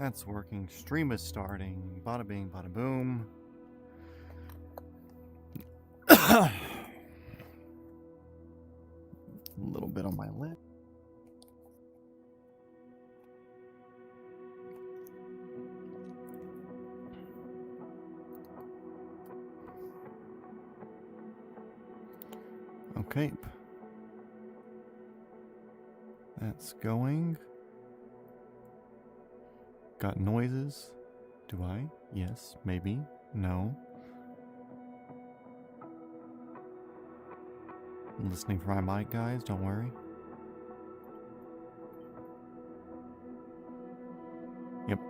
That's working. Stream is starting. Bada bing, bada boom. A little bit on my lip. Okay. That's going. Got noises. Do I? Yes, maybe. No. I'm listening for my mic, guys. Don't worry. Yep.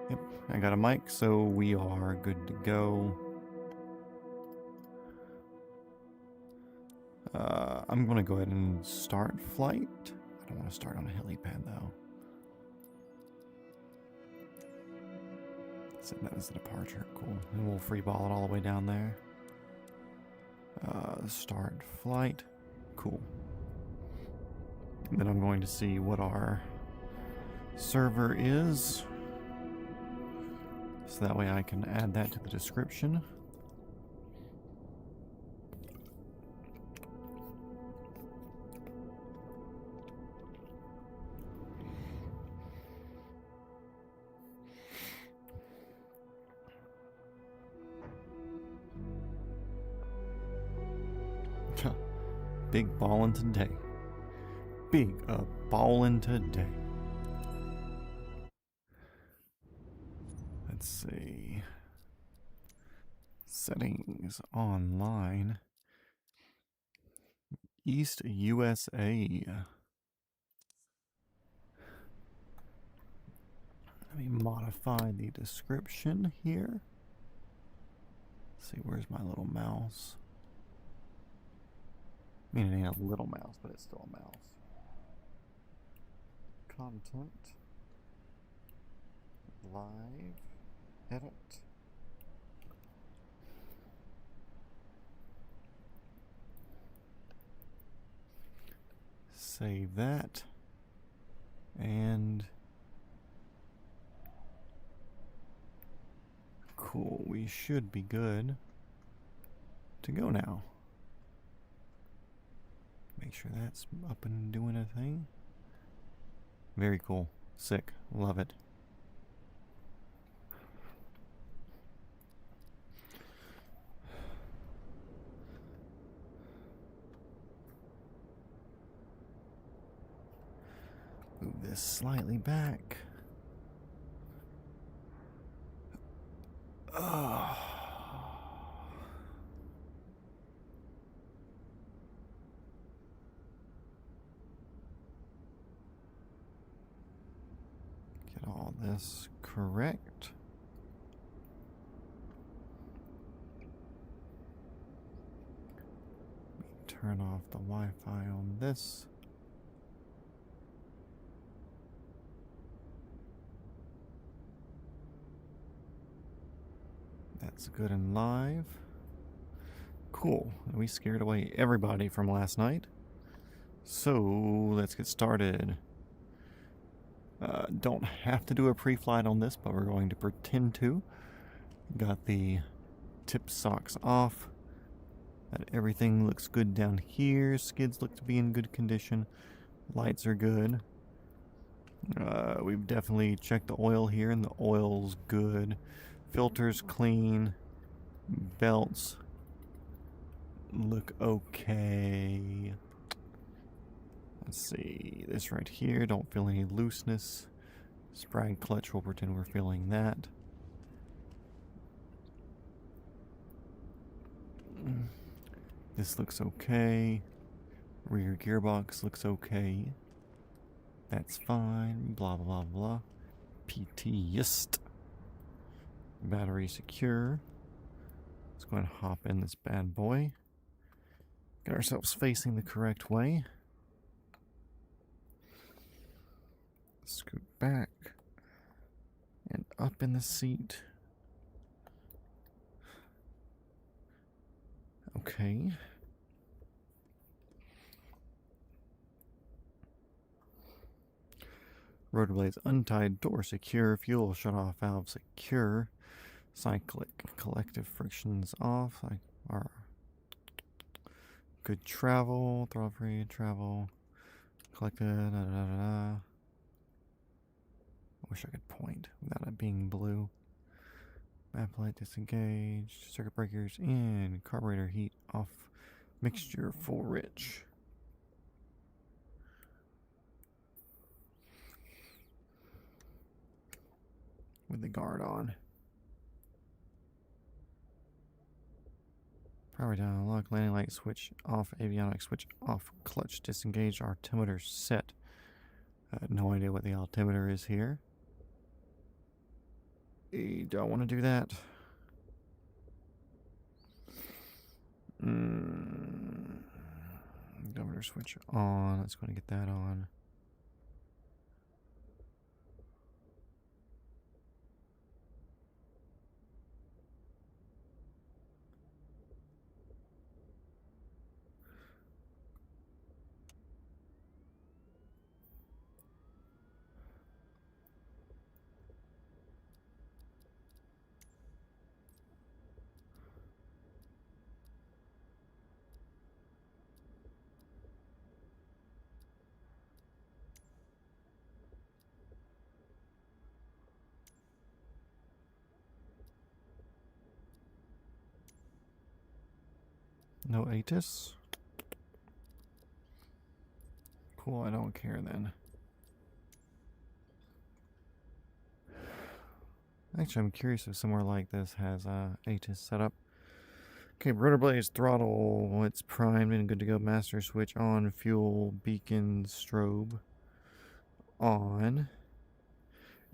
Yep. I got a mic, so we are good to go. I'm going to go ahead and start flight. I don't want to start on a helipad, though. So that was the departure. Cool. And we'll free ball it all the way down there. Start flight. Cool. And then I'm going to see what our server is. So that way I can add that to the description. Big ballin' today. Big ballin' today. Let's see. Settings online. East USA. Let me modify the description here. Let's see, where's my little mouse? I mean, it ain't a little mouse, but it's still a mouse. Content. Live. Edit. Save that. And cool, we should be good to go now. Make sure that's up and doing a thing. Very cool. Sick. Love it. Move this slightly back. Get all this correct. Turn off the Wi-Fi on this. That's good and live. Cool. We scared away everybody from last night. So let's get started. Don't have to do a pre-flight on this, but we're going to pretend to. Got the tip socks off. That everything looks good down here. Skids look to be in good condition. Lights are good. We've definitely checked the oil here, and the oil's good. Filters clean. Belts look okay. Let's see, this right here, don't feel any looseness. Sprag clutch, we'll pretend we're feeling that. This looks okay. Rear gearbox looks okay. That's fine, blah blah blah. PT-ist. Battery secure. Let's go ahead and hop in this bad boy. Get ourselves facing the correct way. Scoot back and up in the seat. Okay. Rotor blades untied, door secure, fuel shut off valve secure, cyclic collective frictions off. Good travel, throttle free travel, collected. I wish I could point without it being blue. Map light disengaged, circuit breakers in, carburetor heat off, mixture full rich. With the guard on. Power down, unlock, landing light switch off, avionics switch off, clutch disengaged, altimeter set. I have no idea what the altimeter is here. I don't want to do that. Governor switch on. Let's go and get that on. No ATIS. Cool, I don't care then. Actually, I'm curious if somewhere like this has ATIS set up. Okay, rotor blades, throttle, it's primed and good to go. Master switch on, fuel, beacon, strobe on.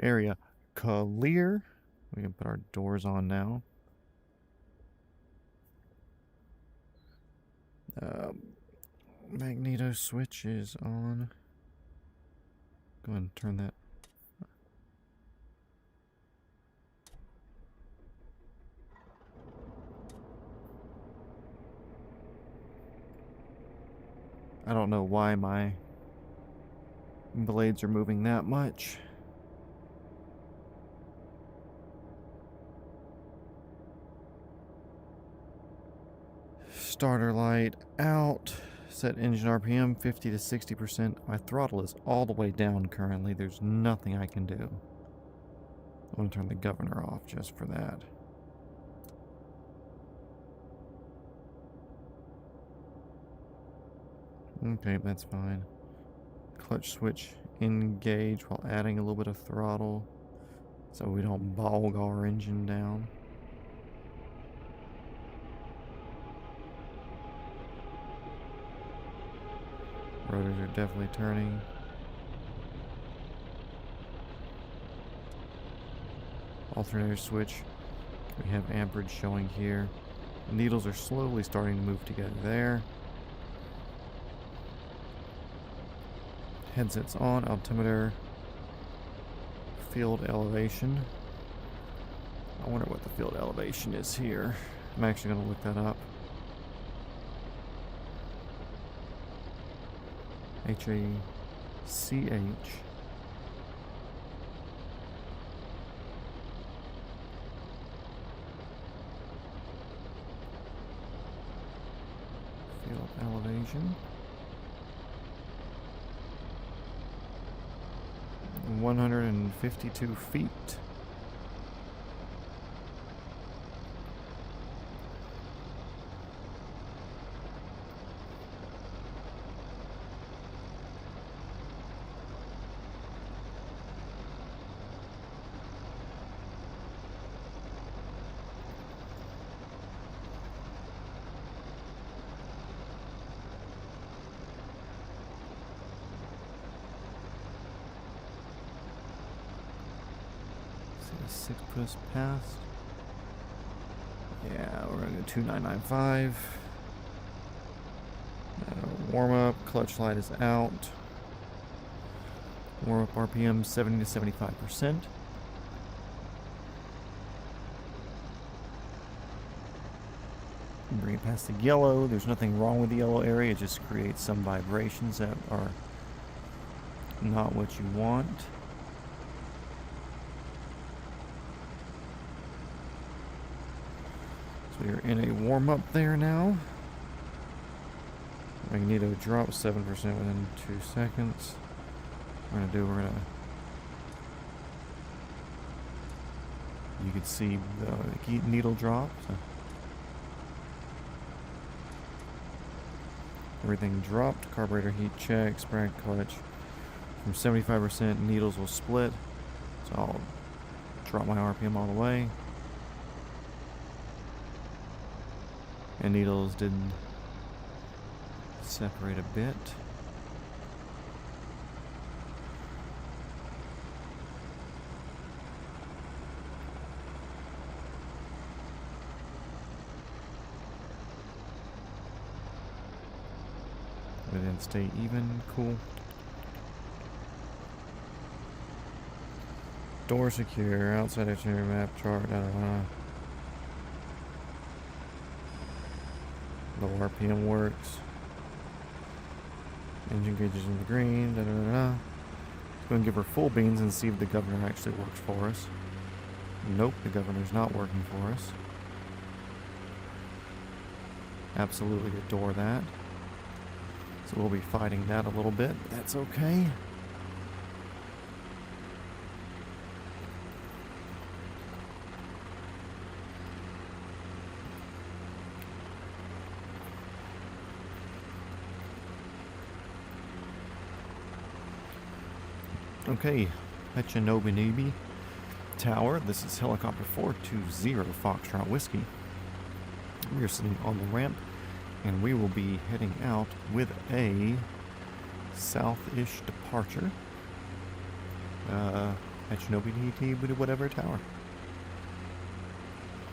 Area clear. We can put our doors on now. Magneto switch is on. Go ahead and turn that. I don't know why my blades are moving that much. Starter light out. Set engine RPM 50 to 60%. My throttle is all the way down currently. There's nothing I can do. I want to turn the governor off just for that. Okay, that's fine. Clutch switch engage while adding a little bit of throttle so we don't bog our engine down. Rotors are definitely turning. Alternator switch. We have amperage showing here. The needles are slowly starting to move together there. Headsets on, altimeter, field elevation. I wonder what the field elevation is here. I'm actually going to look that up. HACH. Field elevation. 152 feet. See, 6 put us past. Yeah, we're gonna go 2995. Warm up, clutch light is out. Warm up RPM 70 to 75%. Bring it past the yellow. There's nothing wrong with the yellow area. It just creates some vibrations that are not what you want. So you're in a warm-up there now. Magneto drops 7% within 2 seconds. We're gonna you can see the needle drop. So everything dropped. Carburetor heat check, sprag clutch. From 75%, needles will split. So I'll drop my RPM all the way. And needles didn't separate a bit. They didn't stay even. Cool. Door secure. Outside exterior map chart. The RPM works. Engine gauges in the green. Let's go and give her full beans and see if the governor actually works for us. Nope, the governor's not working for us. Absolutely adore that. So we'll be fighting that a little bit, but that's okay. Okay, Hachinohe Tower. This is helicopter 420 Foxtrot Whiskey. We are sitting on the ramp, and we will be heading out with a south-ish departure. Hachinohe whatever tower.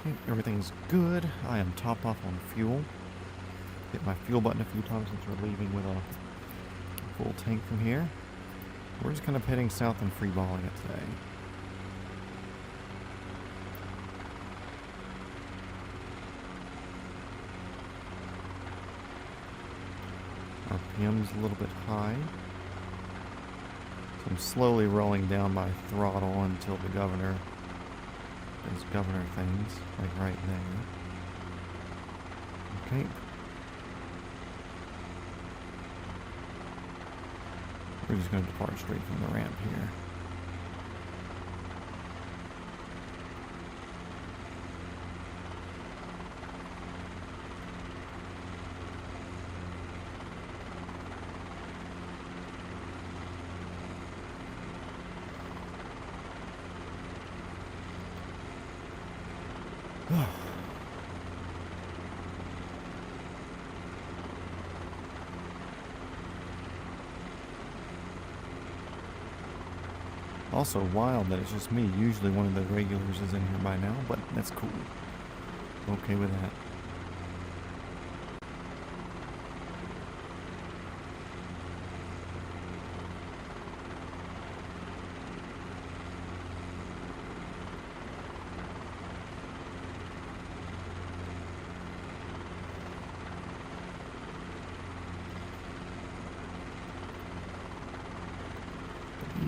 Okay, everything's good. I am topped off on fuel. Hit my fuel button a few times since we're leaving with a full tank from here. We're just kind of heading south and freeballing it today. RPM's a little bit high. So I'm slowly rolling down my throttle until the governor does governor things, like right there. Okay. We're just going to depart straight from the ramp here. Also wild that it's just me. Usually one of the regulars is in here by now, but that's cool. Okay with that.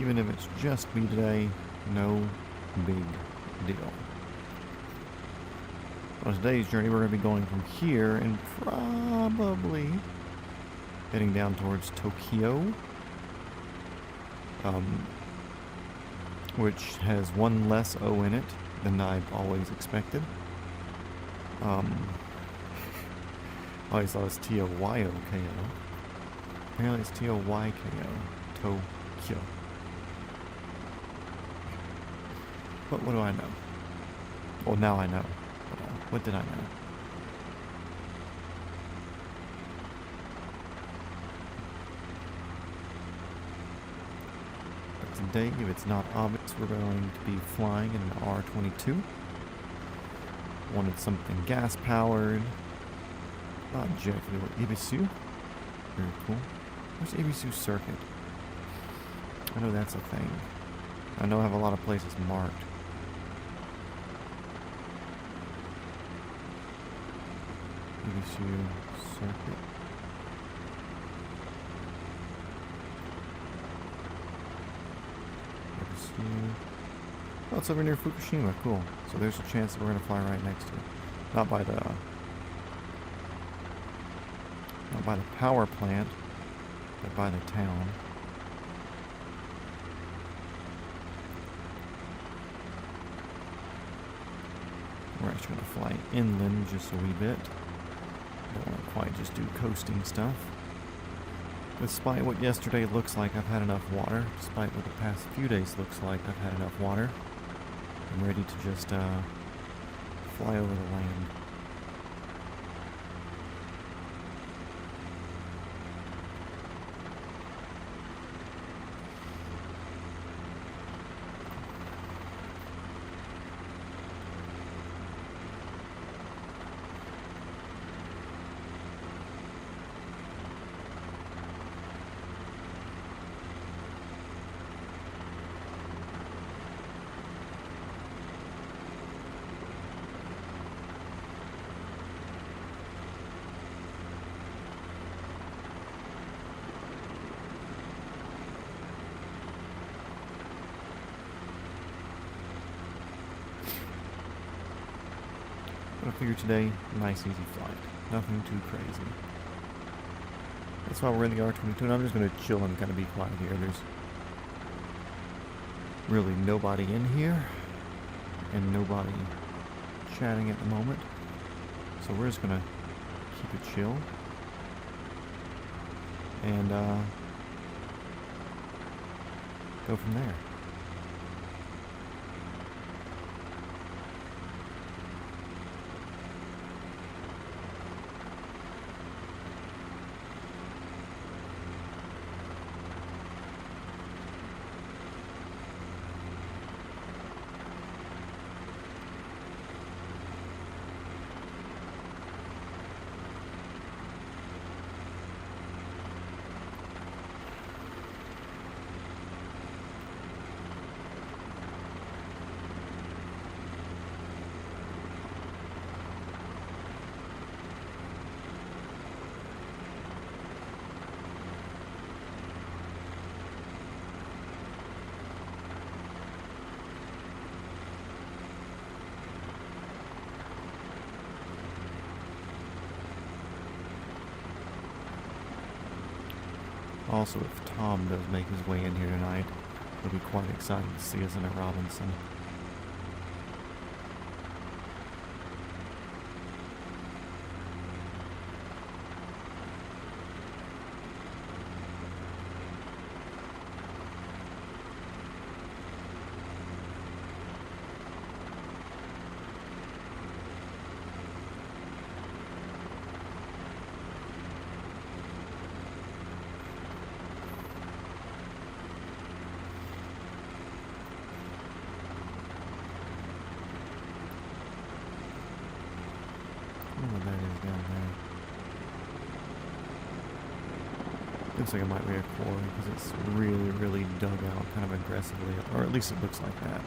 Even if it's just me today, no big deal. On today's journey, we're going to be going from here and probably heading down towards Tokyo, which has one less O in it than I've always expected. I always thought it's T-O-Y-O-K-O. Apparently it's T-O-Y-K-O. Tokyo. But what do I know? Well, now I know. What did I know? But today, if it's not obvious, we're going to be flying in an R-22. Wanted something gas-powered. Not jet fuel. Ibisu. Very cool. Where's Ibisu Circuit? I know that's a thing. I know I have a lot of places marked. Fukushima Circuit. Oh, it's over near Fukushima. Cool. So there's a chance that we're going to fly right next to it. Not by the power plant, but by the town. We're actually going to fly inland just a wee bit. Don't want to quite just do coasting stuff. Despite what yesterday looks like I've had enough water, despite what the past few days looks like I've had enough water, I'm ready to just fly over the land. But I figured today, nice easy flight. Nothing too crazy. That's why we're in the R-22, and I'm just going to chill and kind of be quiet here. There's really nobody in here, and nobody chatting at the moment. So we're just going to keep it chill. And go from there. Also, if Tom does make his way in here tonight, he'll be quite excited to see us in a Robinson. Looks like it might be a quarry because it's really, really dug out kind of aggressively, or at least it looks like that.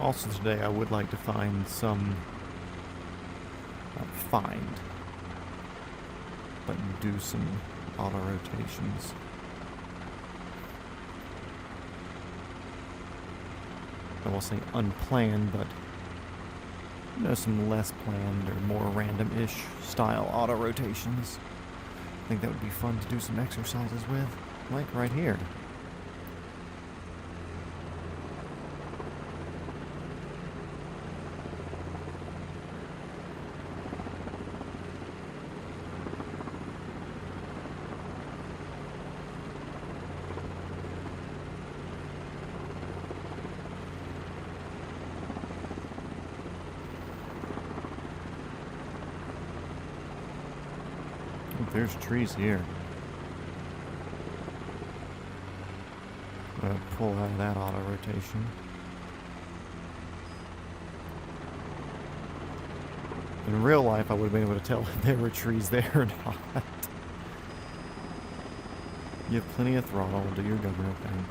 Also today I would like to find some... but do some auto rotations. I won't say unplanned, but you know, some less planned or more random-ish style auto rotations. I think that would be fun to do some exercises with, like right here. There's trees here. I'm gonna pull out of that auto rotation. In real life, I would have been able to tell if there were trees there or not. You have plenty of throttle, do your governor thing.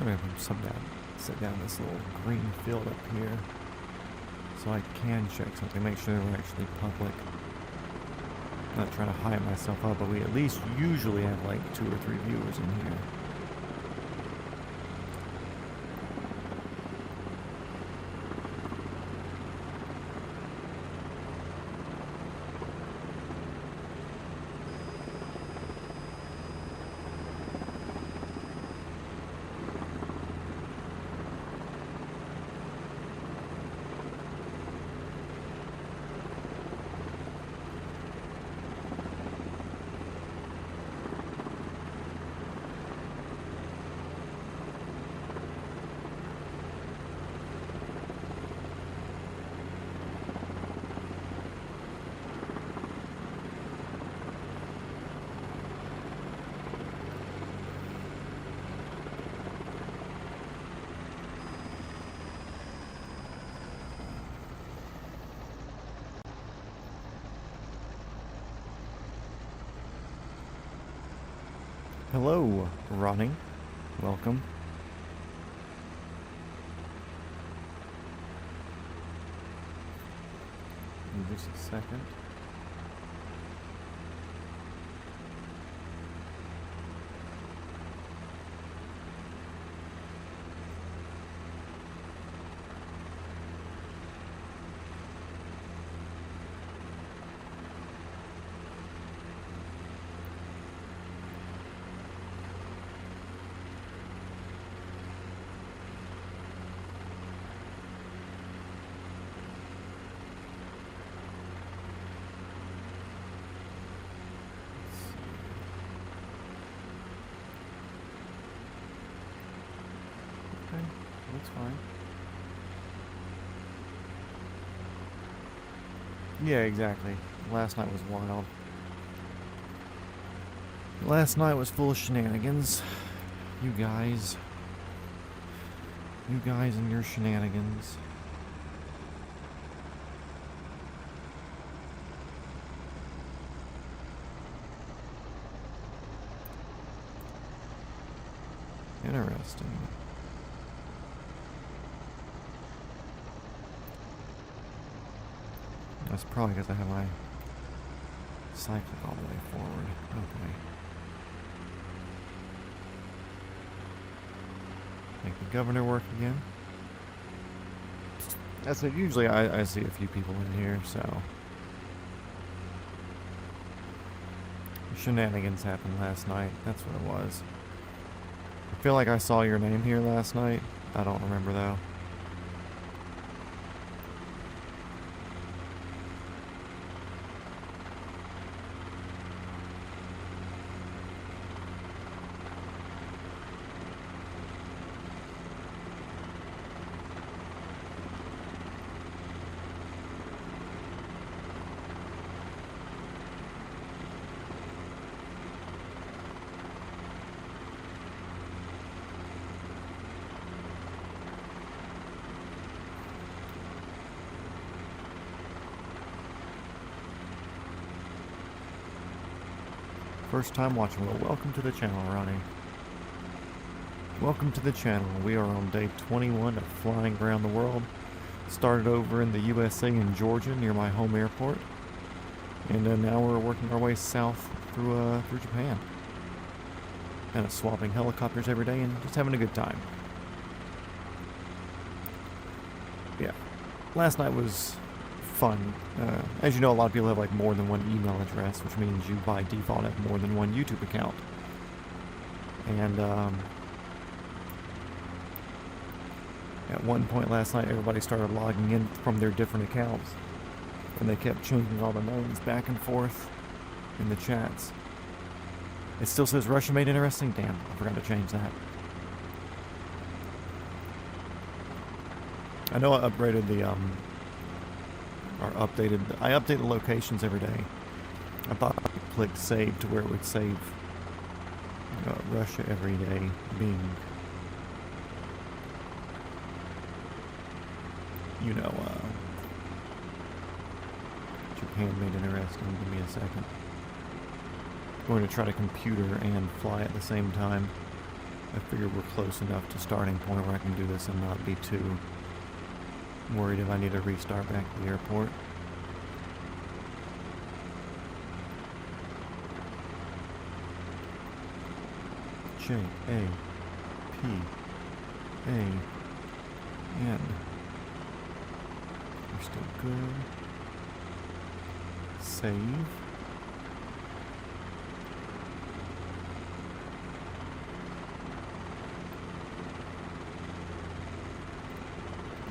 I'm gonna sit down this little green field up here so I can check something, make sure we're actually public. I'm not trying to hype myself up, but we at least usually have like 2 or 3 viewers in here. Hello, Ronnie. Welcome. In just a second. That's fine. Yeah, exactly. Last night was wild. Last night was full of shenanigans. You guys. You guys and your shenanigans. Interesting. That's probably because I have my cyclic all the way forward. Okay. Make the governor work again. That's it. Usually I see a few people in here, so. Shenanigans happened last night. That's what it was. I feel like I saw your name here last night. I don't remember though. First time watching. Well, welcome to the channel, Ronnie. Welcome to the channel. We are on day 21 of flying around the world. Started over in the USA in Georgia near my home airport. And now we're working our way south through Japan. Kind of swapping helicopters every day and just having a good time. Yeah. Last night was fun. As you know, a lot of people have like more than one email address, which means you by default have more than one YouTube account. And at one point last night, everybody started logging in from their different accounts, and they kept changing all the names back and forth in the chats. It still says Russia made interesting. Damn, I forgot to change that. I know I upgraded the I update the locations every day. I thought I could click save to where it would save Russia every day being, Japan made interesting. Give me a second. I'm going to try to computer and fly at the same time. I figure we're close enough to starting point where I can do this and not be too worried if I need to restart back to the airport. J-A-P-A-N. We're still good. Save.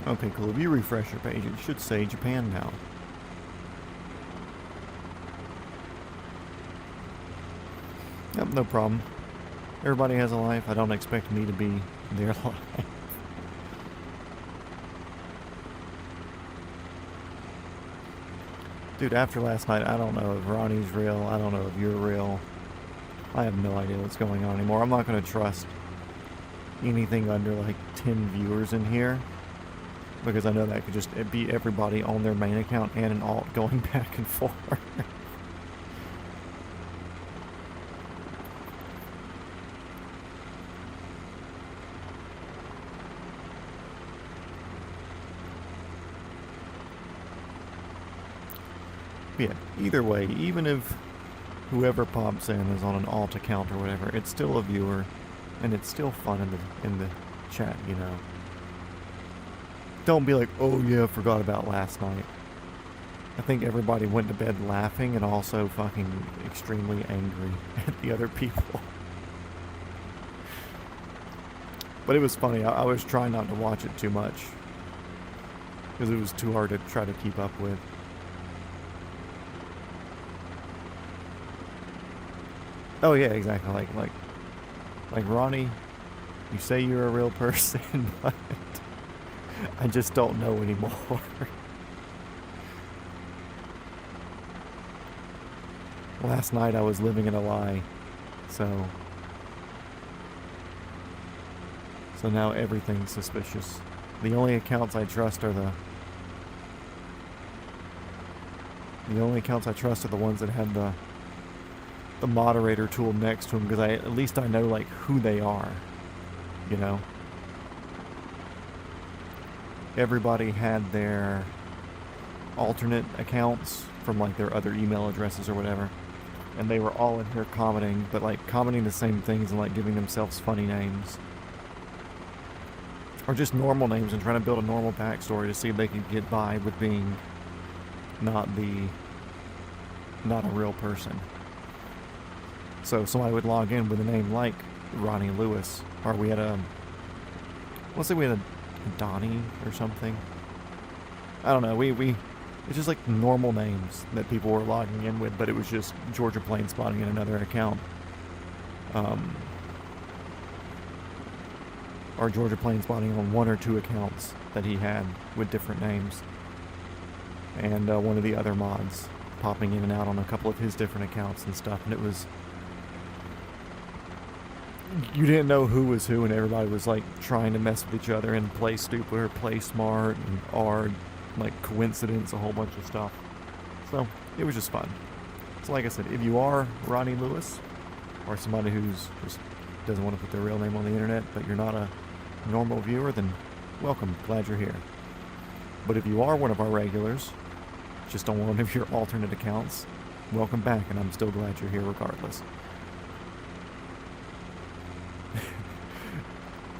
Okay, cool. If you refresh your page, it should say Japan now. Yep, no problem. Everybody has a life. I don't expect me to be their life. Dude, after last night, I don't know if Ronnie's real. I don't know if you're real. I have no idea what's going on anymore. I'm not going to trust anything under like 10 viewers in here, because I know that could just be everybody on their main account and an alt going back and forth. Yeah, either way, even if whoever pops in is on an alt account or whatever, it's still a viewer, and it's still fun in the chat, you know. Don't be like, oh yeah, I forgot about last night. I think everybody went to bed laughing and also fucking extremely angry at the other people. But it was funny. I was trying not to watch it too much, because it was too hard to try to keep up with. Oh yeah, exactly. Like Ronnie, you say you're a real person, but I just don't know anymore. Last night I was living in a lie, So now everything's suspicious. The only accounts I trust are the ones that have the moderator tool next to them, because at least I know like who they are, you know. Everybody had their alternate accounts from like their other email addresses or whatever, and they were all in here commenting, but like commenting the same things and like giving themselves funny names or just normal names and trying to build a normal backstory to see if they could get by with being not a real person. So somebody would log in with a name like Ronnie Lewis, or we had let's say we had a Donnie or something. I don't know. It's just like normal names that people were logging in with, but it was just Georgia Plane Spotting in another account. Or Georgia Plane Spotting on one or two accounts that he had with different names. And one of the other mods popping in and out on a couple of his different accounts and stuff. And it was... You didn't know who was who, and everybody was like trying to mess with each other and play stupid or play smart or like coincidence, a whole bunch of stuff. So it was just fun. So like I said, if you are Ronnie Lewis or somebody who's just doesn't want to put their real name on the internet, but you're not a normal viewer, then welcome, glad you're here. But if you are one of our regulars, just on one of your alternate accounts, welcome back, and I'm still glad you're here regardless.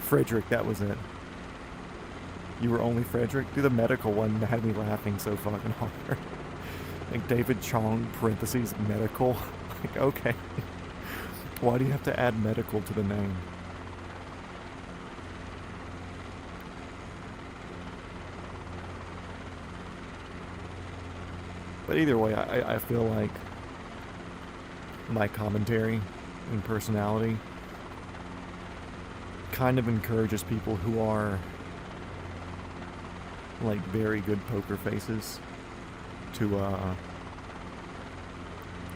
Frederick, that was it. You were only Frederick? Dude, the medical one had me laughing so fucking hard. Like David Chong, parentheses, medical. Like, okay. Why do you have to add medical to the name? But either way, I feel like my commentary and personality kind of encourages people who are like very good poker faces to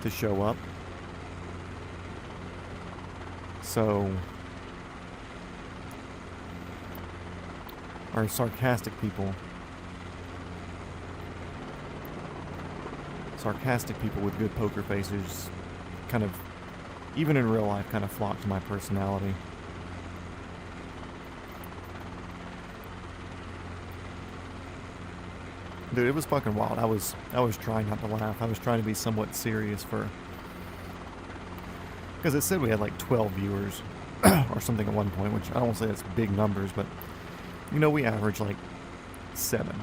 show up. So, or sarcastic people with good poker faces kind of, even in real life, kind of flock to my personality. Dude, it was fucking wild. I was trying not to laugh. I was trying to be somewhat serious because it said we had like 12 viewers or something at one point, which I don't want to say that's big numbers, but you know, we average like 7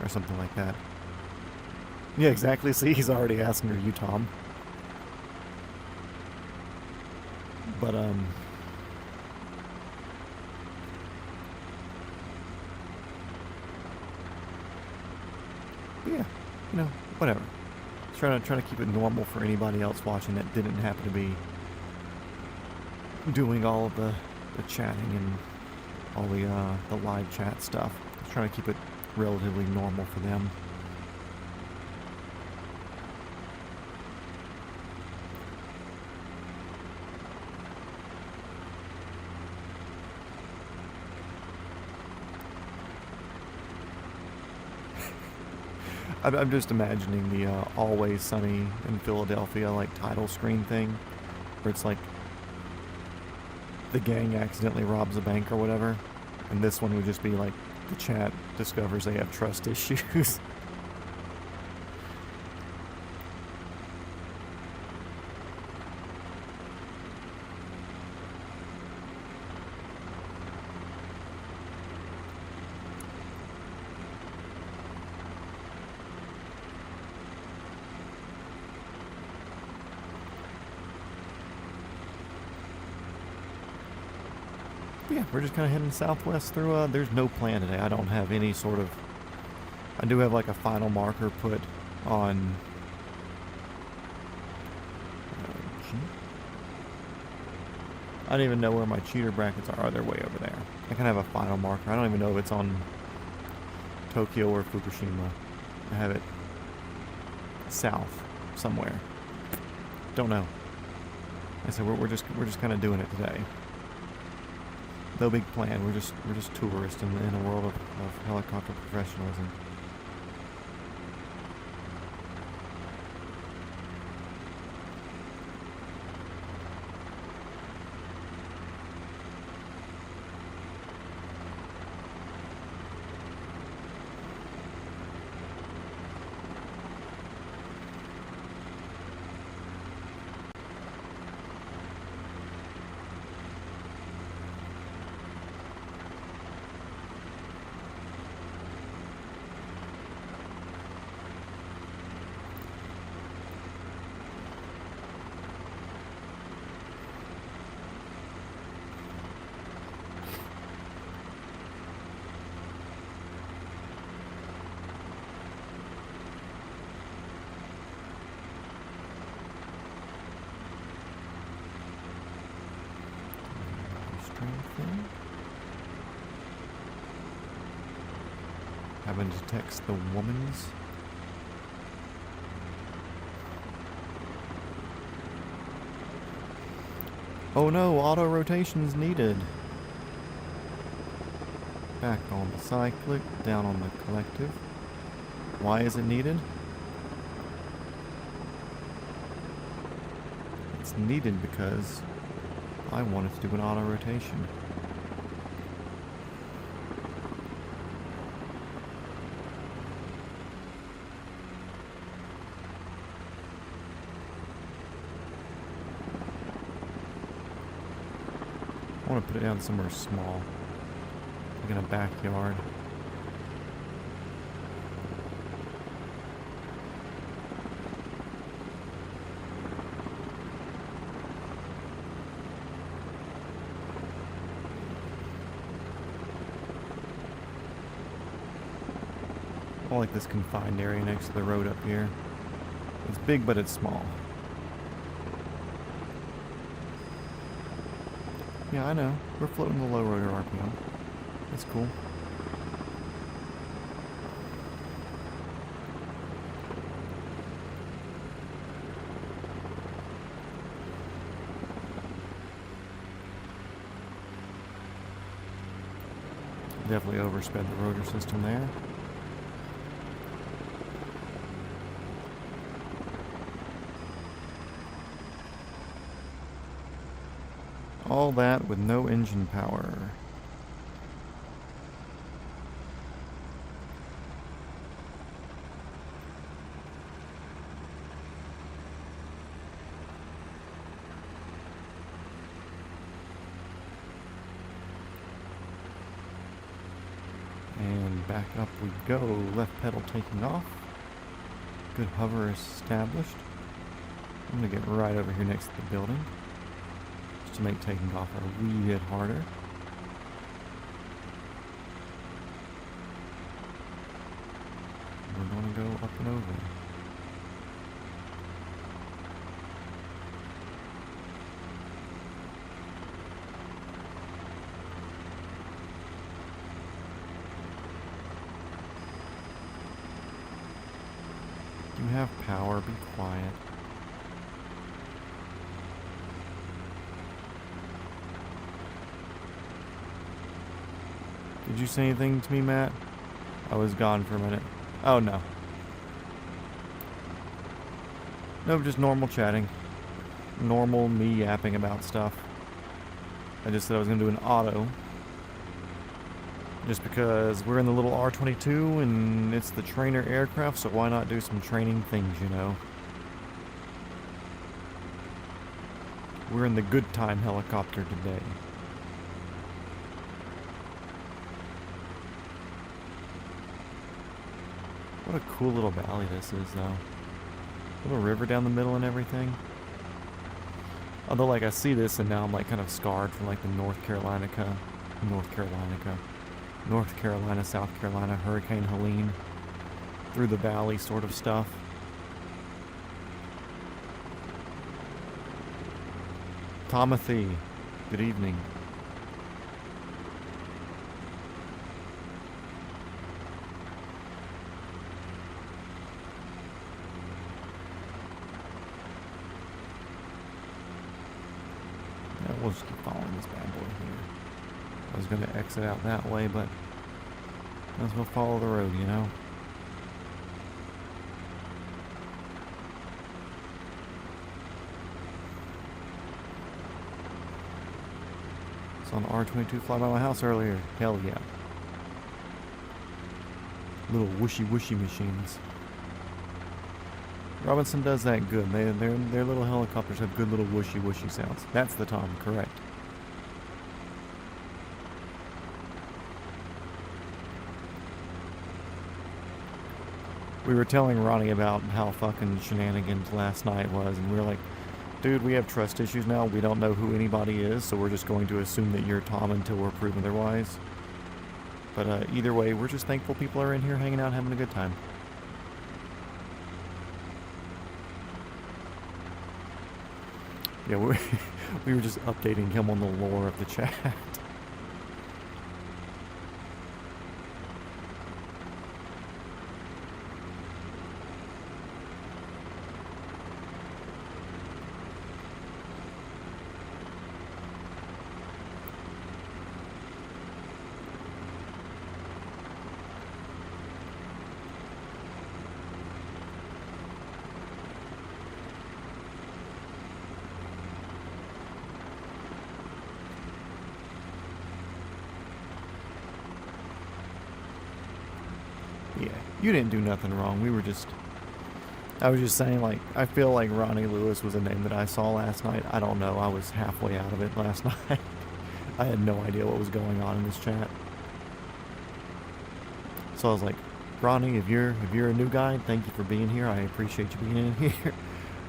or something like that. Yeah, exactly. See, he's already asking, are you Tom? But yeah, you know, whatever. Trying to keep it normal for anybody else watching that didn't happen to be doing all of the chatting and all the live chat stuff. Just trying to keep it relatively normal for them. I'm just imagining the Always Sunny in Philadelphia like title screen thing, where it's like the gang accidentally robs a bank or whatever, and this one would just be like the chat discovers they have trust issues. Yeah, we're just kind of heading southwest through, there's no plan today. I don't have any sort of, I do have like a final marker put on, I don't even know where my cheater brackets are. Oh, they're way over there. I kind of have a final marker. I don't even know if it's on Tokyo or Fukushima. I have it south somewhere. Don't know. I said we're just kind of doing it today. No big plan. We're just tourists in a world of helicopter professionalism. Having to text the woman's. Oh no, auto rotation's needed. Back on the cyclic, down on the collective. Why is it needed? It's needed because I wanted to do an auto rotation. I want to put it down somewhere small, like in a backyard. I like this confined area next to the road up here. It's big, but it's small. Yeah, I know. We're floating the low rotor RPM. That's cool. Definitely oversped the rotor system there. All that with no engine power. And back up we go. Left pedal taking off. Good hover established. I'm going to get right over here next to the building, to make taking off a wee bit harder. We're going to go up and over. You have power, be quiet. Did you say anything to me, Matt? I was gone for a minute. Oh, no. No, just normal chatting. Normal me yapping about stuff. I just said I was going to do an auto. Just because we're in the little R-22 and it's the trainer aircraft, so why not do some training things, you know? We're in the good time helicopter today. What a cool little valley this is, though. Little river down the middle and everything. Although, like, I see this and now I'm, like, kind of scarred from, like, the North Carolina, South Carolina, Hurricane Helene, through the valley sort of stuff. Timothy, good evening. We'll just keep following this bad boy here. I was going to exit out that way, but might as well follow the road, you know? Saw an R22 fly by my house earlier. Hell yeah. Little whooshy machines. Robinson does that good. Their little helicopters have good little whooshy sounds. That's the Tom, correct. We were telling Ronnie about how fucking shenanigans last night was, and we were like, dude, we have trust issues now. We don't know who anybody is, so we're just going to assume that you're Tom until we're proven otherwise. But either way, we're just thankful people are in here hanging out, having a good time. Yeah, we were just updating him on the lore of the chat. Yeah, you didn't do nothing wrong. I was just saying, like, I feel like Ronnie Lewis was a name that I saw last night. I don't know. I was halfway out of it last night. I had no idea what was going on in this chat. So I was like, Ronnie, if you're a new guy, thank you for being here. I appreciate you being in here.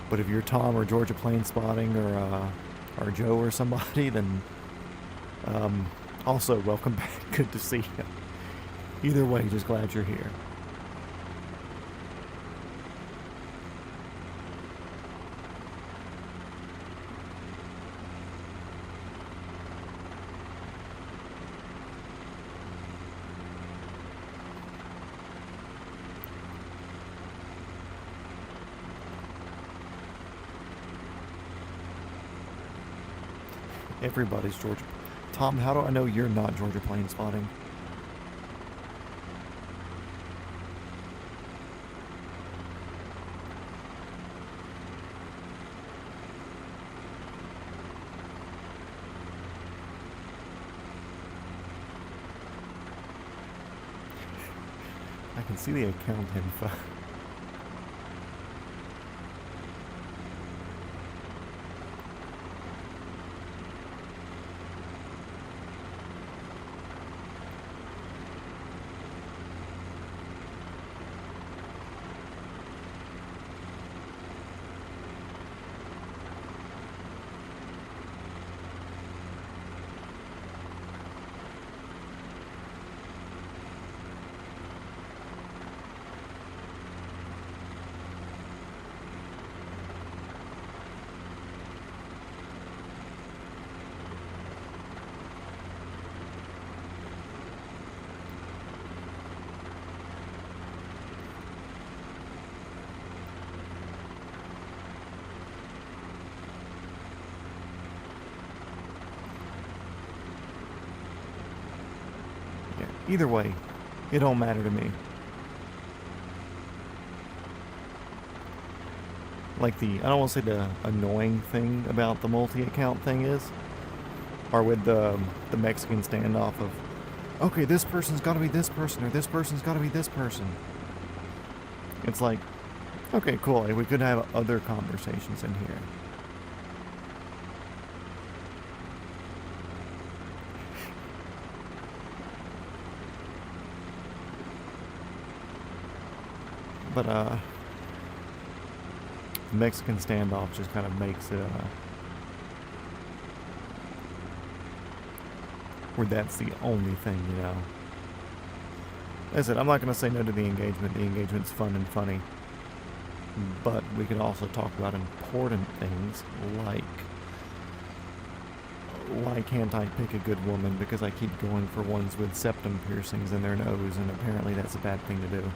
But if you're Tom or Georgia Plane Spotting or Joe or somebody, then also welcome back. Good to see you. Either way, just glad you're here. Everybody's Georgia. Tom, how do I know you're not Georgia Plane Spotting? I can see the account info. Either way, it don't matter to me. Like I don't want to say the annoying thing about the multi-account thing is, or with the Mexican standoff of, okay, this person's got to be this person, or this person's got to be this person. It's like, okay, cool, we could have other conversations in here. But the Mexican standoff just kind of makes it where that's the only thing, you know. Like I said, I'm not going to say no to the engagement. The engagement's fun and funny. But we could also talk about important things like, why can't I pick a good woman because I keep going for ones with septum piercings in their nose, and apparently that's a bad thing to do.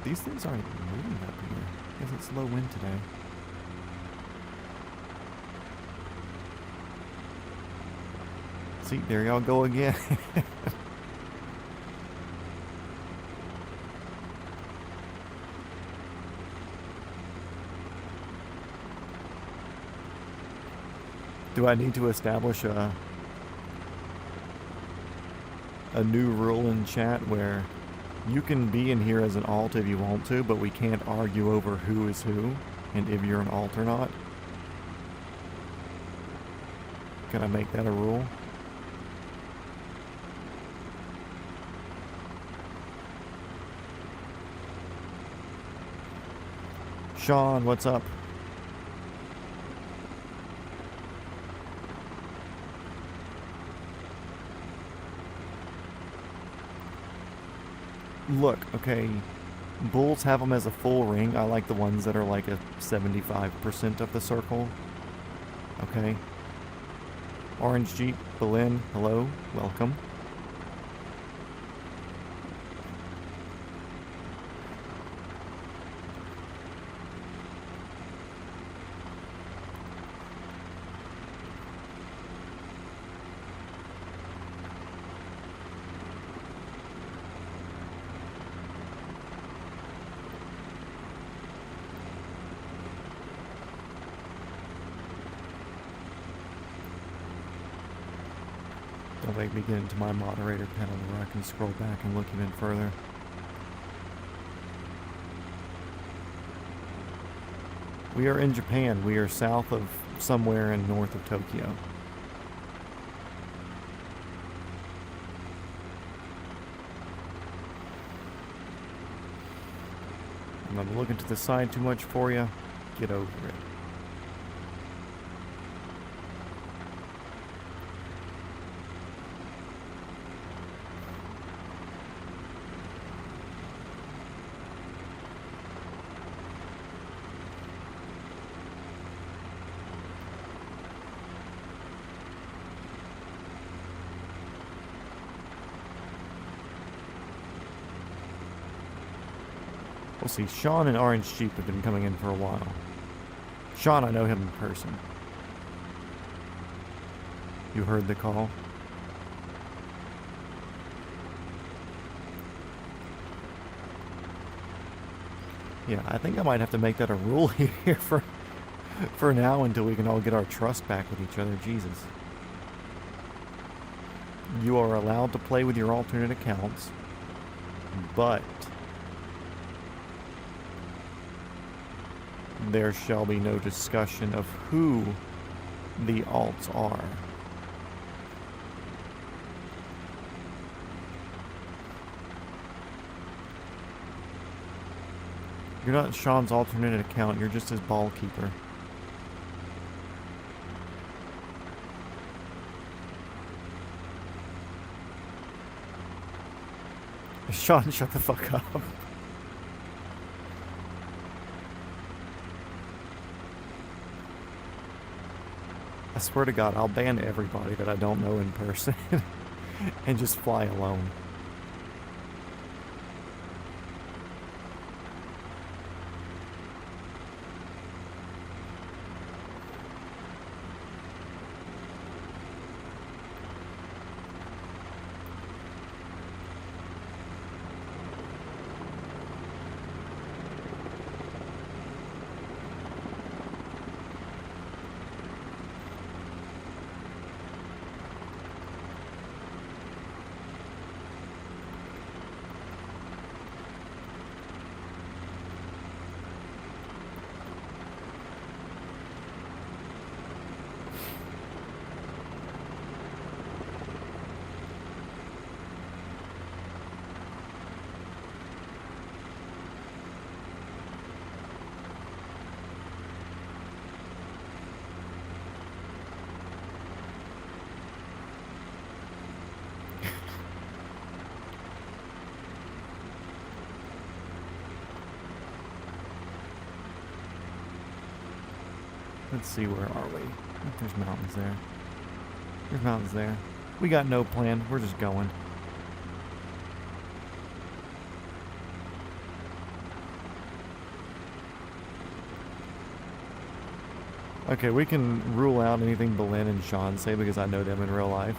These things aren't moving up here. I guess it's low wind today. See, there y'all go again. Do I need to establish a new rule in chat where you can be in here as an alt if you want to, but we can't argue over who is who and if you're an alt or not? Can I make that a rule? Sean, what's up? Look, okay, bulls have them as a full ring. I like the ones that are like a 75% of the circle. Okay. Orange Jeep, Berlin, hello, welcome. Don't make me get into my moderator panel where I can scroll back and look even further. We are in Japan. We are south of somewhere and north of Tokyo. I'm looking to the side too much for you. Get over it. We'll see, Sean and Orange Jeep have been coming in for a while. Sean, I know him in person. You heard the call? Yeah, I think I might have to make that a rule here for now until we can all get our trust back with each other. Jesus. You are allowed to play with your alternate accounts, but there shall be no discussion of who the alts are. You're not Sean's alternate account, you're just his ball keeper. Sean, shut the fuck up. I swear to God, I'll ban everybody that I don't know in person and just fly alone. Let's see, where are we? There's mountains there. There's mountains there. We got no plan. We're just going. Okay, we can rule out anything Belen and Sean say because I know them in real life.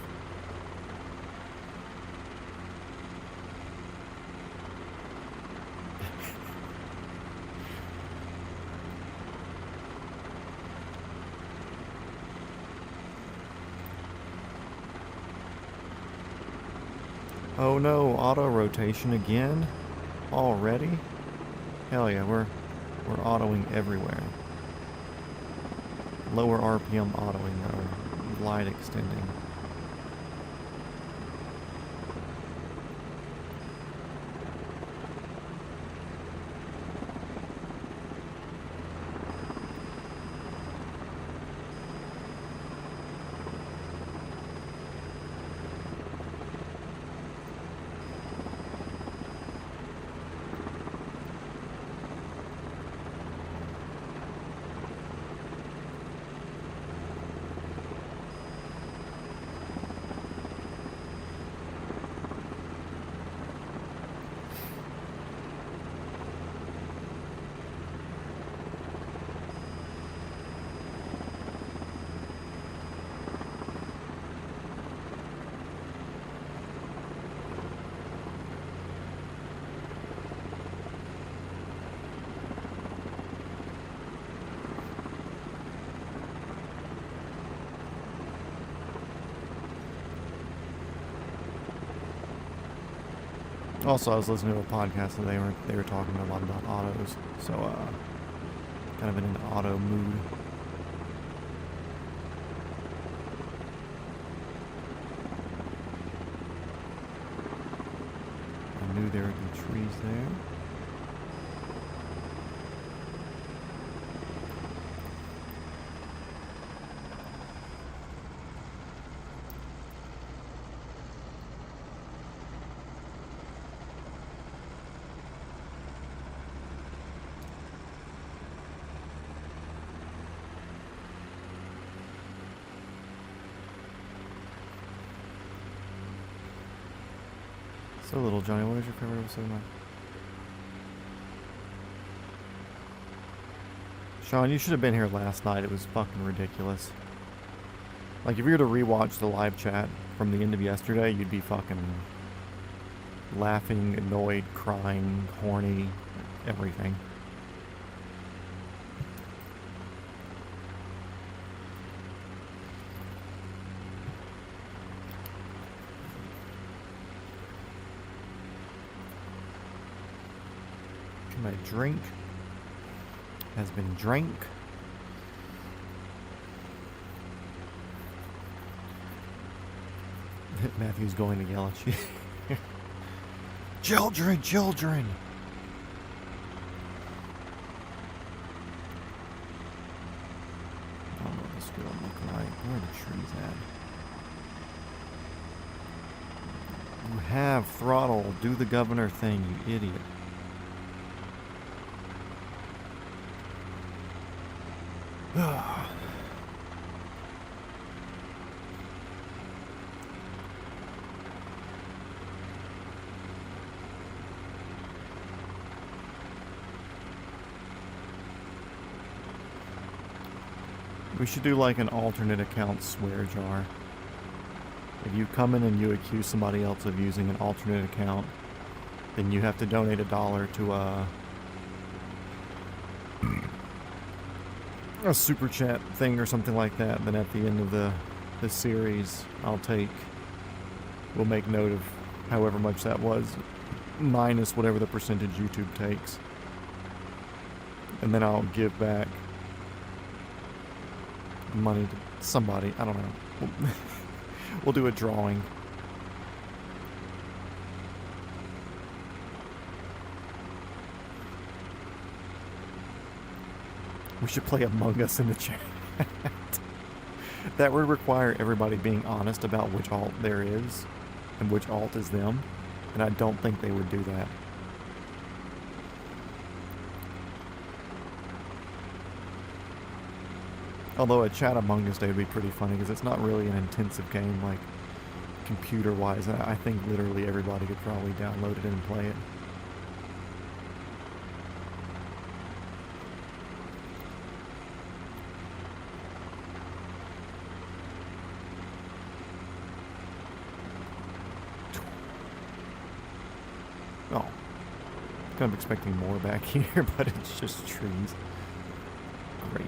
Oh no, auto rotation again? Already? Hell yeah, we're autoing everywhere. Lower RPM autoing though. Light extending. Also, I was listening to a podcast and they were talking a lot about autos, so kind of in an auto mood. I knew there would be trees there. So little Johnny, what is your favorite episode of mine? Sean, you should have been here last night. It was fucking ridiculous. Like, if you were to rewatch the live chat from the end of yesterday, you'd be fucking laughing, annoyed, crying, horny, everything. My drink has been drank. Matthew's going to yell at you. Children, children! I don't know what this girl looking like. Where are the trees at? You have throttle. Do the governor thing, you idiot. We should do like an alternate account swear jar. If you come in and you accuse somebody else of using an alternate account, then you have to donate $1 to a super chat thing or something like that. Then at the end of the series, we'll make note of however much that was, minus whatever the percentage YouTube takes. And then I'll give back money to somebody. I don't know. We'll do a drawing. We should play Among Us in the chat. That would require everybody being honest about which alt there is and which alt is them, and I don't think they would do that. Although a chat Among Us day would be pretty funny because it's not really an intensive game like computer-wise. I think literally everybody could probably download it and play it. Kind of expecting more back here, but it's just trees. Great.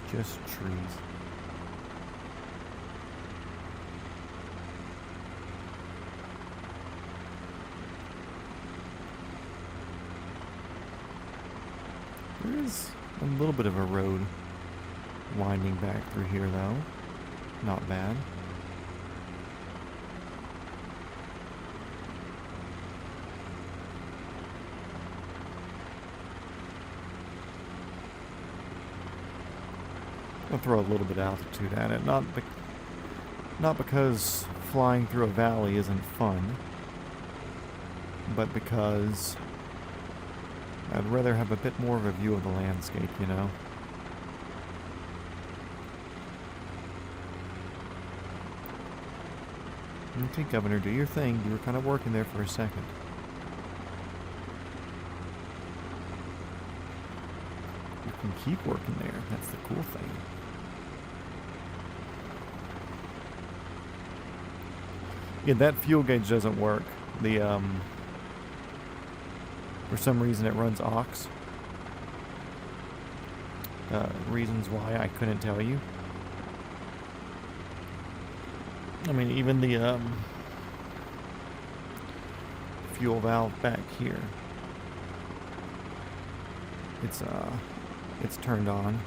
Just trees. There is a little bit of a road winding back through here, though. Not bad. I'll throw a little bit of altitude at it. Not because flying through a valley isn't fun, but because I'd rather have a bit more of a view of the landscape, you know? Okay, Governor, do your thing. You were kind of working there for a second. You can keep working there. That's the cool thing. Yeah, that fuel gauge doesn't work. For some reason it runs aux. Reasons why I couldn't tell you. I mean, even the fuel valve back here, it's turned on.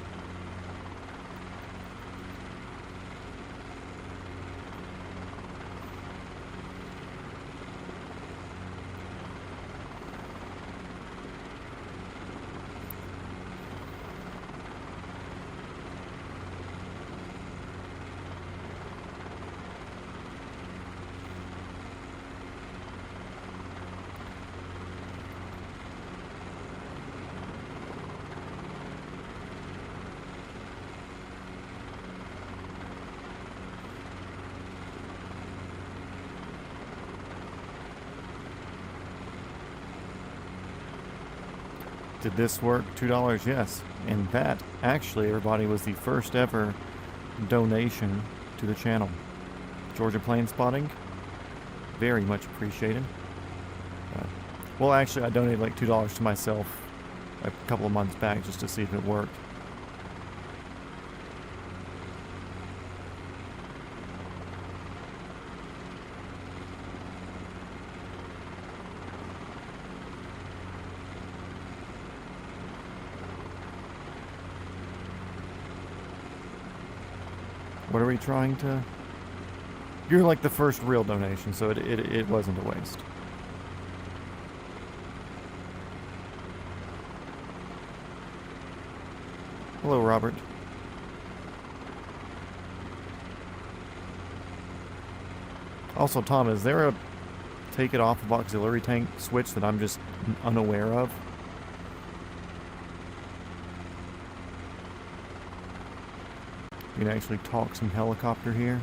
Did this work? $2, yes. And that, actually, everybody, was the first ever donation to the channel. Georgia Plane Spotting, very much appreciated. Well, actually, I donated like $2 to myself a couple of months back just to see if it worked. What are we trying to... You're like the first real donation, so it wasn't a waste. Hello, Robert. Also, Tom, is there a take it off of auxiliary tank switch that I'm just unaware of? You can actually talk some helicopter here.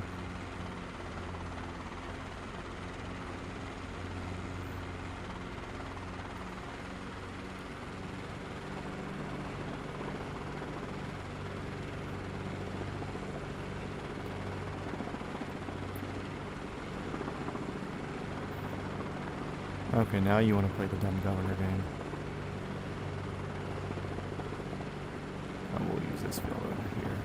Okay, now you want to play the dumb governor game. We'll use this field over here.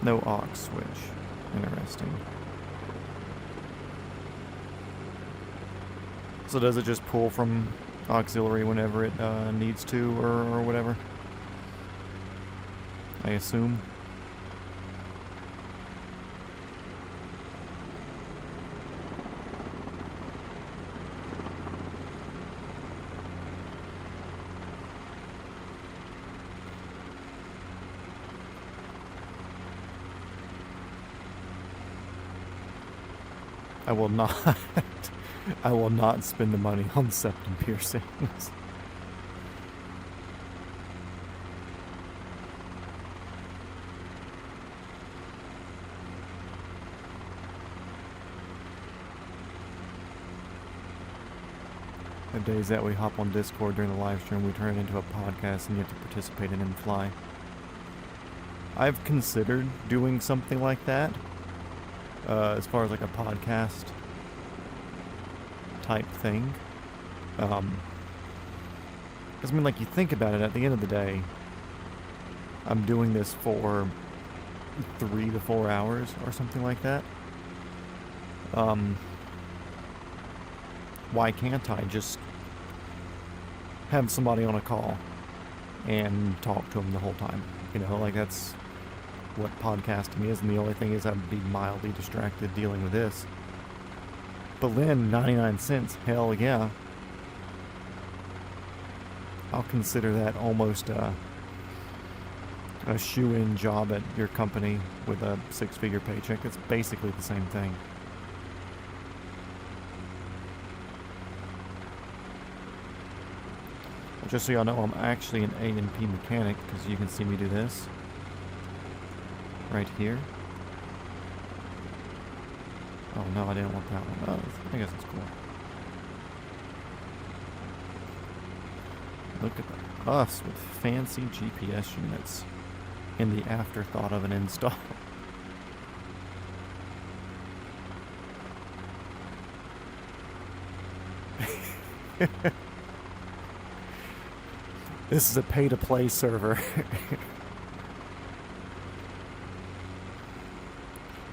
No aux switch. Interesting. So does it just pull from auxiliary whenever it needs to, or whatever? I assume. I will not spend the money on septum piercings. The days that we hop on Discord during the live stream, we turn it into a podcast and you have to participate in it and fly. I've considered doing something like that. As far as like a podcast type thing. Because, I mean, like, you think about it, at the end of the day, I'm doing this for 3 to 4 hours or something like that. Why can't I just have somebody on a call and talk to them the whole time? You know, like, that's what podcasting is, and the only thing is I'd be mildly distracted dealing with this. But then, 99 cents, hell yeah. I'll consider that almost a shoe-in job at your company with a 6-figure paycheck. It's basically the same thing. Just so y'all know, I'm actually an A&P mechanic, because you can see me do this right here. Oh no, I didn't want that one. Oh, I guess it's cool. Look at us with fancy GPS units in the afterthought of an install. This is a pay-to-play server.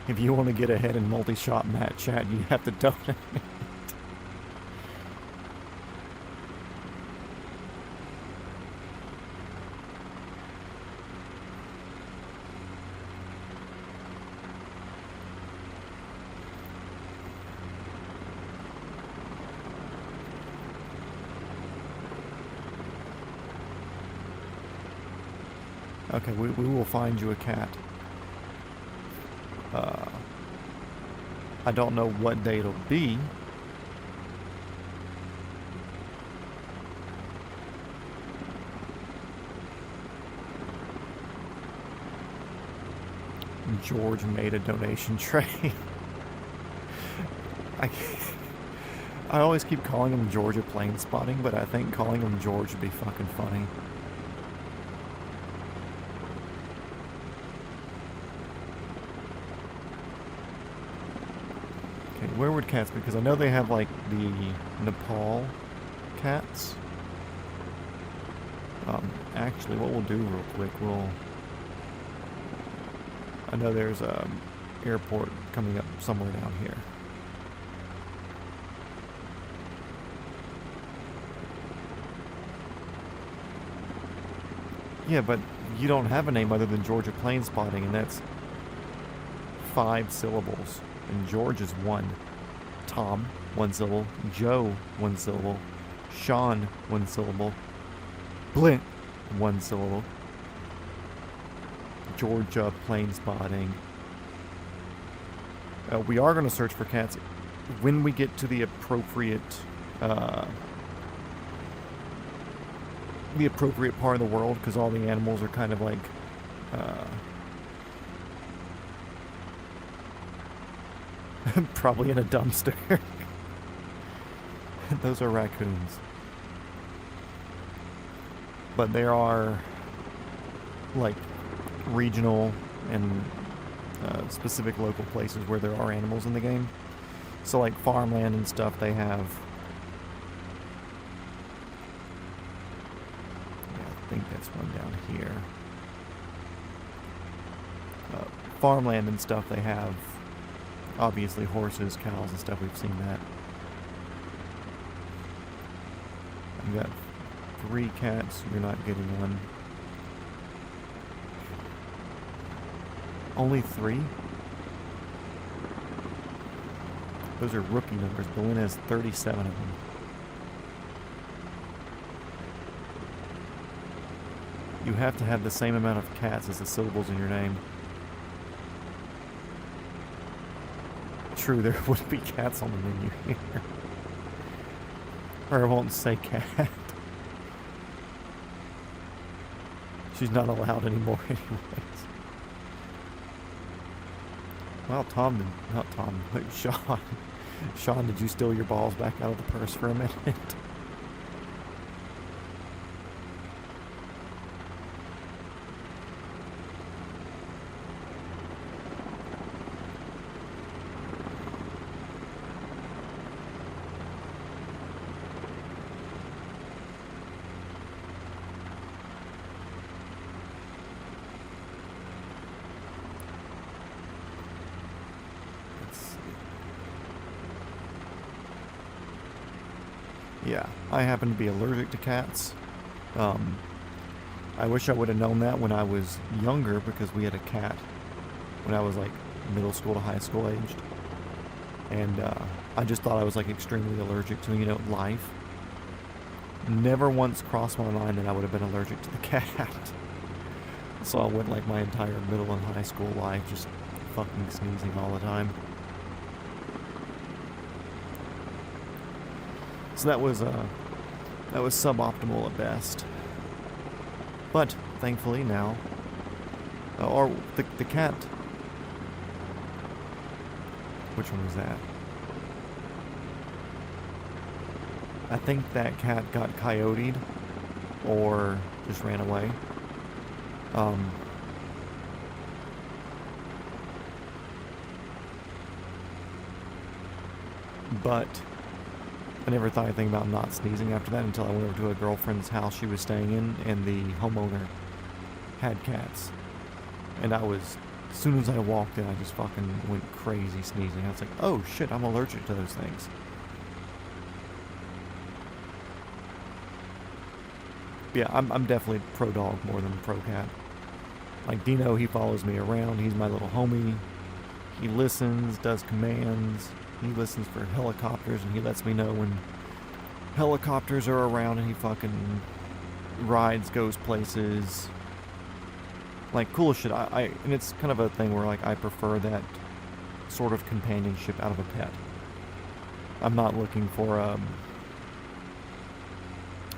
If you want to get ahead in multi-shot mat chat, you have to donate. Okay, we will find you a cat. I don't know what day it'll be. George made a donation tray. I always keep calling him Georgia Plane Spotting, but I think calling him George would be fucking funny. Where would cats be? Because I know they have, like, the Nepal cats. Actually, what we'll do real quick, I know there's a airport coming up somewhere down here. Yeah, but you don't have a name other than Georgia Plane Spotting, and that's 5 syllables. And George is 1. Tom, 1 syllable. Joe, 1 syllable. Sean, 1 syllable. Blint, 1 syllable. Georgia Plane Spotting. We are going to search for cats when we get to the appropriate part of the world, because all the animals are kind of like probably in a dumpster. Those are raccoons. But there are like regional and specific local places where there are animals in the game. So like farmland and stuff, they have... Yeah, I think that's one down here. Farmland and stuff, they have obviously horses, cows and stuff. We've seen that. I've got 3 cats. You're not getting one. Only 3? Those are rookie numbers. Berlin has 37 of them. You have to have the same amount of cats as the syllables in your name. True, there would be cats on the menu here. Or I won't say cat. She's not allowed anymore anyways. Well, not Tom, but Sean. Sean, did you steal your balls back out of the purse for a minute? Yeah, I happen to be allergic to cats. I wish I would have known that when I was younger, because we had a cat when I was like middle school to high school aged. And I just thought I was like extremely allergic to, life. Never once crossed my mind that I would have been allergic to the cat. So I went like my entire middle and high school life just fucking sneezing all the time. So that was suboptimal at best. But thankfully now, or the cat. Which one was that? I think that cat got coyoted or just ran away. But I never thought anything about not sneezing after that until I went over to a girlfriend's house she was staying in, and the homeowner had cats. And as soon as I walked in, I just fucking went crazy sneezing. I was like, oh shit, I'm allergic to those things. Yeah, I'm definitely pro dog more than pro cat. Like Dino, he follows me around. He's my little homie. He listens, does commands. He listens for helicopters, and he lets me know when helicopters are around, and he fucking rides, goes places. Like, cool shit. And it's kind of a thing where, like, I prefer that sort of companionship out of a pet. I'm not looking for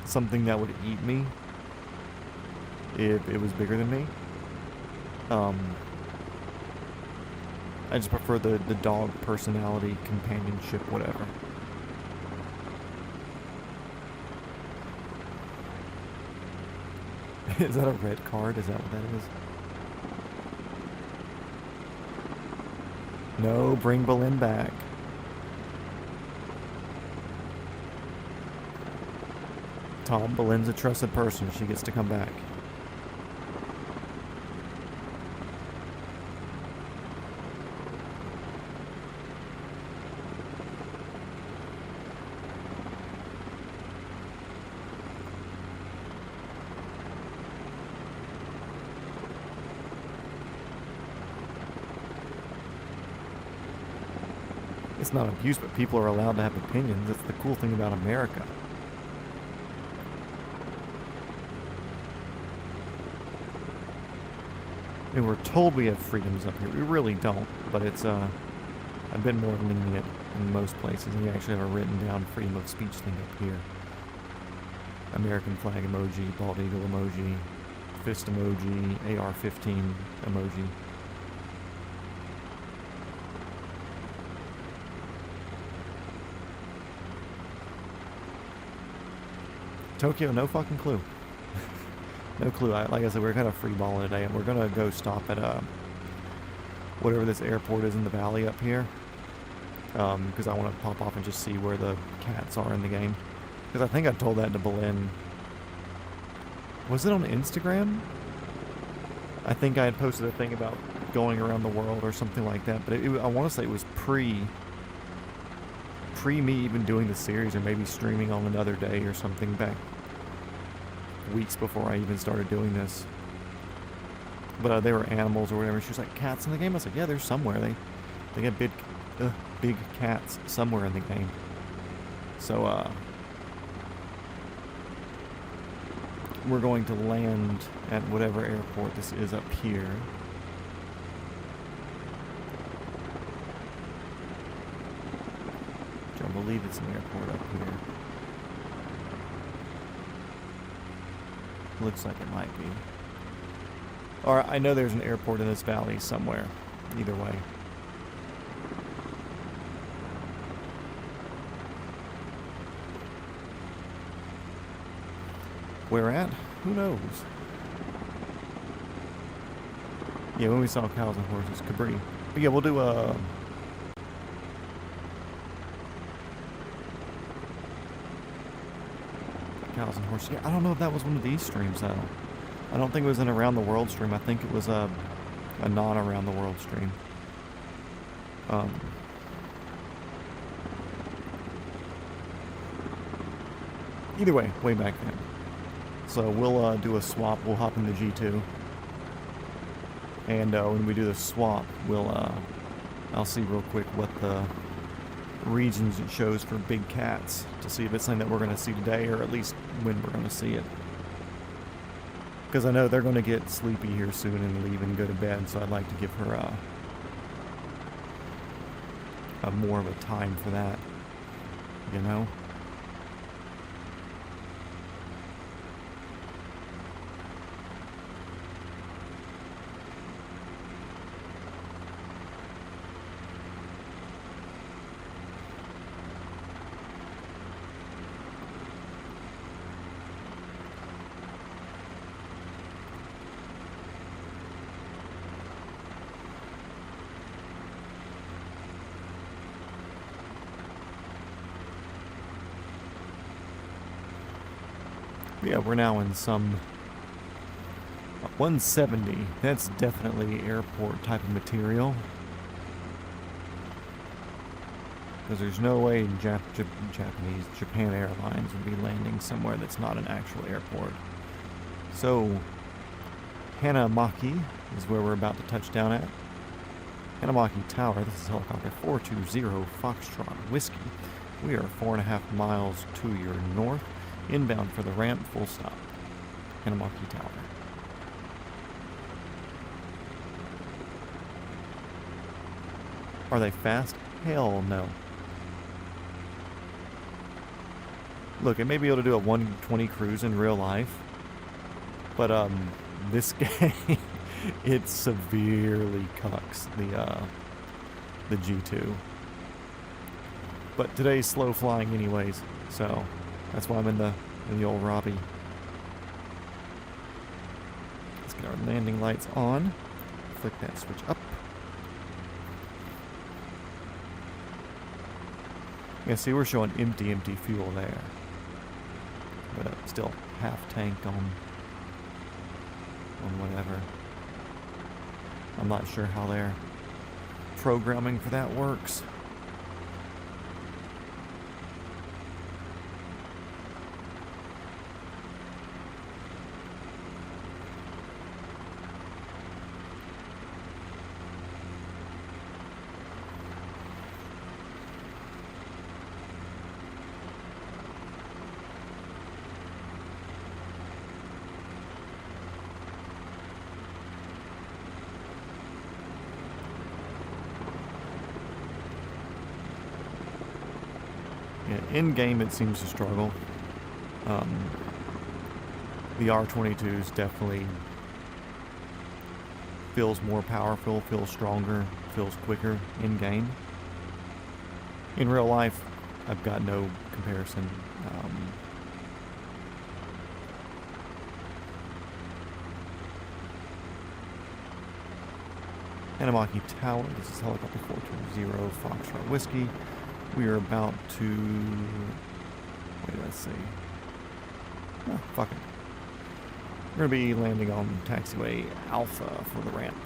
something that would eat me if it was bigger than me. I just prefer the dog personality, companionship, whatever. Is that a red card? Is that what that is? No, bring Boleyn back. Tom, Boleyn's a trusted person. She gets to come back. It's not abuse, but people are allowed to have opinions. That's the cool thing about America. And we're told we have freedoms up here. We really don't, but it's I've been more lenient in most places, and we actually have a written down freedom of speech thing up here. American flag emoji, bald eagle emoji, fist emoji, AR-15 emoji. Tokyo, no fucking clue. No clue. Like I said, we're kind of free balling today, and we're gonna go stop at whatever this airport is in the valley up here, because I want to pop off and just see where the cats are in the game. Because I think I told that to Boleyn. Was it on Instagram? I think I had posted a thing about going around the world or something like that, but I want to say it was pre me even doing the series, or maybe streaming on another day or something back weeks before I even started doing this. But they were animals or whatever. She was like, cats in the game? I was like, yeah, they're somewhere. They got big cats somewhere in the game. So we're going to land at whatever airport this is up here. I believe it's an airport up here. Looks like it might be. Or I know there's an airport in this valley somewhere. Either way. Where at? Who knows? Yeah, when we saw cows and horses, Cabri. But yeah, we'll do a... cows and horses. Yeah, I don't know if that was one of these streams though. I don't think it was an Around the World stream. I think it was a non-Around the World stream. Either way back then. So we'll do a swap. We'll hop in the G2. And when we do the swap, I'll see real quick what the regions it shows for big cats to see if it's something that we're going to see today, or at least when we're going to see it. Because I know they're going to get sleepy here soon and leave and go to bed, so I'd like to give her a more of a time for that, you know? Yeah, we're now in some 170. That's definitely airport type of material. Because there's no way Japan Airlines would be landing somewhere that's not an actual airport. So, Hanamaki is where we're about to touch down at. Hanamaki Tower, this is helicopter 420 Foxtrot Whiskey. We are 4.5 miles to your north. Inbound for the ramp, full stop. Hanamaki Tower. Are they fast? Hell no. Look, I may be able to do a 120 cruise in real life, but this game, it severely cucks the G2. But today's slow flying anyways, so that's why I'm in the old Robbie. Let's get our landing lights on. Flick that switch up. Yeah, see, we're showing empty fuel there. But still half tank on whatever. I'm not sure how their programming for that works. Yeah, in game it seems to struggle. The R22s definitely feels more powerful, feels stronger, feels quicker in game. In real life, I've got no comparison. Hanamaki Tower, this is helicopter 420 Foxtrot Whiskey. We are about to... wait, let's see. Oh, fuck it. We're going to be landing on taxiway Alpha for the ramp.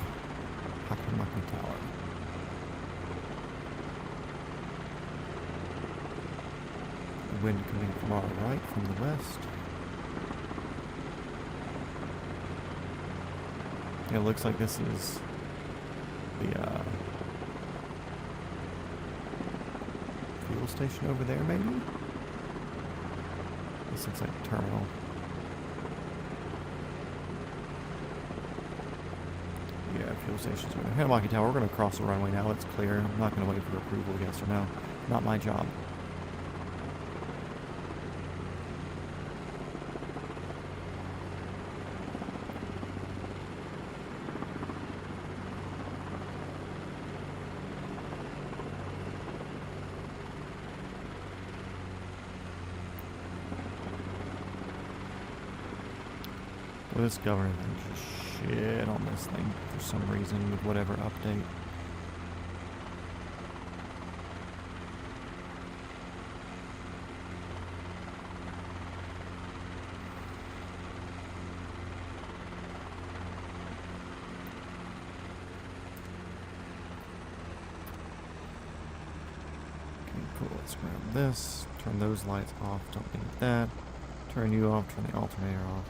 Hachinohe Tower. The wind coming from our right, from the west. It looks like this is the fuel station over there, maybe? This looks like a terminal. Yeah, fuel station's over there. Hanamaki Tower, we're going to cross the runway now. It's clear. I'm not going to wait for approval, yes or no. Not my job. Well, this governor thing just shit on this thing for some reason with whatever update. Okay, cool. Let's grab this. Turn those lights off. Don't need that. Turn you off, turn the alternator off.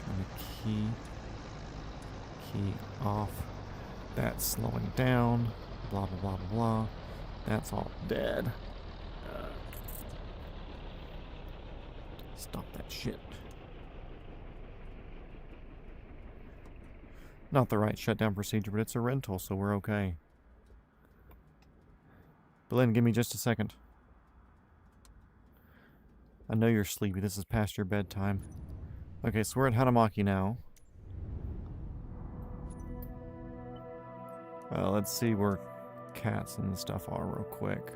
Turn the key off. That's slowing down. Blah, blah, blah, blah, blah. That's all dead. Stop that shit. Not the right shutdown procedure, but it's a rental, so we're okay. Belen, give me just a second. I know you're sleepy. This is past your bedtime. Okay, so we're at Hanamaki now. Let's see where cats and stuff are real quick.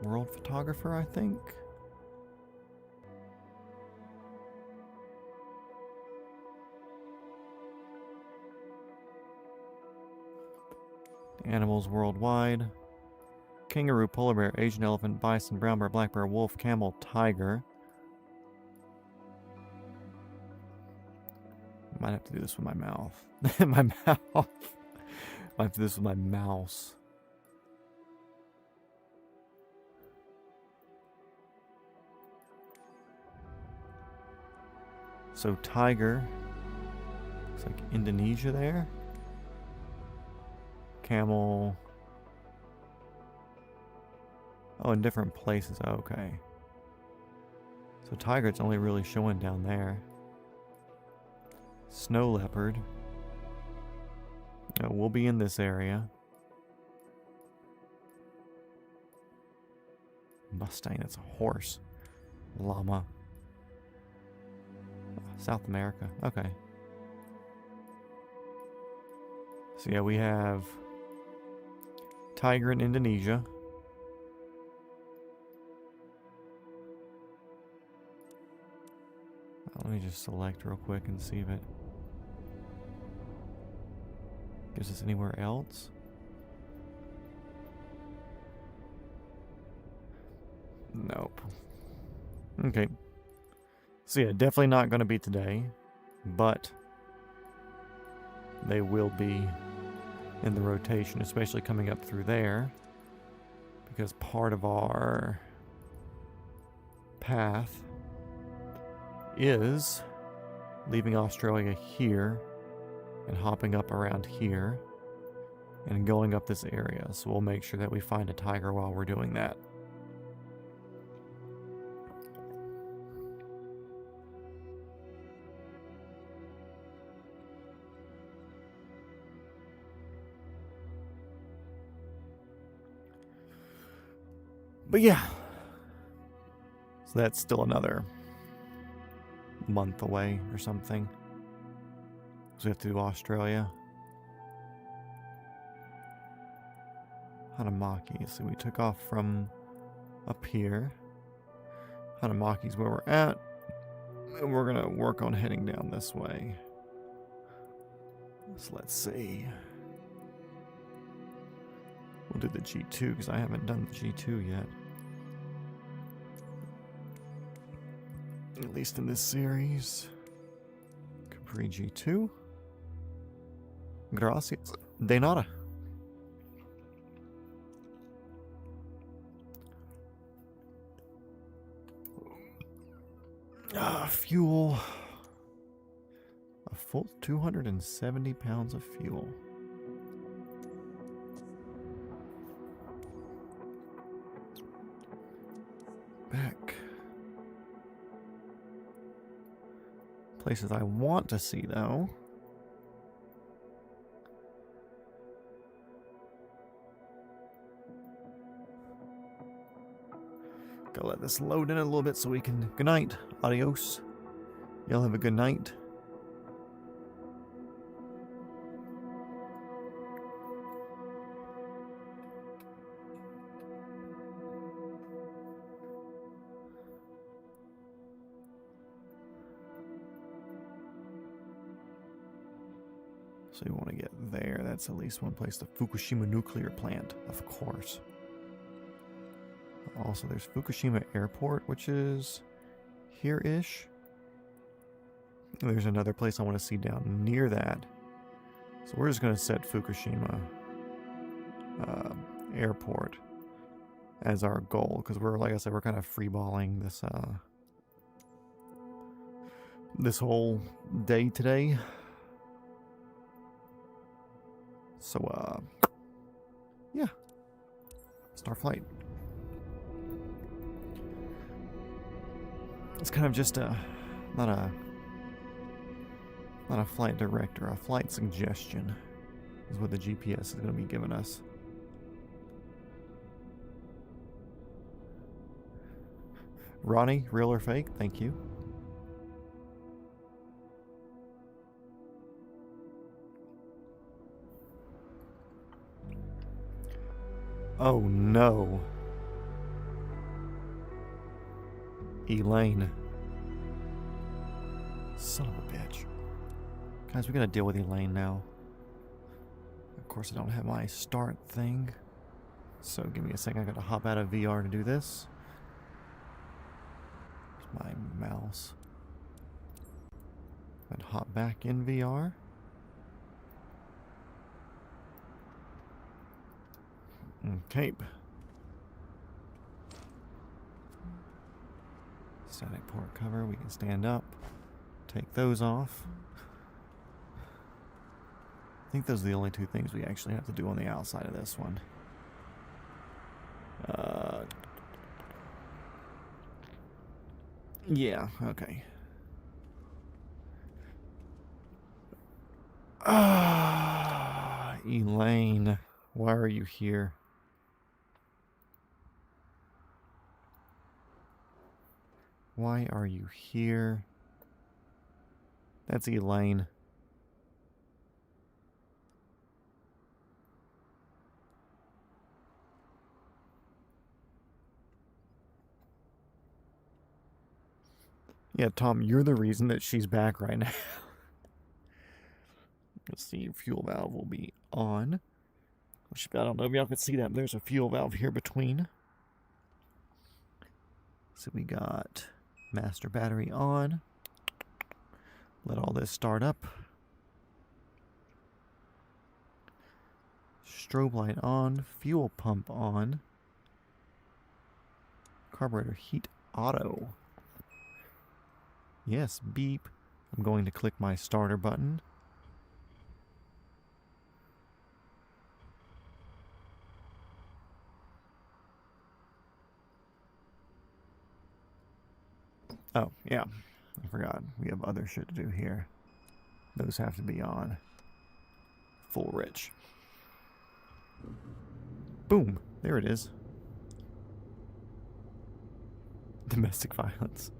World photographer, I think? Animals worldwide. Kangaroo, polar bear, Asian elephant, bison, brown bear, black bear, wolf, camel, tiger. Might have to do this with my mouth. My mouth. Might have to do this with my mouse. So tiger. Looks like Indonesia there. Camel. Oh, in different places. Okay. So tiger, it's only really showing down there. Snow leopard. We'll be in this area. Mustang, that's a horse. Llama. South America. Okay. So yeah, we have tiger in Indonesia. Let me just select real quick and see if it gives us anywhere else. Nope. Okay. So yeah, definitely not going to be today, but they will be in the rotation, especially coming up through there, because part of our path is leaving Australia here and hopping up around here and going up this area. So we'll make sure that we find a tiger while we're doing that. But yeah, so that's still another month away or something. So we have to do Australia. Hanamaki. So we took off from up here. Hanamaki's where we're at. And we're going to work on heading down this way. So let's see. We'll do the G2 because I haven't done the G2 yet. At least in this series. Capri G2. Gracias. De nada. Fuel. A full 270 pounds of fuel. Back. Places I want to see, though. Gotta let this load in a little bit so we can... Good night. Adios. Y'all have a good night. So you want to get there. That's at least one place. The Fukushima nuclear plant, of course. Also, there's Fukushima Airport, which is here-ish. There's another place I want to see down near that. So we're just going to set Fukushima Airport as our goal. Because we're, like I said, we're kind of freeballing this this whole day today. So, yeah. Start flight. It's kind of just not a flight director, a flight suggestion is what the GPS is going to be giving us. Ronnie, real or fake? Thank you. Oh no. Elaine. Son of a bitch. Guys, we gotta deal with Elaine now. Of course, I don't have my start thing. So give me a second, I gotta hop out of VR to do this. There's my mouse. And hop back in VR. Okay. Static port cover, we can stand up. Take those off. I think those are the only two things we actually have to do on the outside of this one. Yeah, okay. Elaine, why are you here? Why are you here? That's Elaine. Yeah, Tom, you're the reason that she's back right now. Let's see, fuel valve will be on. I don't know if y'all can see that. There's a fuel valve here between. So we got master battery on. Let all this start up. Strobe light on. Fuel pump on. Carburetor heat auto. Yes, beep. I'm going to click my starter button. Oh, yeah. I forgot. We have other shit to do here. Those have to be on. Full rich. Boom. There it is. Domestic violence.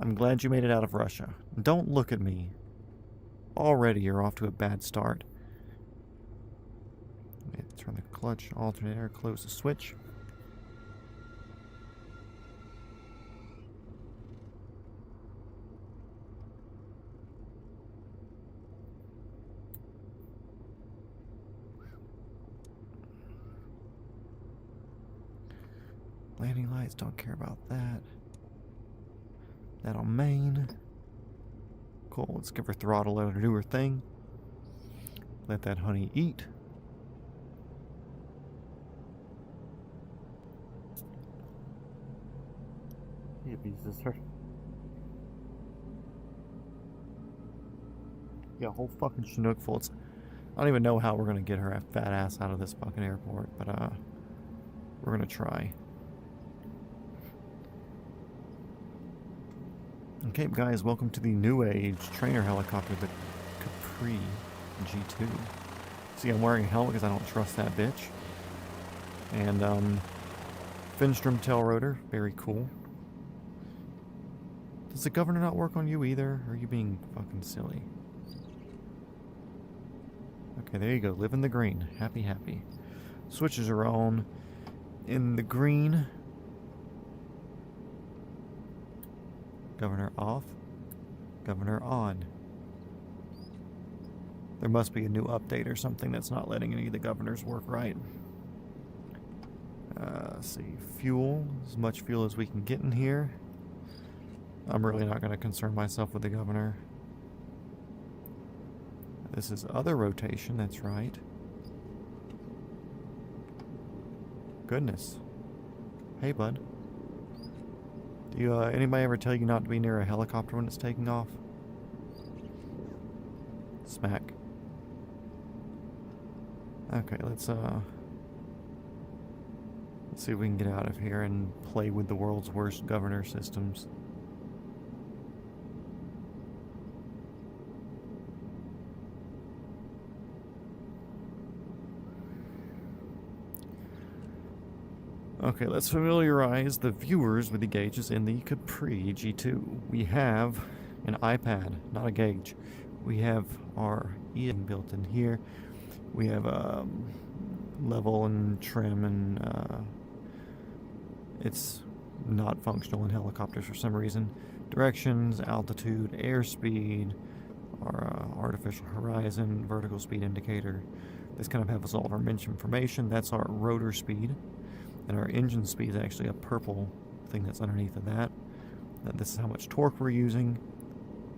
I'm glad you made it out of Russia. Don't look at me. Already you're off to a bad start. Turn the clutch, alternator, close the switch. Landing lights, don't care about that. That on main. Cool, let's give her throttle, let her do her thing. Let that honey eat. Yeah, whole fucking Chinook full. I don't even know how we're gonna get her fat ass out of this fucking airport, but we're gonna try. Okay, guys, welcome to the new age trainer helicopter, the Capri G2. See, I'm wearing a helmet because I don't trust that bitch. And Finstrom tail rotor, very cool. Does the governor not work on you either? Or are you being fucking silly? Okay, there you go. Live in the green. Happy, happy. Switches are on in the green. Governor off. Governor on. There must be a new update or something that's not letting any of the governors work right. Let's see. Fuel. As much fuel as we can get in here. I'm really not going to concern myself with the governor. This is other rotation, that's right. Goodness. Hey, bud. Do you, anybody ever tell you not to be near a helicopter when it's taking off? Smack. Okay, let's see if we can get out of here and play with the world's worst governor systems. Okay, let's familiarize the viewers with the gauges in the Capri G2. We have an iPad, not a gauge. We have our EM built in here. We have level and trim, and it's not functional in helicopters for some reason. Directions, altitude, airspeed, our artificial horizon, vertical speed indicator. This kind of has all of our information. That's our rotor speed. And our engine speed is actually a purple thing that's underneath of that. This is how much torque we're using.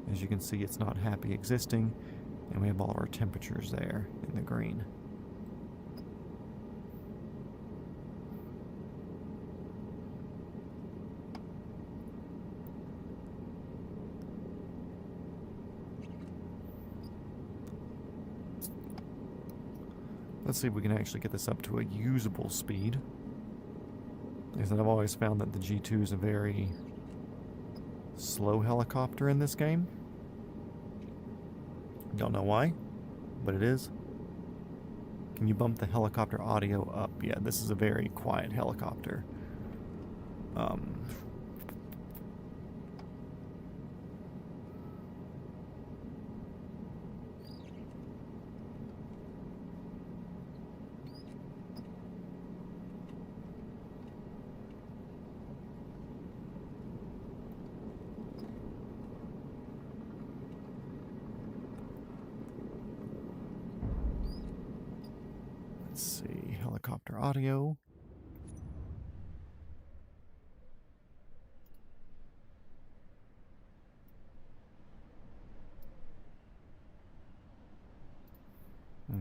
As you can see, it's not happy existing. And we have all of our temperatures there in the green. Let's see if we can actually get this up to a usable speed. Because I've always found that the G2 is a very slow helicopter in this game. Don't know why, but it is. Can you bump the helicopter audio up? Yeah, this is a very quiet helicopter. Let's see, helicopter audio.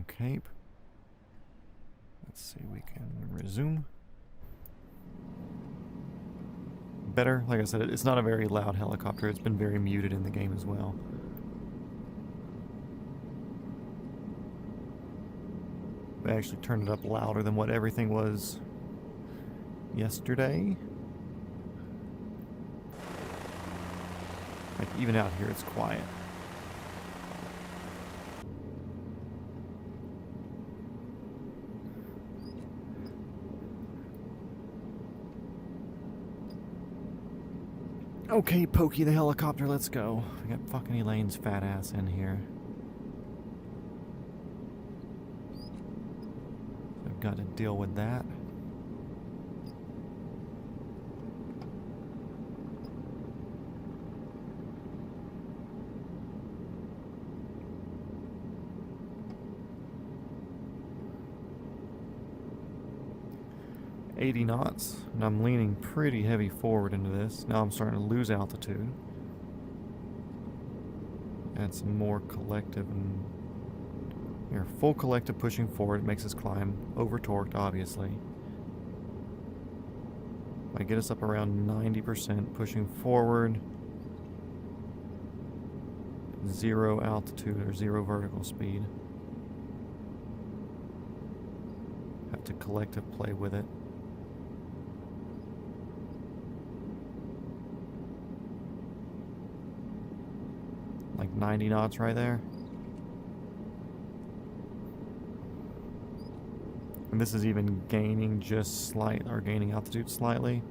Okay. Let's see, we can resume. Better. Like I said, it's not a very loud helicopter. It's been very muted in the game as well. They actually turned it up louder than what everything was yesterday. Like, even out here, it's quiet. Okay, Pokey the helicopter, let's go. We got fucking Elaine's fat ass in here. I've got to deal with that. .80 knots, and I'm leaning pretty heavy forward into this. Now I'm starting to lose altitude. Add some more collective, and here, full collective pushing forward makes us climb over torqued, obviously. I get us up around 90% pushing forward. 0 altitude or 0 vertical speed. Have to collective play with it. Like 90 knots right there. And this is even gaining just or gaining altitude slightly.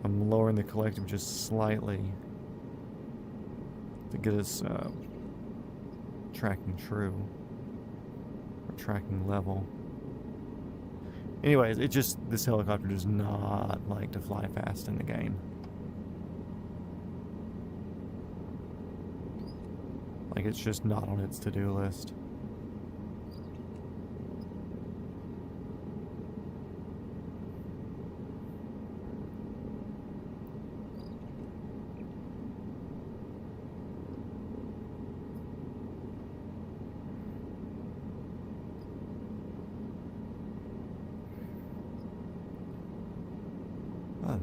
I'm lowering the collective just slightly to get us tracking true or tracking level. Anyways, this helicopter does not like to fly fast in the game. Like, it's just not on its to-do list.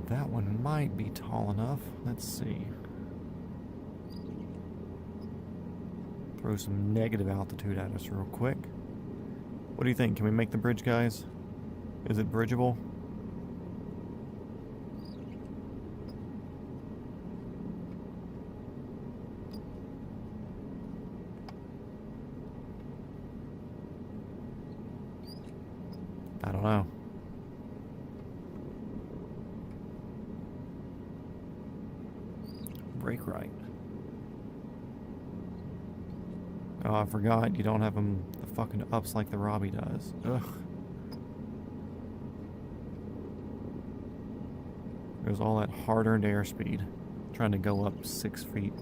That one might be tall enough. Let's see. Throw some negative altitude at us real quick. What do you think? Can we make the bridge, guys? Is it bridgeable? I don't know. Brake right. Oh, I forgot. You don't have them the fucking ups like the Robbie does. Ugh. There's all that hard-earned airspeed. Trying to go up 6 feet.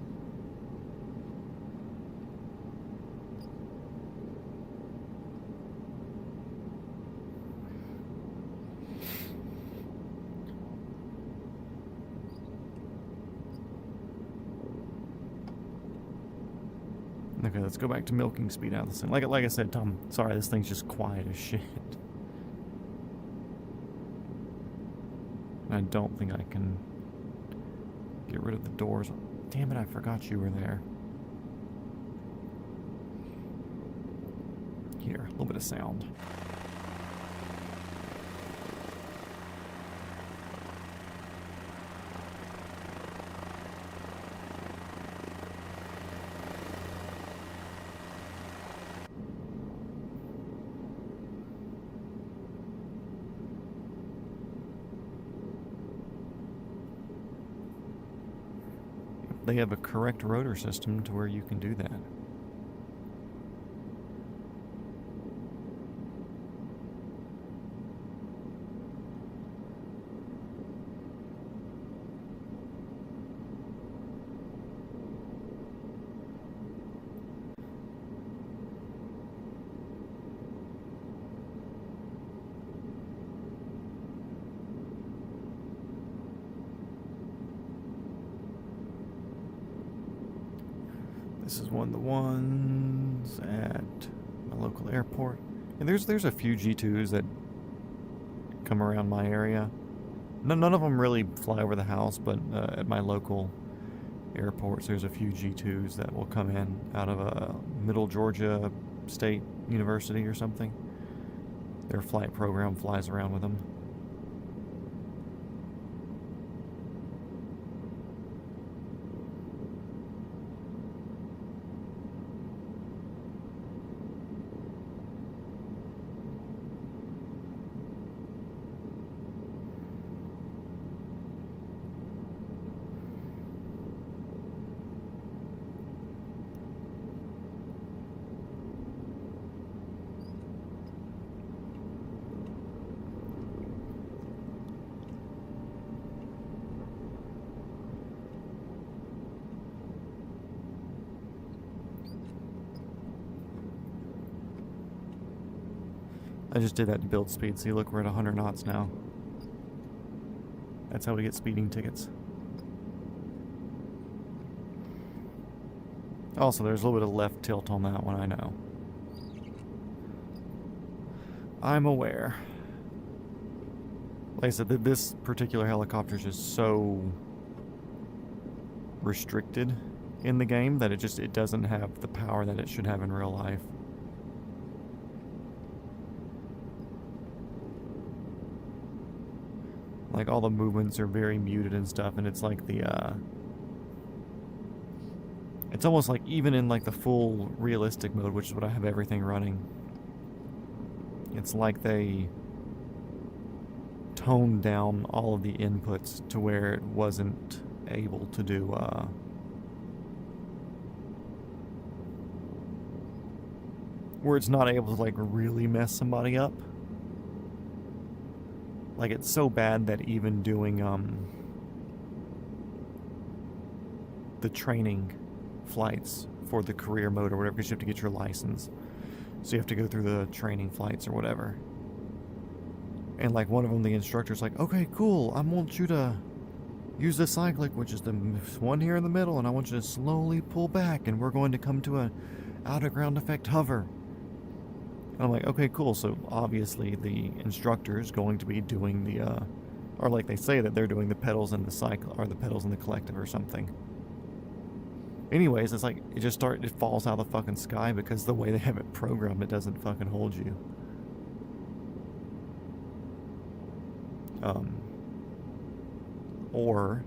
Okay, let's go back to milking speed out of this thing. Like I said, Tom, sorry, this thing's just quiet as shit. I don't think I can get rid of the doors. Damn it, I forgot you were there. Here, a little bit of sound. They have a correct rotor system to where you can do that. This is one of the ones at my local airport. And there's a few G2s that come around my area. None of them really fly over the house, but at my local airports, there's a few G2s that will come in out of a Middle Georgia State University or something. Their flight program flies around with them. I just did that to build speed. See, look, we're at 100 knots now. That's how we get speeding tickets. Also, there's a little bit of left tilt on that one, I know. I'm aware. Like I said, this particular helicopter is just so restricted in the game that it doesn't have the power that it should have in real life. Like, all the movements are very muted and stuff, and it's like the, it's almost like even in, like, the full realistic mode, which is what I have everything running, it's like they toned down all of the inputs to where it wasn't able to do, where it's not able to, like, really mess somebody up. Like, it's so bad that even doing, the training flights for the career mode or whatever, because you have to get your license. So you have to go through the training flights or whatever. And, like, one of them, the instructor's like, okay, cool, I want you to use the cyclic, which is the one here in the middle, and I want you to slowly pull back, and we're going to come to a out-of-ground effect hover. And I'm like, okay, cool. So obviously the instructor is going to be doing the Or like they say that they're doing the pedals in the cycle, or the pedals in the collective or something. Anyways, it's like, it falls out of the fucking sky because the way they have it programmed, it doesn't fucking hold you. Or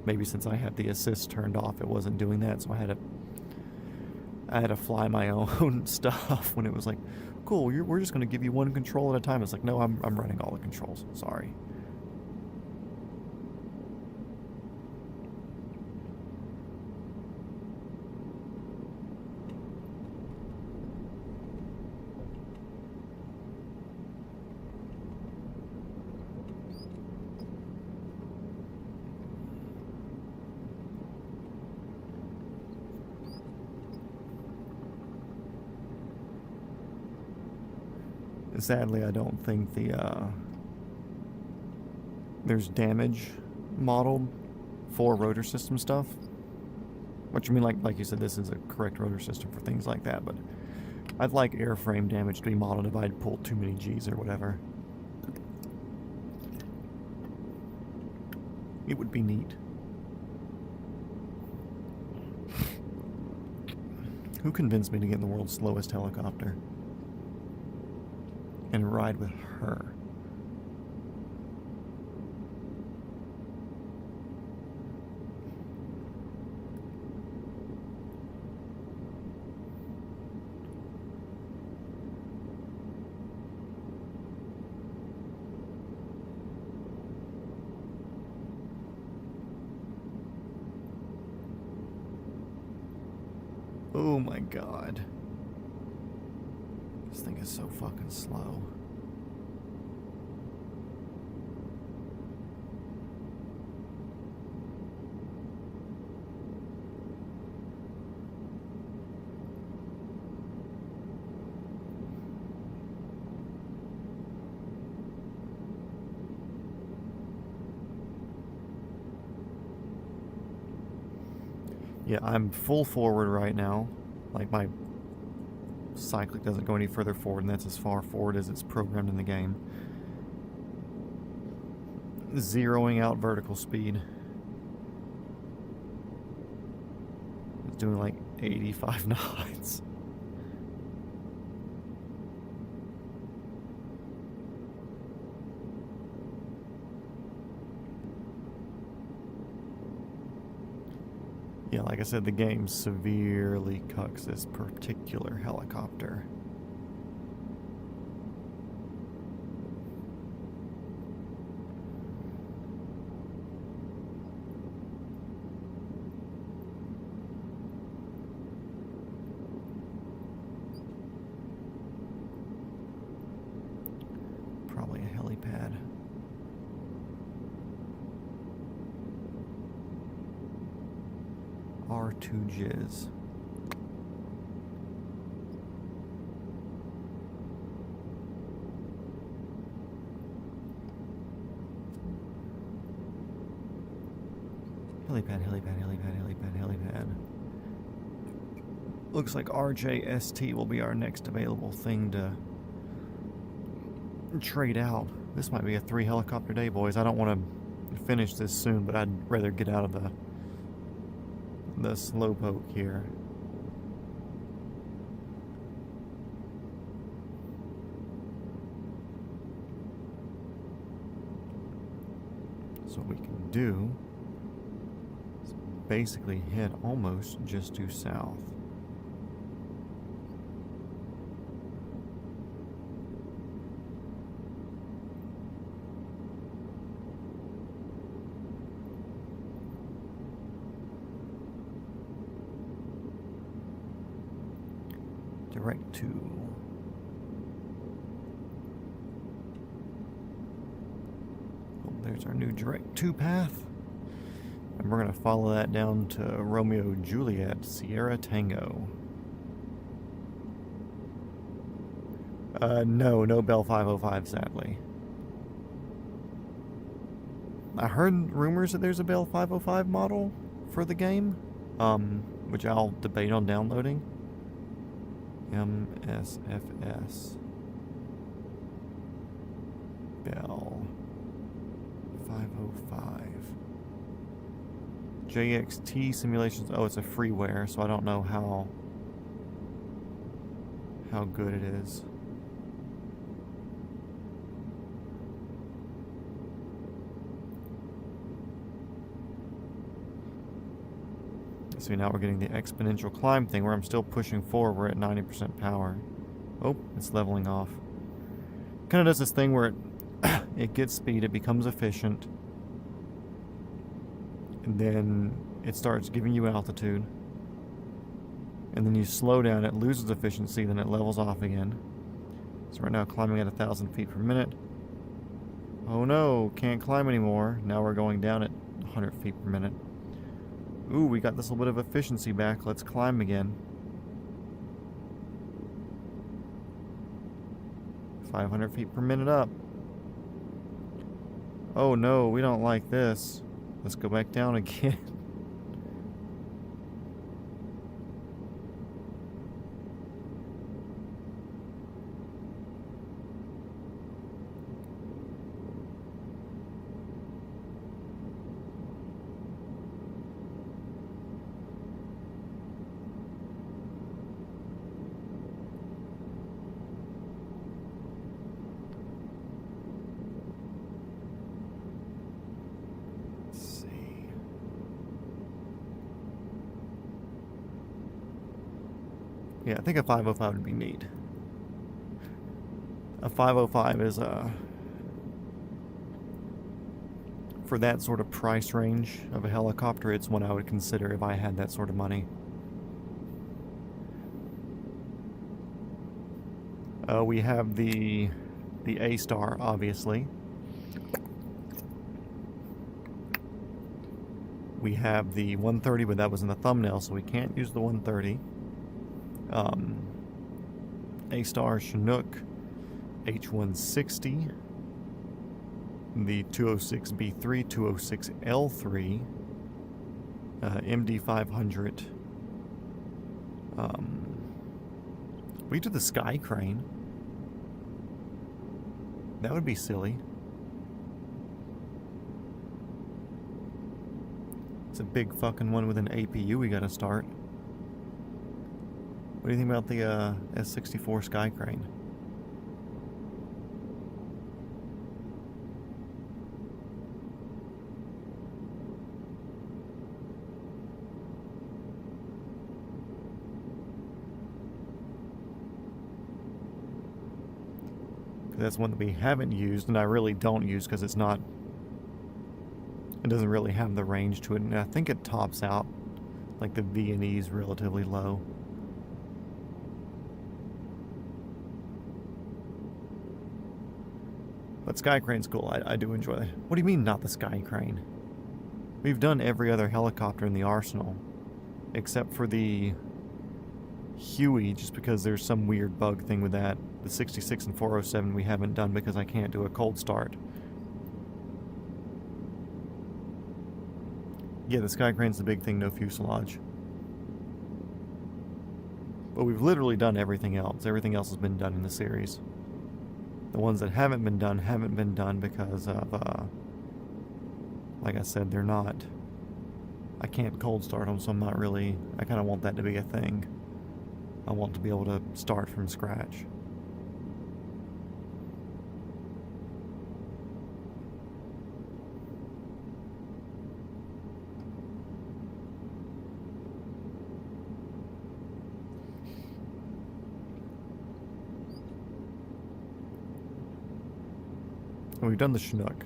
maybe since I had the assist turned off, it wasn't doing that, so I had to fly my own stuff when it was like, cool, we're just going to give you one control at a time. It's like, no, I'm running all the controls. Sorry. Sadly, I don't think there's damage modeled for rotor system stuff. Which, I mean, like you said, this is a correct rotor system for things like that, but I'd like airframe damage to be modeled if I'd pulled too many G's or whatever. It would be neat. Who convinced me to get the world's slowest helicopter and ride with her? Oh my god. This thing is so fucking slow. Yeah, I'm full forward right now. Like, my cyclic doesn't go any further forward, and that's as far forward as it's programmed in the game. Zeroing out vertical speed. It's doing like 85 knots. Yeah, like I said, the game severely cucks this particular helicopter. Probably a helipad. R2 jizz. Helipad. Looks like RJST will be our next available thing to trade out. This might be a 3 helicopter day, boys. I don't want to finish this soon, but I'd rather get out of the slowpoke here. So what we can do is basically head almost just due south. Direct to. Oh, there's our new direct to path. And we're going to follow that down to Romeo Juliet Sierra Tango. No Bell 505, sadly. I heard rumors that there's a Bell 505 model for the game, which I'll debate on downloading. MSFS Bell 505. JXT simulations. Oh, it's a freeware, so I don't know how good it is. So now we're getting the exponential climb thing where I'm still pushing forward. We're at 90% power. Oh, it's leveling off. Kind of does this thing where it gets speed, it becomes efficient, and then it starts giving you altitude, and then you slow down, it loses efficiency, then it levels off again. So right now climbing at 1,000 feet per minute. Oh no, can't climb anymore. Now we're going down at 100 feet per minute. Ooh, we got this little bit of efficiency back. Let's climb again. 500 feet per minute up. Oh no, we don't like this. Let's go back down again. Yeah, I think a 505 would be neat. A 505 is for that sort of price range of a helicopter, it's one I would consider if I had that sort of money. We have the A-Star, obviously. We have the 130, but that was in the thumbnail, so we can't use the 130. A-Star Chinook H160, the 206B3, 206L3, MD500. We do the Sky Crane. That would be silly. It's a big fucking one with an APU we gotta start. What do you think about the S64 Sky Crane? That's one that we haven't used, and I really don't use because it doesn't really have the range to it, and I think it tops out, like the V&E is relatively low. But Sky Crane's cool. I do enjoy that. What do you mean, not the Sky Crane? We've done every other helicopter in the arsenal, except for the Huey, just because there's some weird bug thing with that. The 66 and 407 we haven't done because I can't do a cold start. Yeah, the Sky Crane's the big thing, no fuselage. But we've literally done everything else. Everything else has been done in the series. The ones that haven't been done because of, like I said, they're not... I can't cold start them, so I'm not really... I kind of want that to be a thing. I want to be able to start from scratch. And we've done the Chinook,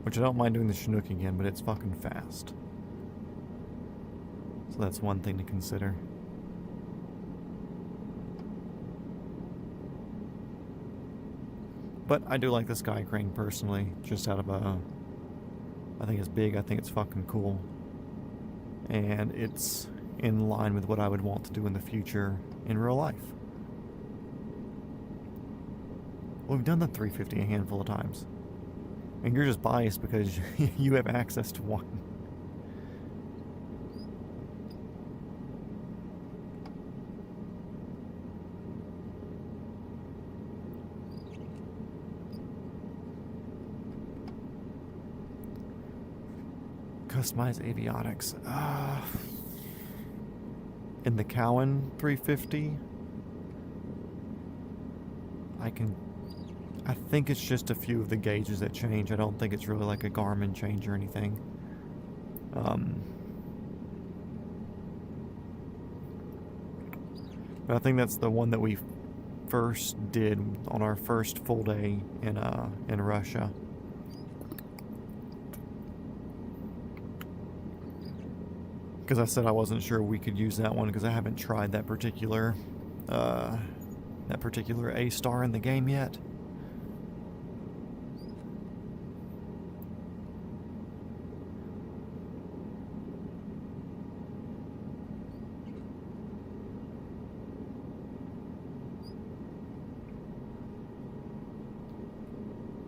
which I don't mind doing the Chinook again, but it's fucking fast. So that's one thing to consider. But I do like the Sky Crane personally, just out of a... I think it's big, I think it's fucking cool. And it's in line with what I would want to do in the future in real life. Well, we've done the 350 a handful of times. And you're just biased because you have access to one. Customize avionics. In the Cowan 350, I think it's just a few of the gauges that change. I don't think it's really like a Garmin change or anything. But I think that's the one that we first did on our first full day in Russia. Because I said I wasn't sure we could use that one because I haven't tried that particular A-star in the game yet.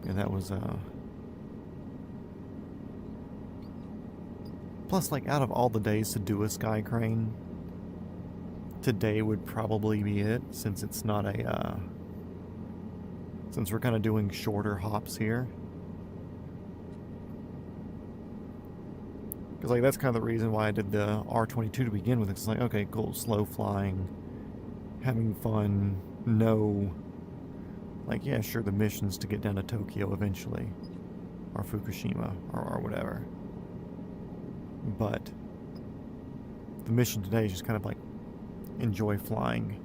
Yeah, that was plus, like, out of all the days to do a sky crane, today would probably be it, since it's not a since we're kind of doing shorter hops here. Because, like, that's kind of the reason why I did the R22 to begin with. It's like, okay, cool, slow flying, having fun, like, yeah, sure, the mission's to get down to Tokyo eventually, or Fukushima, or whatever. But the mission today is just kind of like enjoy flying.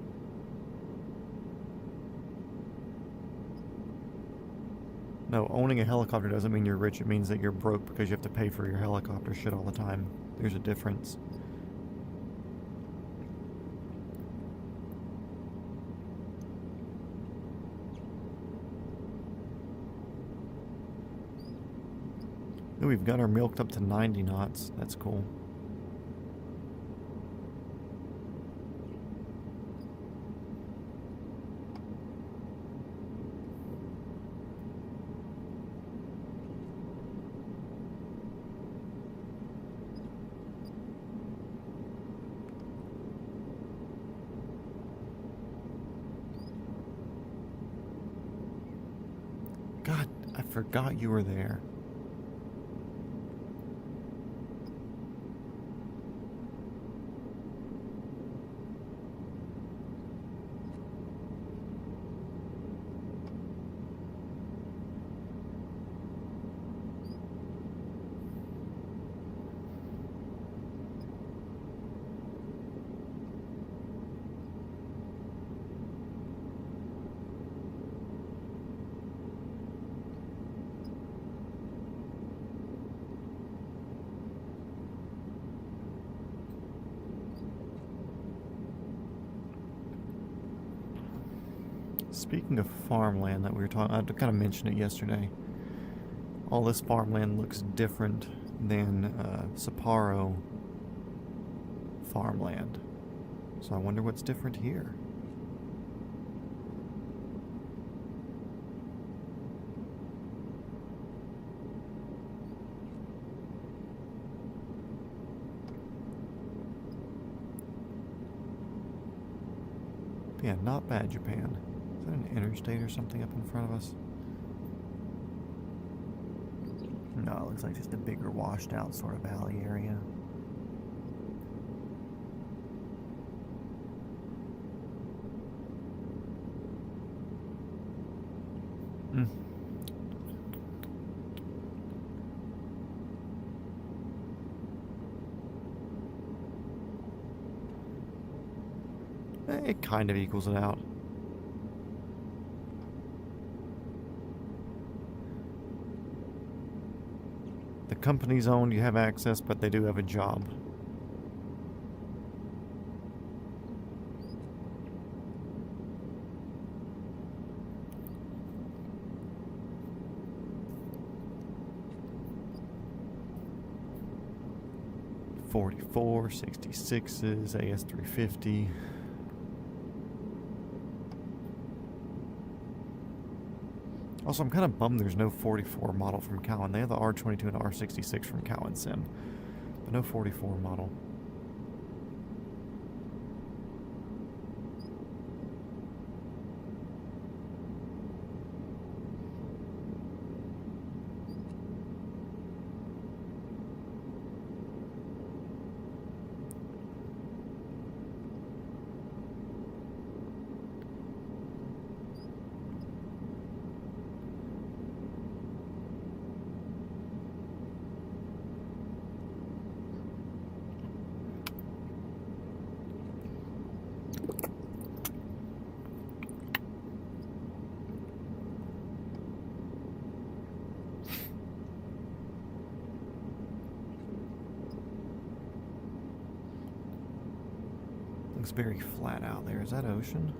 No, owning a helicopter doesn't mean you're rich. It means that you're broke because you have to pay for your helicopter shit all the time. There's a difference. Ooh, we've got our milked up to 90 knots. That's cool. God, I forgot you were there. Speaking of farmland that we were talking, I kind of mentioned it yesterday. All this farmland looks different than Sapporo farmland. So I wonder what's different here. Yeah, not bad, Japan. Is that an interstate or something up in front of us? No, it looks like just a bigger washed out sort of valley area. It kind of equals it out. The company's owned, you have access, but they do have a job. .44, 66s, AS350. Also, I'm kind of bummed there's no 44 model from Cowan. They have the R22 and R66 from Cowan Sim, but no 44 model. Looks very flat out there. Is that ocean?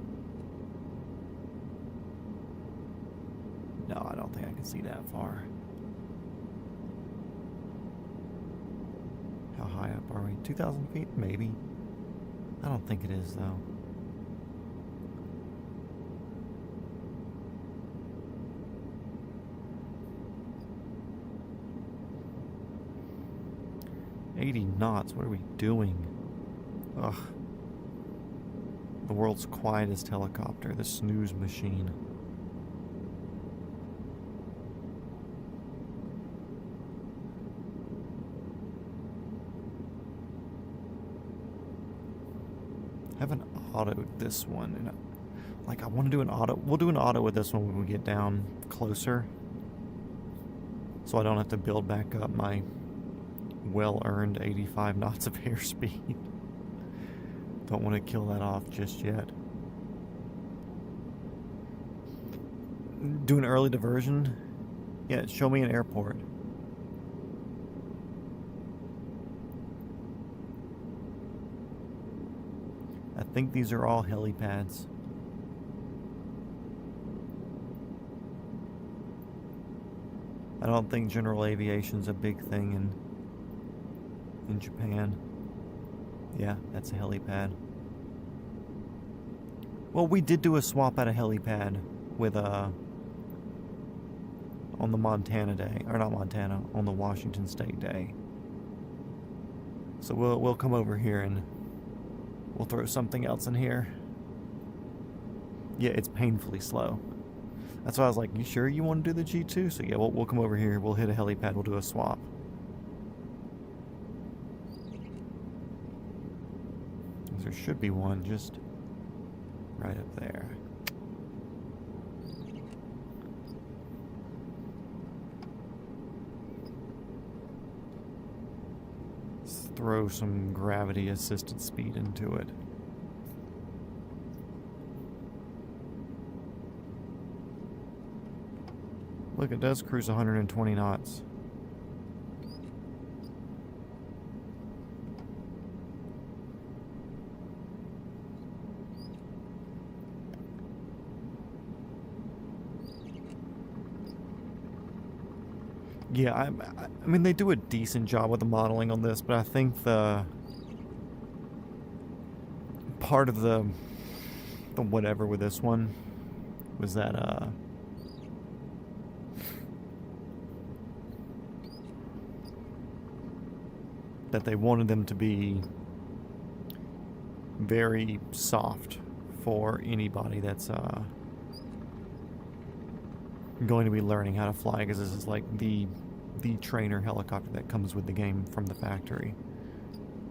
No, I don't think I can see that far. How high up are we? 2,000 feet? Maybe. I don't think it is, though. $80 knots. What are we doing? Ugh. The world's quietest helicopter, the snooze machine. I haven't autoed this one. And like, I want to do an auto. We'll do an auto with this one when we get down closer. So I don't have to build back up my well-earned 85 knots of airspeed. Don't want to kill that off just yet. Do an early diversion? Yeah, show me an airport. I think these are all helipads. I don't think general aviation's a big thing in Japan. Yeah, that's a helipad. Well, we did do a swap at a helipad with on the Montana day, or not Montana, on the Washington State day. So we'll come over here and we'll throw something else in here. Yeah, it's painfully slow. That's why I was like, you sure you want to do the G2? So yeah, we'll come over here, we'll hit a helipad, we'll do a swap. There should be one just right up there. Let's throw some gravity assisted speed into it. Look, it does cruise 120 knots. Yeah, I mean, they do a decent job with the modeling on this, but I think the part of the whatever with this one was that that they wanted them to be very soft for anybody that's going to be learning how to fly, because this is like the trainer helicopter that comes with the game from the factory.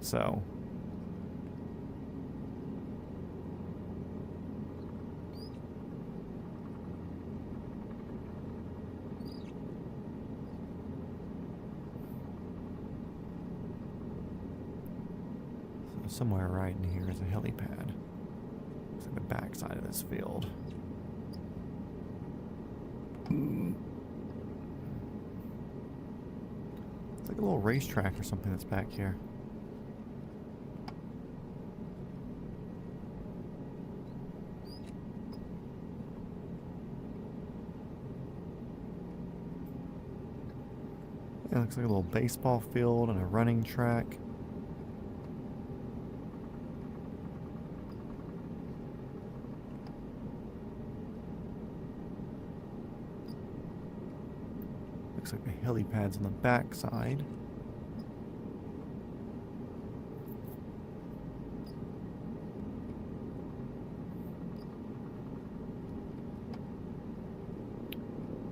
So somewhere right in here is a helipad. It's like the back side of this field. It's like a little racetrack or something that's back here. Yeah, it looks like a little baseball field and a running track. Looks like the helipad's on the back side.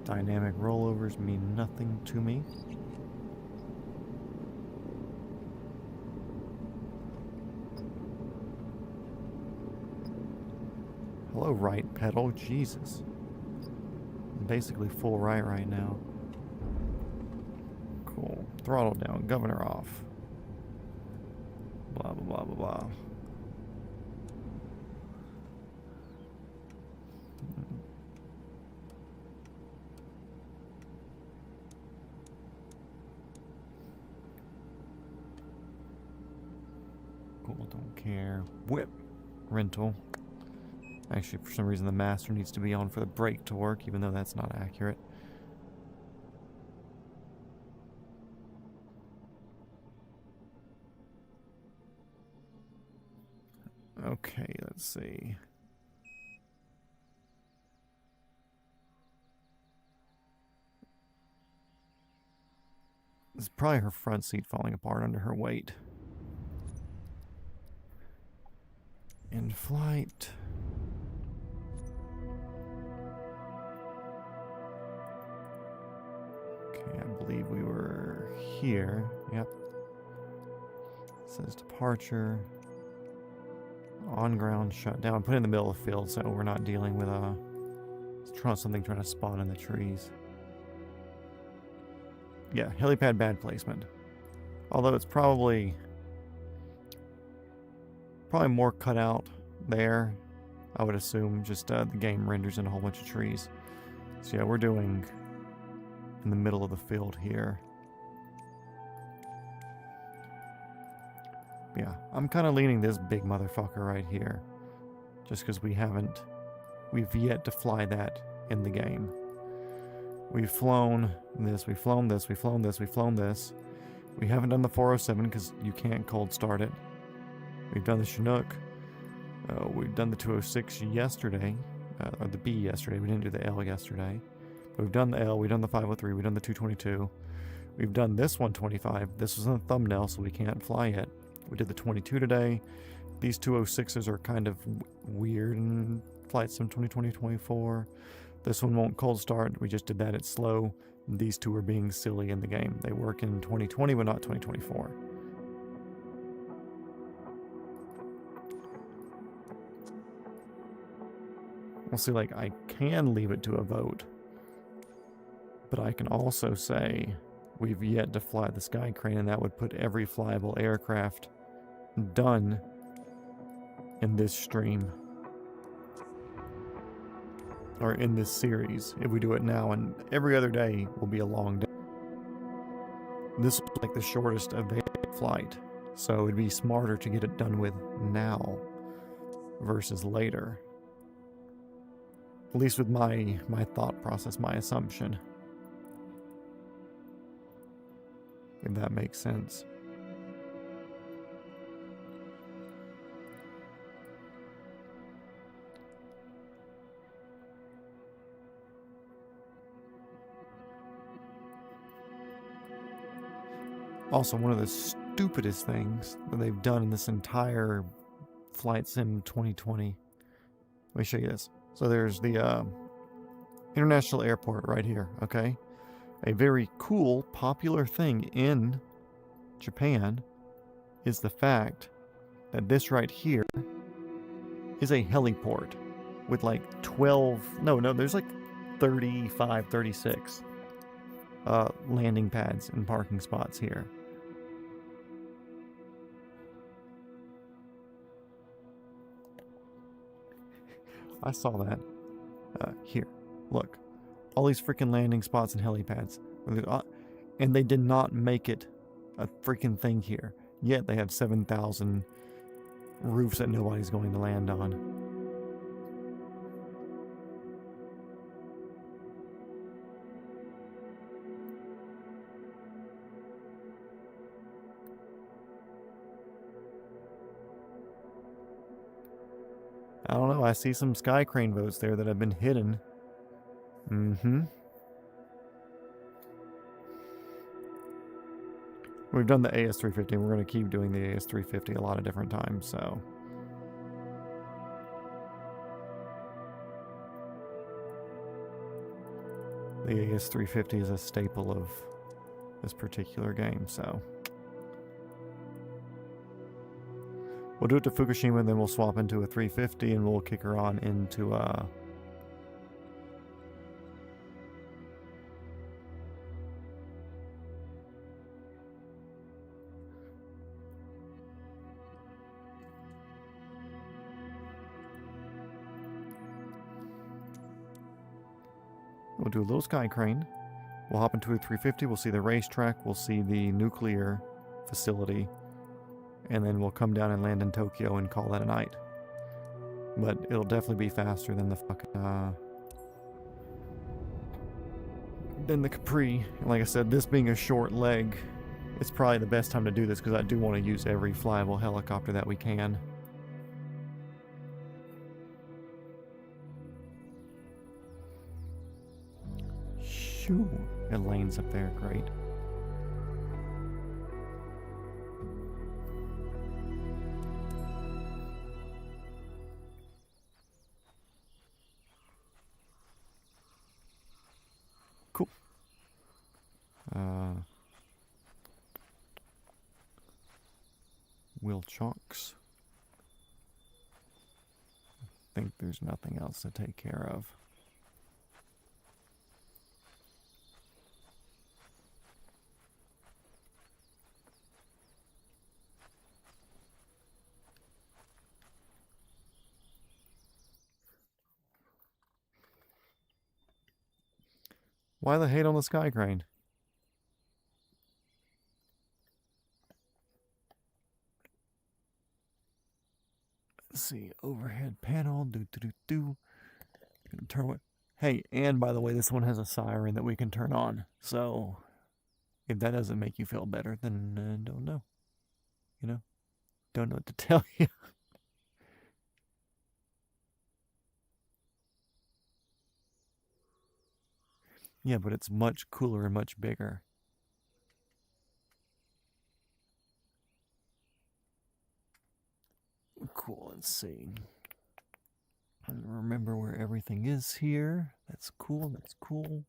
Dynamic rollovers mean nothing to me. Hello, right pedal. Jesus. I'm basically full right now. Cool. Throttle down. Governor off. Blah, blah, blah, blah, blah. Cool, don't care. Whip. rental. Actually, for some reason, the master needs to be on for the brake to work, even though that's not accurate. Okay, let's see. This is probably her front seat falling apart under her weight. In flight. Okay, I believe we were here. Yep. It says departure. On ground shutdown. Put it in the middle of the field so we're not dealing with something trying to spawn in the trees. Yeah, helipad bad placement. Although it's probably more cut out there, I would assume. Just the game renders in a whole bunch of trees. So yeah, we're doing in the middle of the field here. Yeah, I'm kind of leaning this big motherfucker right here. Just because we've yet to fly that in the game. We've flown this, we've flown this, we've flown this, we've flown this. We haven't done the 407 because you can't cold start it. We've done the Chinook. We've done the 206 yesterday. Or the B yesterday. We didn't do the L yesterday. But we've done the L, we've done the 503, we've done the 222. We've done this 125. This was in the thumbnail, so we can't fly it. We did the 22 today. These 206s are kind of weird in Flight Sim 2020-24. This one won't cold start. We just did that at slow. These two are being silly in the game. They work in 2020, but not 2024. We'll see, like, I can leave it to a vote. But I can also say we've yet to fly the Sky Crane, and that would put every flyable aircraft done in this stream. Or in this series, if we do it now, and every other day will be a long day. This will be like the shortest of the flight, so it'd be smarter to get it done with now versus later. At least with my thought process, my assumption. If that makes sense. Also, one of the stupidest things that they've done in this entire Flight Sim 2020. Let me show you this. So there's the International Airport right here, okay? A very cool, popular thing in Japan is the fact that this right here is a heliport with like 12, no, there's like 35, 36 landing pads and parking spots here. I saw that. Here, look. All these freaking landing spots and helipads. And they did not make it a freaking thing here. Yet they have 7,000 roofs that nobody's going to land on. I don't know, I see some Sky Crane votes there that have been hidden. We've done the AS350, and we're going to keep doing the AS350 a lot of different times, so. The AS350 is a staple of this particular game, so. We'll do it to Fukushima, and then we'll swap into a 350, and we'll kick her on into we'll do a little Sky Crane. We'll hop into a 350. We'll see the racetrack. We'll see the nuclear facility. And then we'll come down and land in Tokyo and call that a night. But it'll definitely be faster than the fucking, than the Capri. And like I said, this being a short leg, it's probably the best time to do this because I do want to use every flyable helicopter that we can. Shoo! Elaine's up there, great. Cool. Wheel chocks. I think there's nothing else to take care of. Why the hate on the sky crane? Let's see, overhead panel, Gonna turn what? Hey, and by the way, this one has a siren that we can turn on. So, if that doesn't make you feel better, then don't know. You know, don't know what to tell you. Yeah, but it's much cooler and much bigger. Cool, let's see. I don't remember where everything is here. That's cool, that's cool.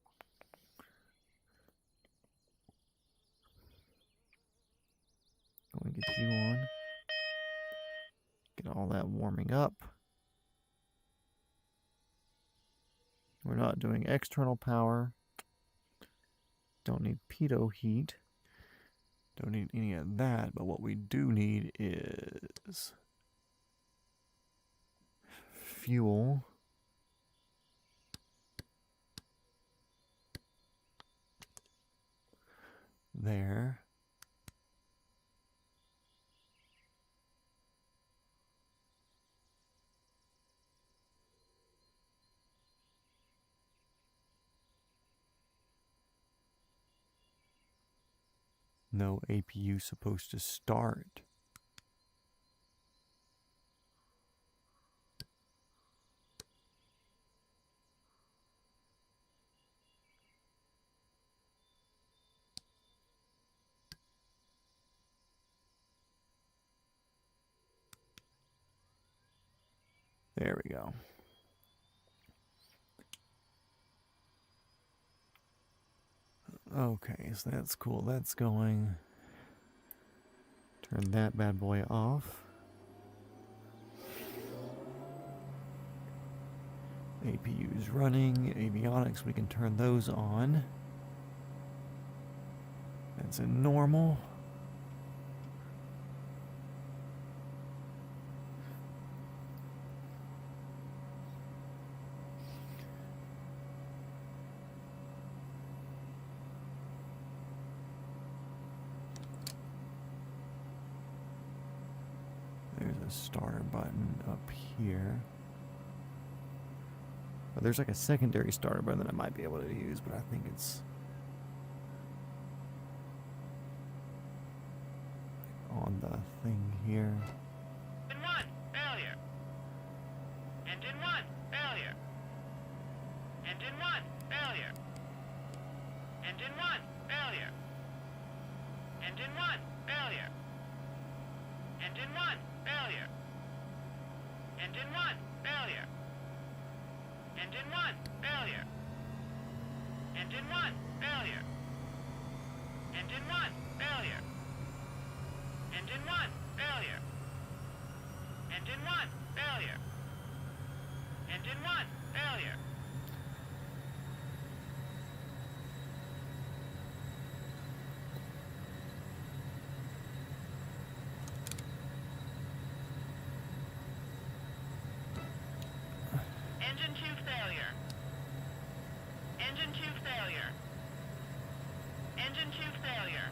Go and get you on. Get all that warming up. We're not doing external power. Don't need pitot heat. Don't need any of that, but what we do need is fuel. There. No APU supposed to start. There we go. Okay, so that's cool. That's going. Turn that bad boy off. APU's running. Avionics, we can turn those on. That's in normal. There's a starter button up here. Well, there's like a secondary starter button that I might be able to use, but I think it's on the thing here. Engine 1, failure. Engine 1, failure. Engine 1, failure. Engine 1, failure. Engine 1, failure. Engine 1, failure. Engine 1, failure. Engine 1, failure. Engine 1, failure. Engine 1, failure. Engine 1, failure. Engine 1, failure. Engine 1, failure. Engine 2, failure. Engine 2, failure. Engine 2, failure.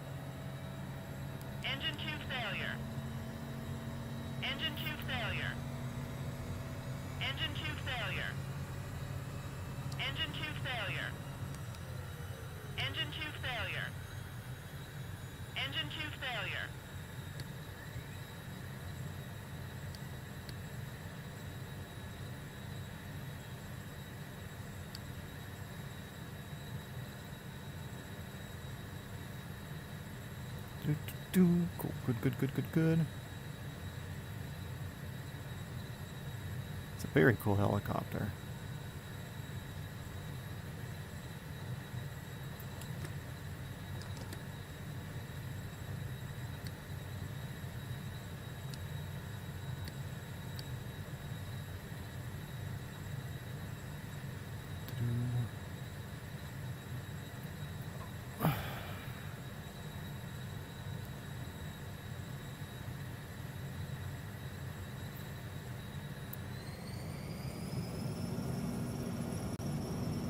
Engine 2, failure. Engine 2, failure. Engine 2 failure. Engine 2 failure. Engine 2 failure. Engine 2 failure. Cool. Good. It's a very cool helicopter.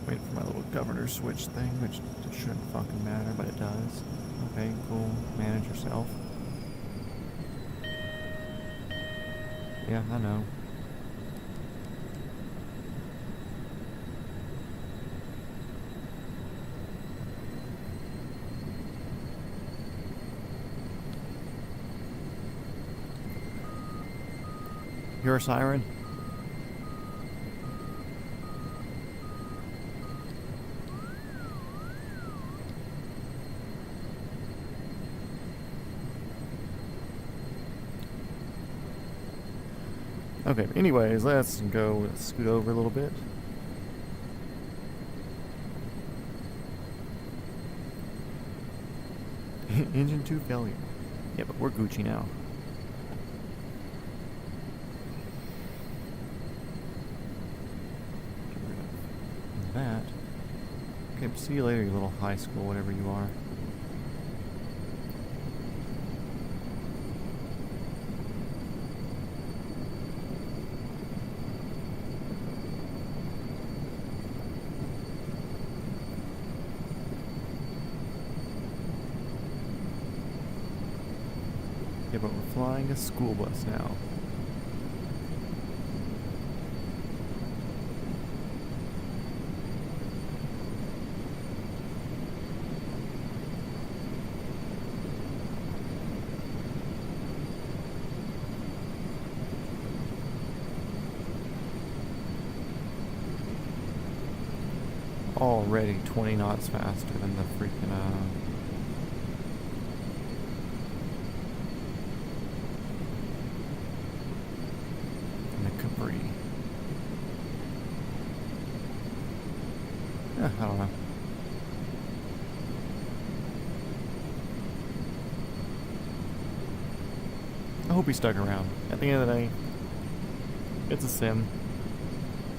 Wait for my little governor switch thing, which shouldn't fucking matter, but it does. Okay, cool. Manage yourself. Yeah, I know. You're a siren? Okay, anyways, let's scoot over a little bit. Engine 2 failure. Yeah, but we're Gucci now. Get rid of that. Okay, see you later, you little high school, whatever you are. Yeah, but we're flying a school bus now. Already 20 knots faster than the freaking, Capri. Yeah, I don't know. I hope he stuck around. At the end of the day, it's a sim.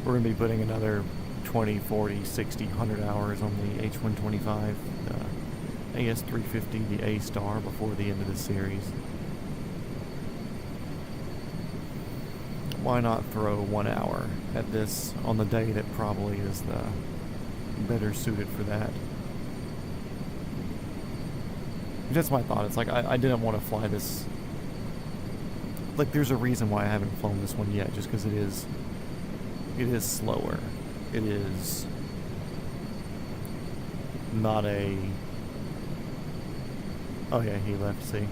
We're going to be putting another 20, 40, 60, 100 hours on the H125, the AS350, the A-Star before the end of the series. Why not throw 1 hour at this on the day that probably is the better suited for that? That's my thought. It's like I didn't want to fly this. Like, there's a reason why I haven't flown this one yet, just because it is slower. It is not a. Oh yeah, he left. See.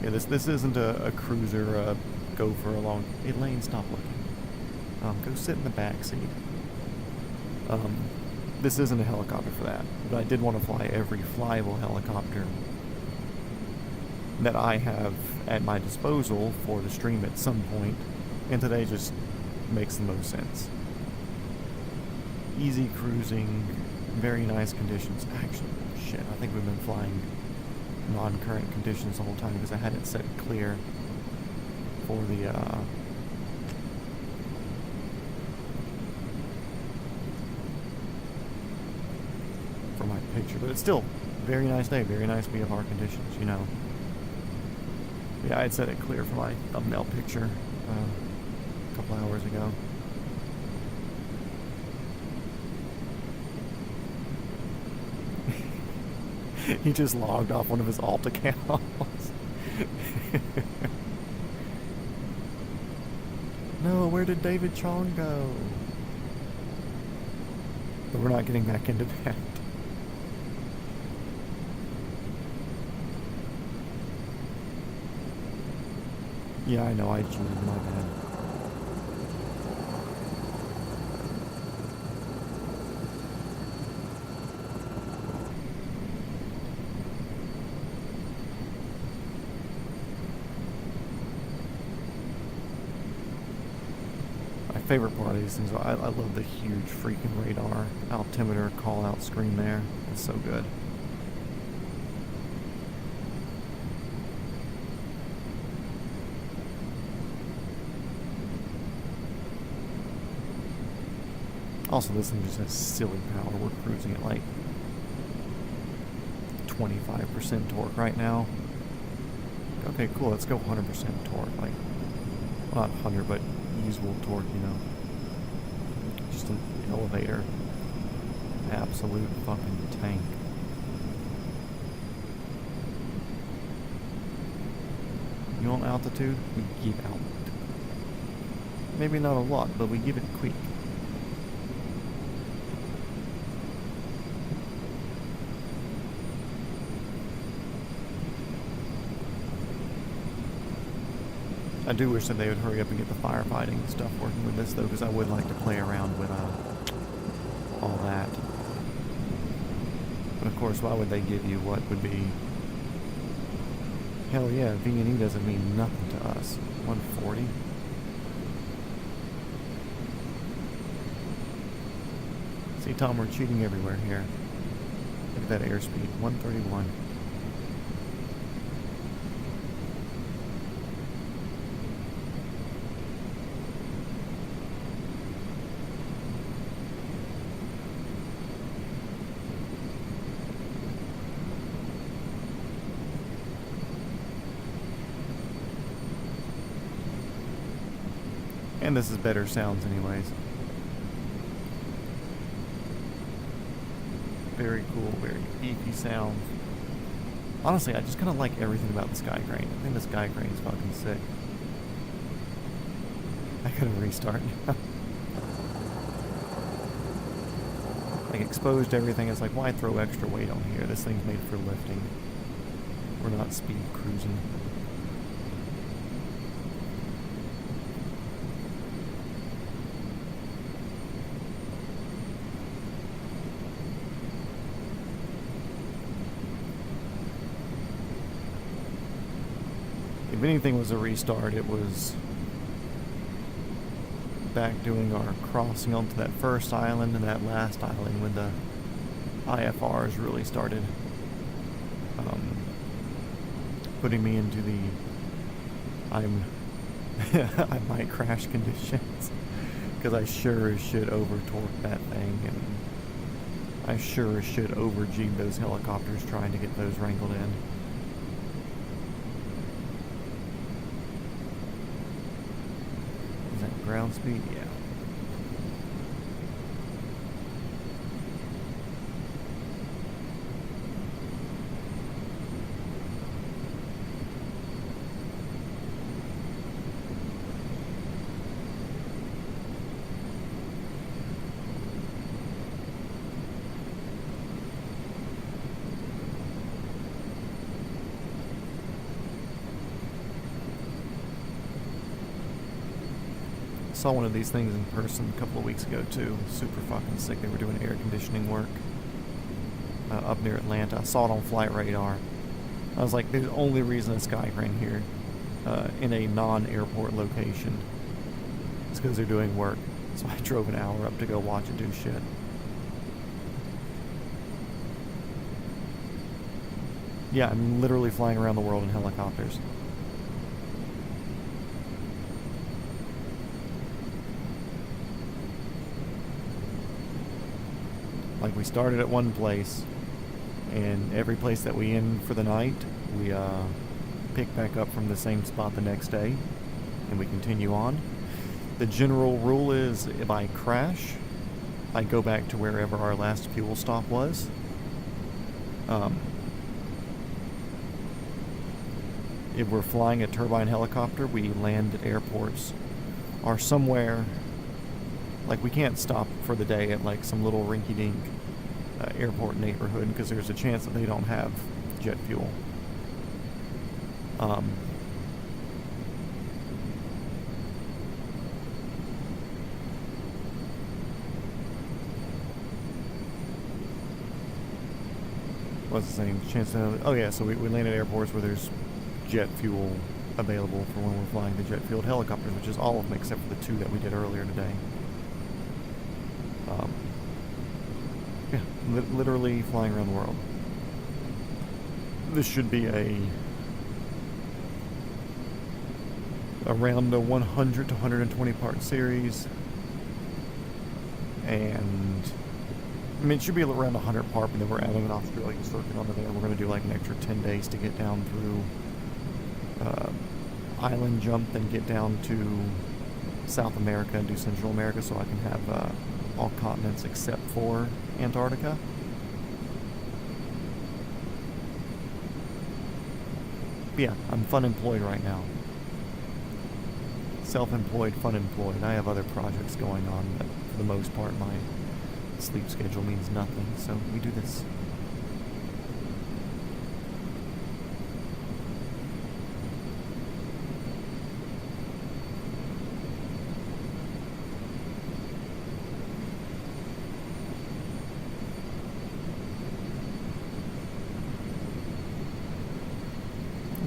Yeah, this isn't a cruiser, go for a long... Hey, Lane, stop looking. Go sit in the back seat. This isn't a helicopter for that, but I did want to fly every flyable helicopter that I have at my disposal for the stream at some point, and today just makes the most sense. Easy cruising, very nice conditions. Actually, shit, I think we've been flying non-current conditions the whole time because I had it set clear for the for my picture, but it's still very nice day, very nice VFR conditions, you know. Yeah, I had set it clear for my thumbnail picture a couple hours ago. He just logged off one of his alt accounts. No, where did David Chong go? But we're not getting back into that. Yeah, I know, I cheated, my bad. My favorite part of these things, I love the huge freaking radar altimeter call out screen there. It's so good. Also, this thing just has silly power. We're cruising at like 25% torque right now. Okay, cool. Let's go 100% torque. Like, well, not 100, but usable torque, you know. Just an elevator. Absolute fucking tank. You want altitude? We give altitude. Maybe not a lot, but we give it quick. I do wish that they would hurry up and get the firefighting stuff working with this, though, because I would like to play around with all that. But of course, why would they give you what would be... Hell yeah, V&E doesn't mean nothing to us. 140? See, Tom, we're cheating everywhere here. Look at that airspeed, 131. And this is better sounds anyways. Very cool, very beefy sounds. Honestly, I just kind of like everything about the Sky Crane. I think the Sky Crane is fucking sick. I couldn't restart now. Like, exposed everything. It's like, why throw extra weight on here? This thing's made for lifting. We're not speed cruising. If anything was a restart, it was back doing our crossing onto that first island and that last island when the IFRs really started putting me into the I might crash conditions, because I sure as shit over torque that thing, and I sure as shit over G'd those helicopters trying to get those wrangled in. Ground speed, yeah. Saw one of these things in person a couple of weeks ago too. Super fucking sick. They were doing air conditioning work up near Atlanta. I saw it on flight radar. I was like, the only reason a Sky Crane here in a non-airport location is because they're doing work. So I drove an hour up to go watch it do shit. Yeah, I'm literally flying around the world in helicopters. Like, we started at one place, and every place that we end for the night, we pick back up from the same spot the next day, and we continue on. The general rule is, if I crash, I go back to wherever our last fuel stop was. If we're flying a turbine helicopter, we land at airports are somewhere, like we can't stop for the day at like some little rinky-dink airport neighborhood because there's a chance that they don't have jet fuel. What's the same chance to, oh yeah, so we land at airports where there's jet fuel available for when we're flying the jet fueled helicopters, which is all of them except for the 2 that we did earlier today. Yeah, literally flying around the world. This should be around a 100 to 120 part series, and I mean, it should be around 100 part, but then we're adding an Australia circuit onto there. We're going to do like an extra 10 days to get down through island jump, then get down to South America and do Central America, so I can have all continents except for Antarctica. But yeah, I'm fun employed right now. Self-employed, fun employed. I have other projects going on, but for the most part my sleep schedule means nothing, so we do this.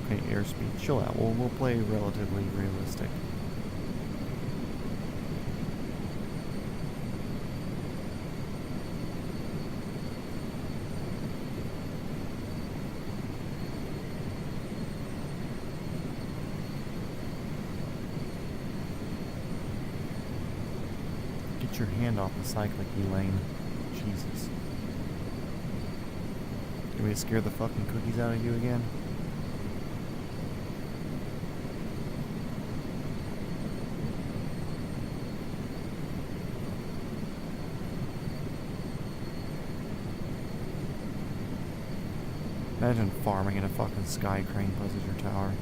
Okay, airspeed, chill out. We'll play relatively realistic. Get your hand off the cyclic, Elaine. Jesus. You want me to scare the fucking cookies out of you again? Imagine farming in a fucking sky crane buzzes your tower,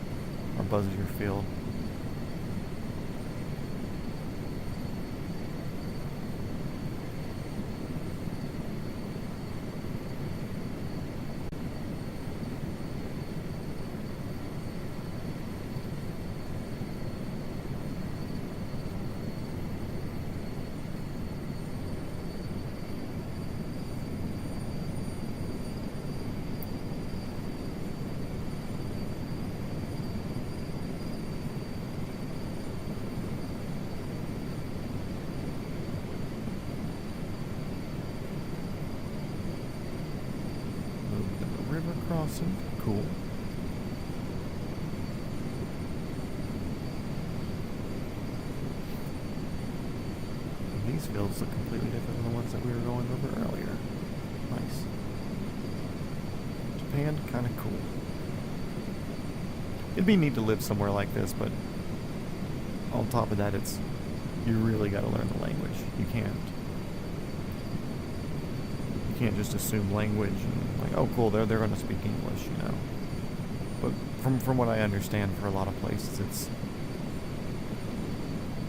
or buzzes your field. River crossing, cool. These fields look completely different than the ones that we were going over earlier. Nice. Japan, kind of cool. It'd be neat to live somewhere like this, but on top of that, you really got to learn the language. You can't just assume language and like, oh cool, they're going to speak English, you know. But from what I understand, for a lot of places,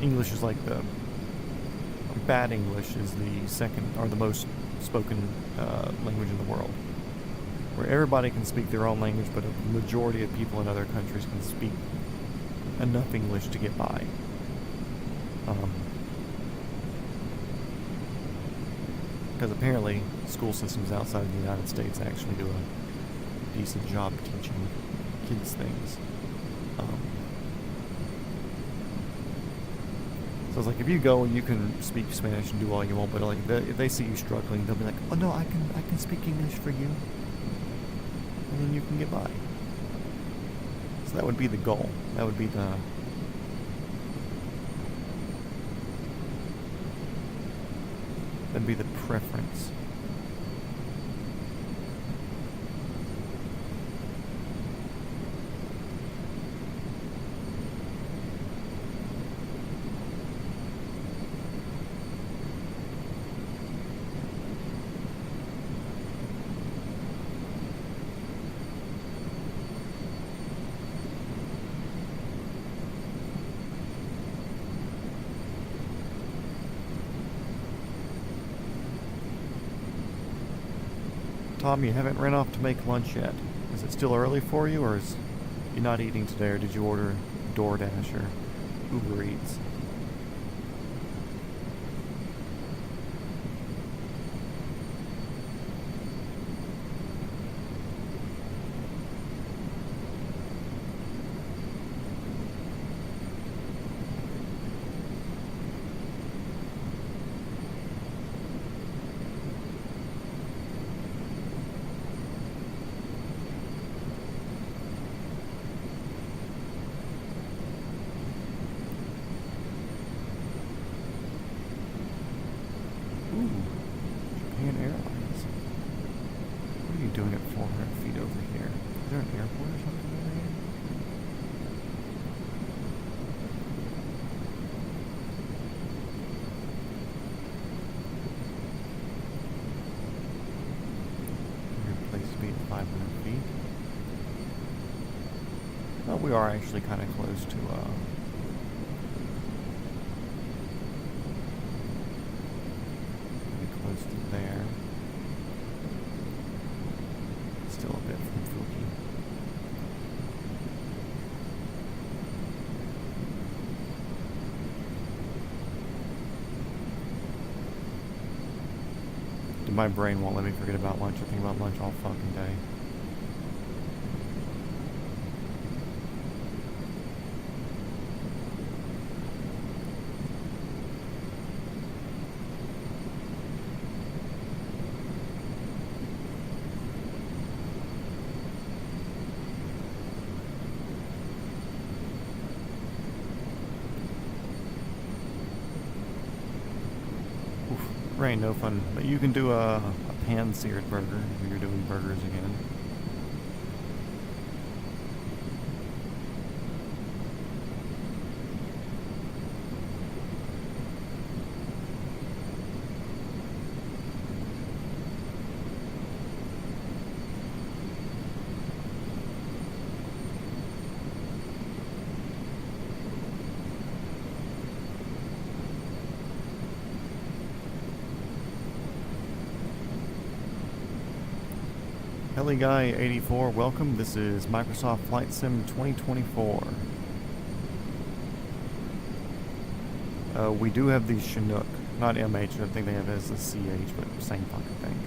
English is like bad English is the second or the most spoken language in the world, where everybody can speak their own language, but a majority of people in other countries can speak enough English to get by. Because apparently school systems outside of the United States actually do a decent job teaching kids things. So it's like, if you go and you can speak Spanish and do all you want, but like if they see you struggling, they'll be like, oh no, I can speak English for you, and then you can get by. So that would be the goal. That would be that'd be the preference. Tom, you haven't ran off to make lunch yet. Is it still early for you, or is you not eating today, or did you order DoorDash or Uber Eats? Ooh, Japan Airlines. What are you doing at 400 feet over here? Is there an airport or something over here? Weird place to be at 500 feet. Well, we are actually kind of close to, close to there. Still a bit from Fuki. My brain won't let me forget about lunch. I think about lunch all fucking day. Rain, no fun. But you can do a pan-seared burger if you're doing burgers again. Heli Guy 84, welcome. This is Microsoft Flight Sim 2024. We do have the Chinook, not MH. I think they have it as the CH, but same fucking thing.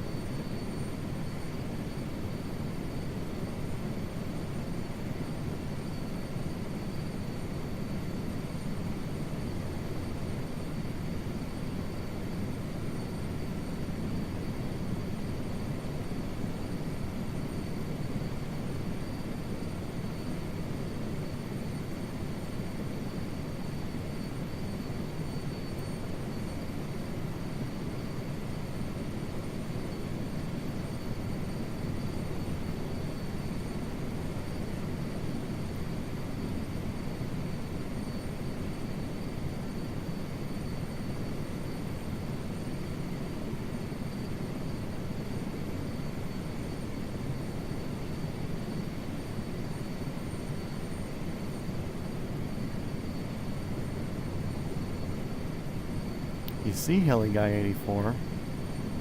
You see, Heli Guy 84,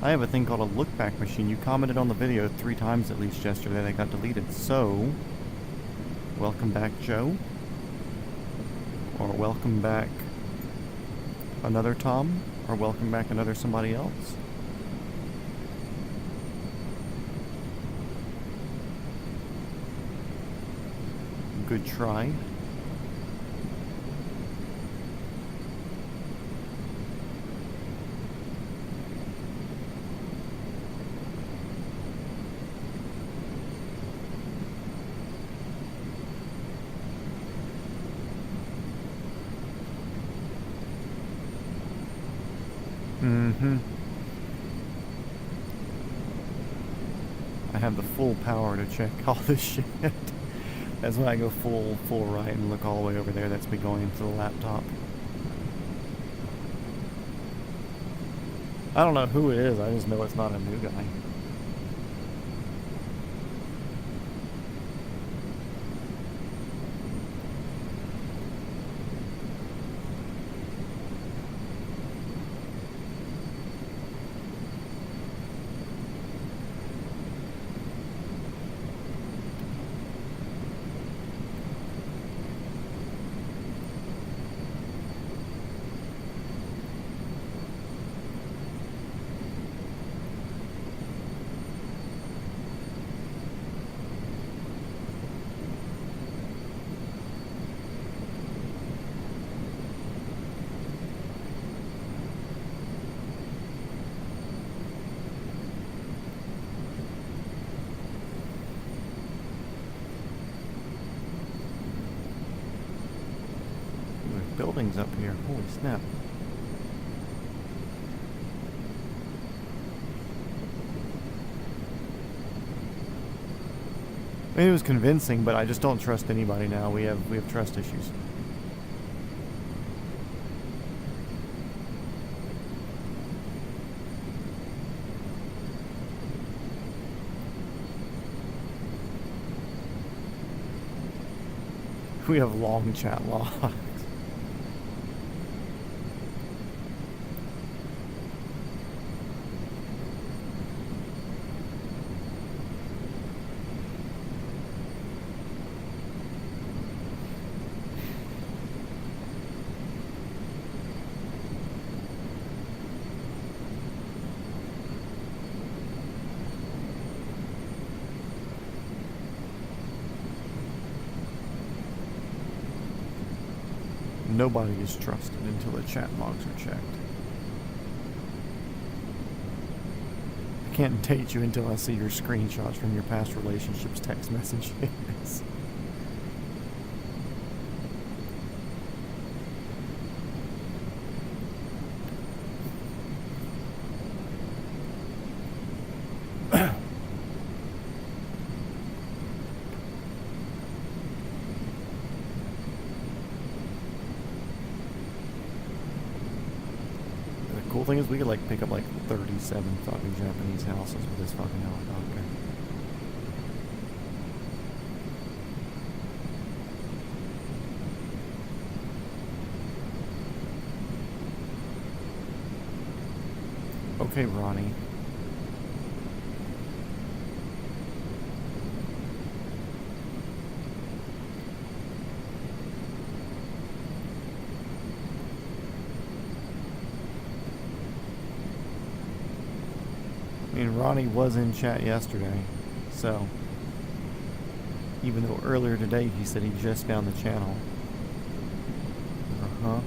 I have a thing called a look-back machine. You commented on the video 3 times at least yesterday that got deleted. So, welcome back, Joe. Or welcome back another Tom. Or welcome back another somebody else. Good try. I have the full power to check all this shit. That's when I go full right and look all the way over there. That's me going into the laptop. I don't know who it is. I just know it's not a new guy. buildings up here. Holy snap. I mean, it was convincing, but I just don't trust anybody now. We have trust issues. We have long chat logs. Nobody is trusted until the chat logs are checked. I can't date you until I see your screenshots from your past relationships text messages. Cool thing is we could like pick up like 37 fucking Japanese houses with this fucking helicopter. Okay, Ronnie. I mean, Ronnie was in chat yesterday, so even though earlier today he said he just found the channel. Uh-huh.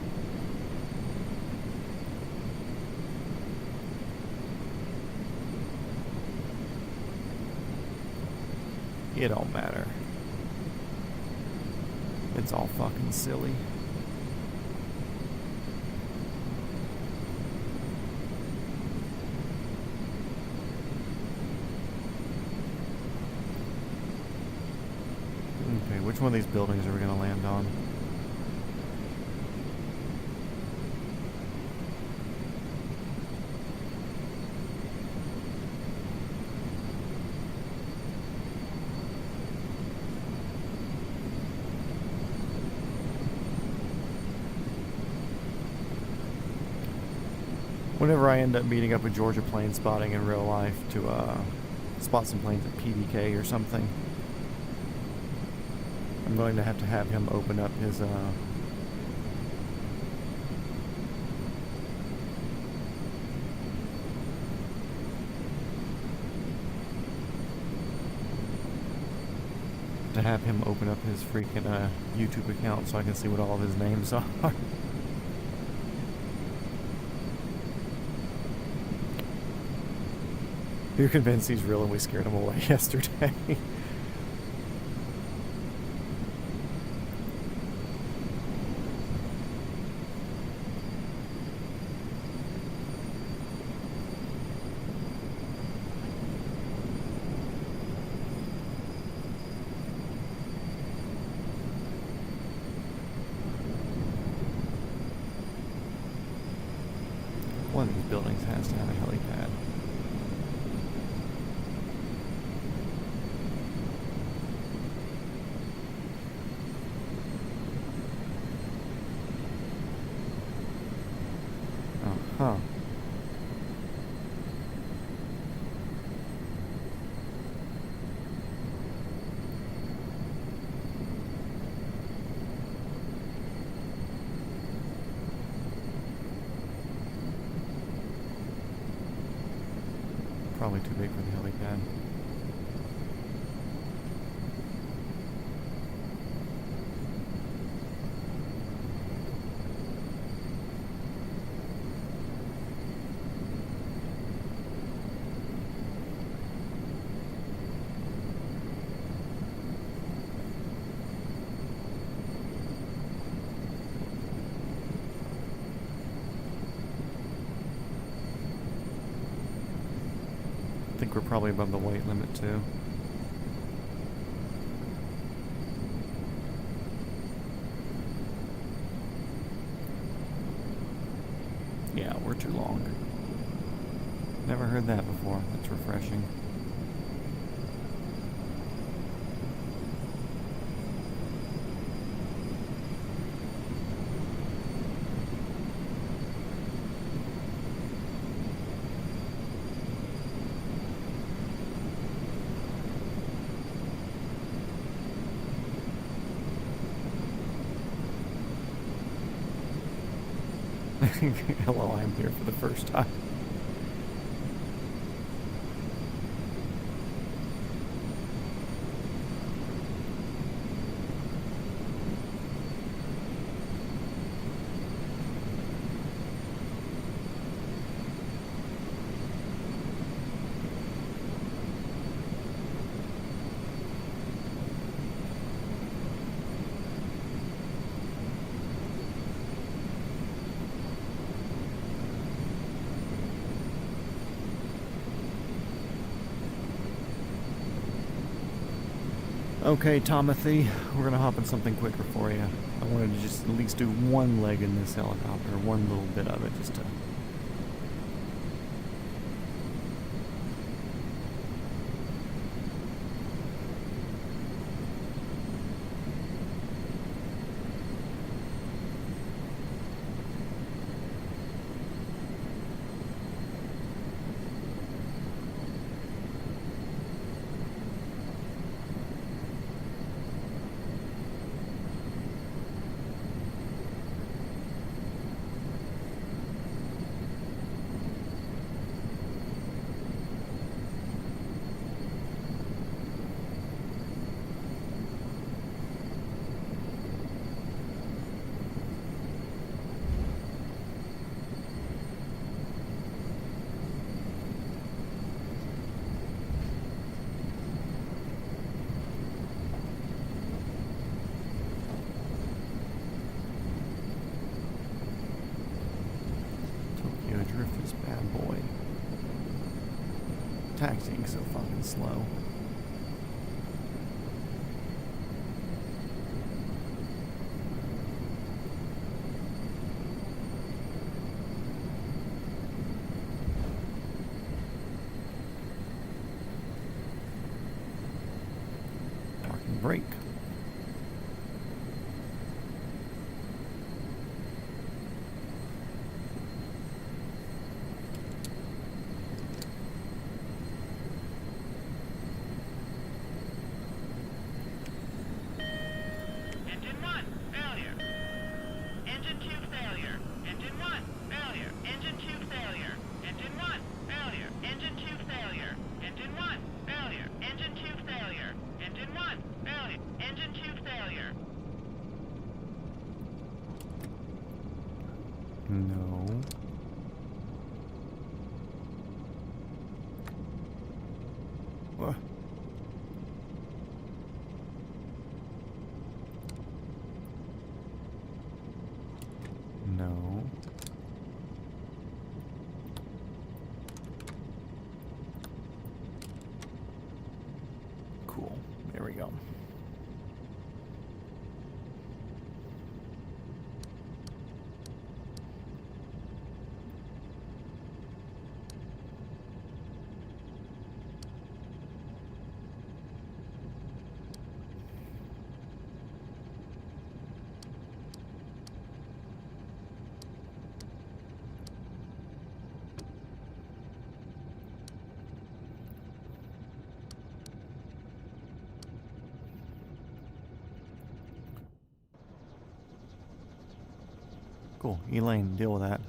It don't matter. It's all fucking silly. Okay, which one of these buildings are we going to land on? Whenever I end up meeting up with Georgia Plane Spotting in real life to spot some planes at PDK or something, I'm going to have him open up his to have him open up his freaking YouTube account so I can see what all of his names are. You're convinced he's real and we scared him away yesterday. One of these buildings has to have a helipad. Huh. Probably too big for the helipad. think we're probably above the weight limit too. Yeah, we're too long. Never heard that before. That's refreshing. Hello, I'm here for the first time. Okay, Tomothy, we're gonna hop in something quicker for you. I wanted to just at least do one leg in this helicopter, one little bit of it, just to... Tokyo Drift is bad boy. Taxiing so fucking slow. Parking brake. Engine 1, failure. Engine 2, failure. Engine 1, failure. Engine 2, failure. Engine 1, failure. Engine 2, failure. Engine 1, failure. Engine 2, failure. Engine 1, failure. Engine 2, failure. No. What? No. Cool. There we go. Cool. Elaine, deal with that.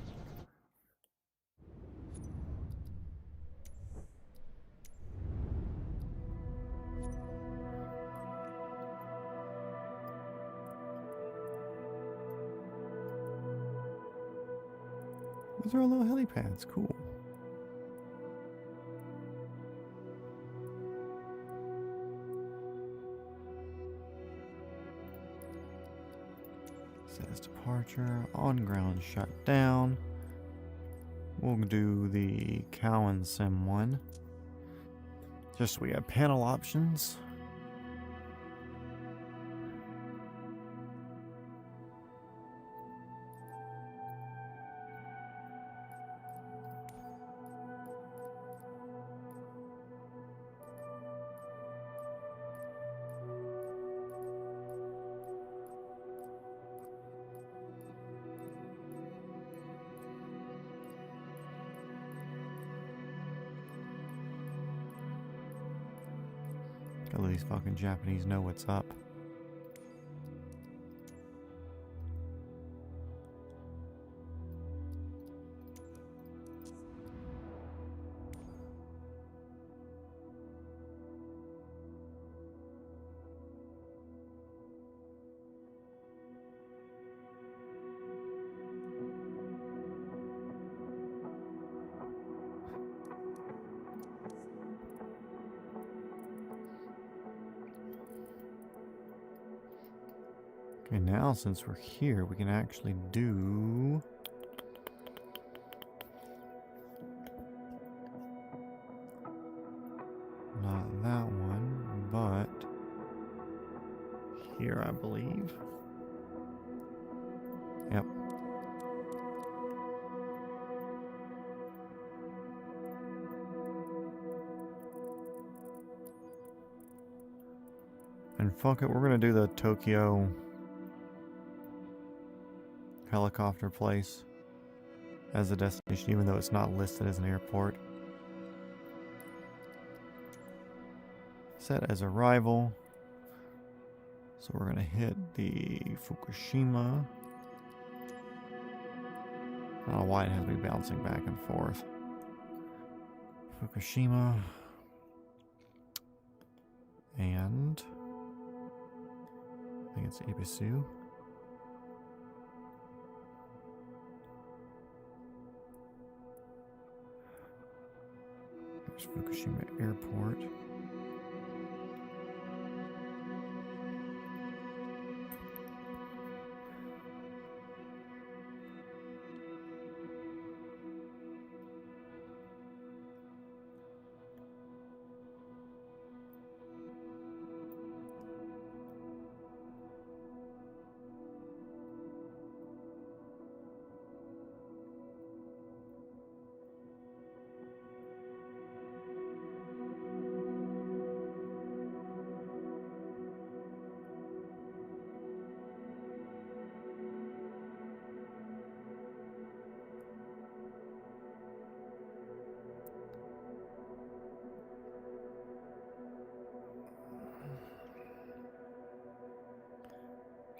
Those are little helipads. Cool. Says departure, on ground shut down. We'll do the Cowan Sim one. Just we have panel options. Gotta let these fucking Japanese know what's up. Okay, now since we're here, we can actually do... Not that one, but... Here, I believe. Yep. And fuck it, we're gonna do the Tokyo helicopter place as a destination, even though it's not listed as an airport. Set as arrival. So we're gonna hit the Fukushima. I don't know why it has me bouncing back and forth. Fukushima. And I think it's Ibisu. There's Fukushima Airport.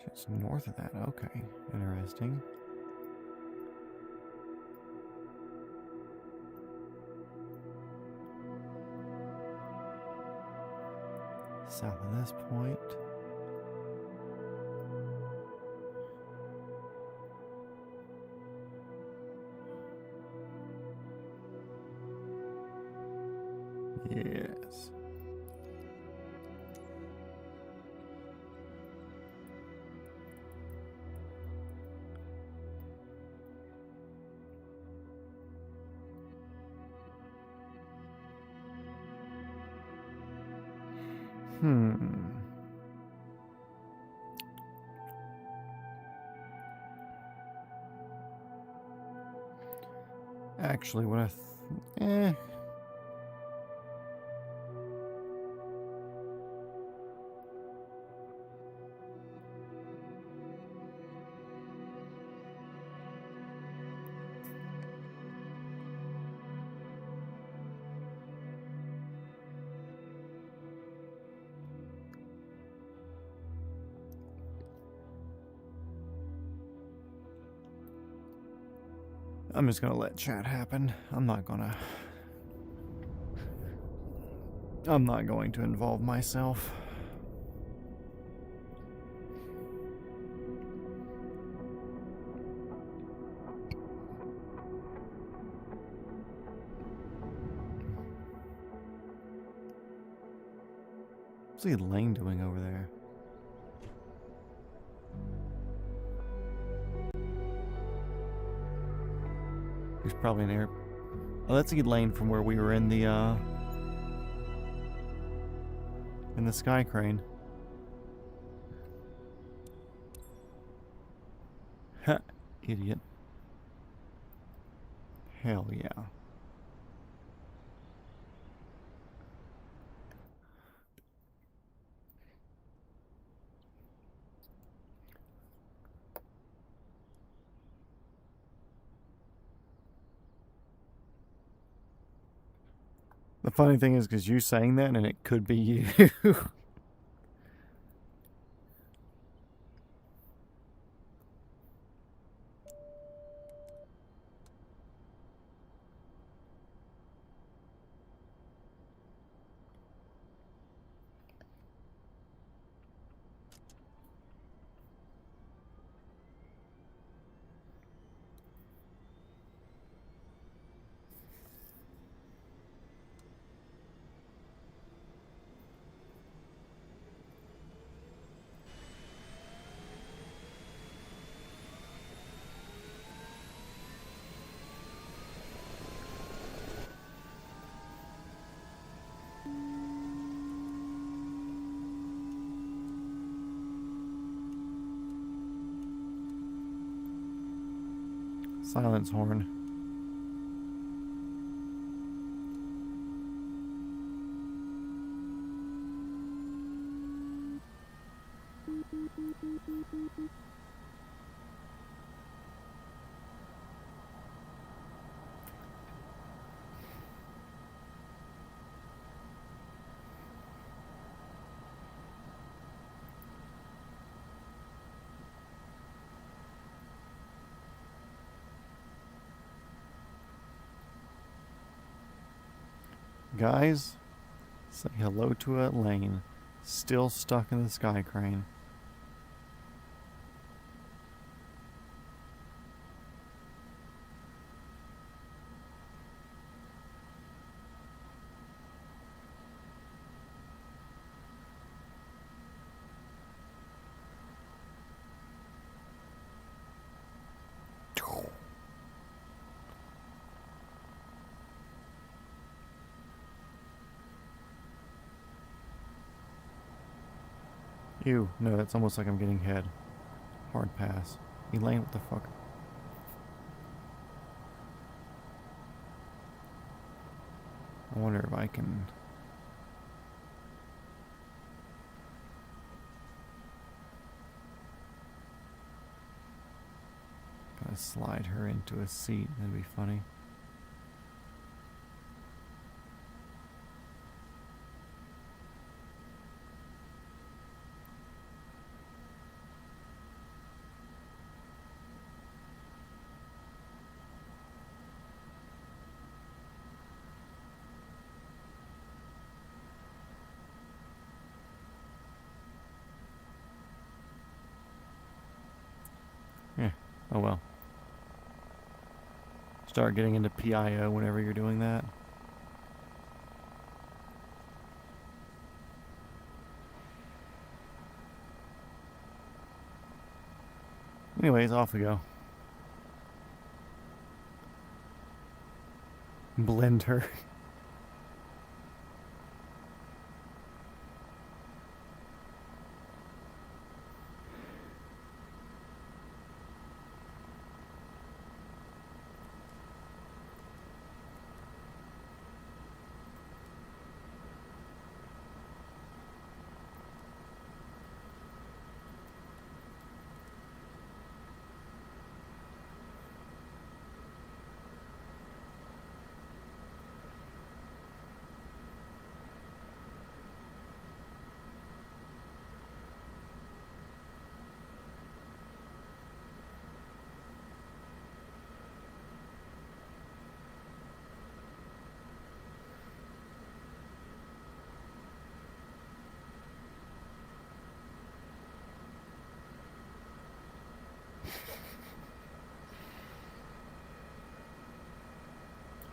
It's north of that. Okay, interesting. South of this point. Yes. Actually, what I I'm just gonna let chat happen. I'm not going to involve myself. What's the Lane doing over there? There's probably an air. Oh, that's Elaine from where we were in the in the sky crane. Ha! Idiot. Hell yeah. The funny thing is, because you saying that, and it could be you. Silence horn. Guys, say hello to Elaine. Still stuck in the sky crane. Ew, no, that's almost like I'm getting head. Hard pass. Elaine, what the fuck? I wonder if I can... Gotta slide her into a seat, that'd be funny. Yeah, oh well. Start getting into PIO whenever you're doing that. Anyways, off we go. Blend her.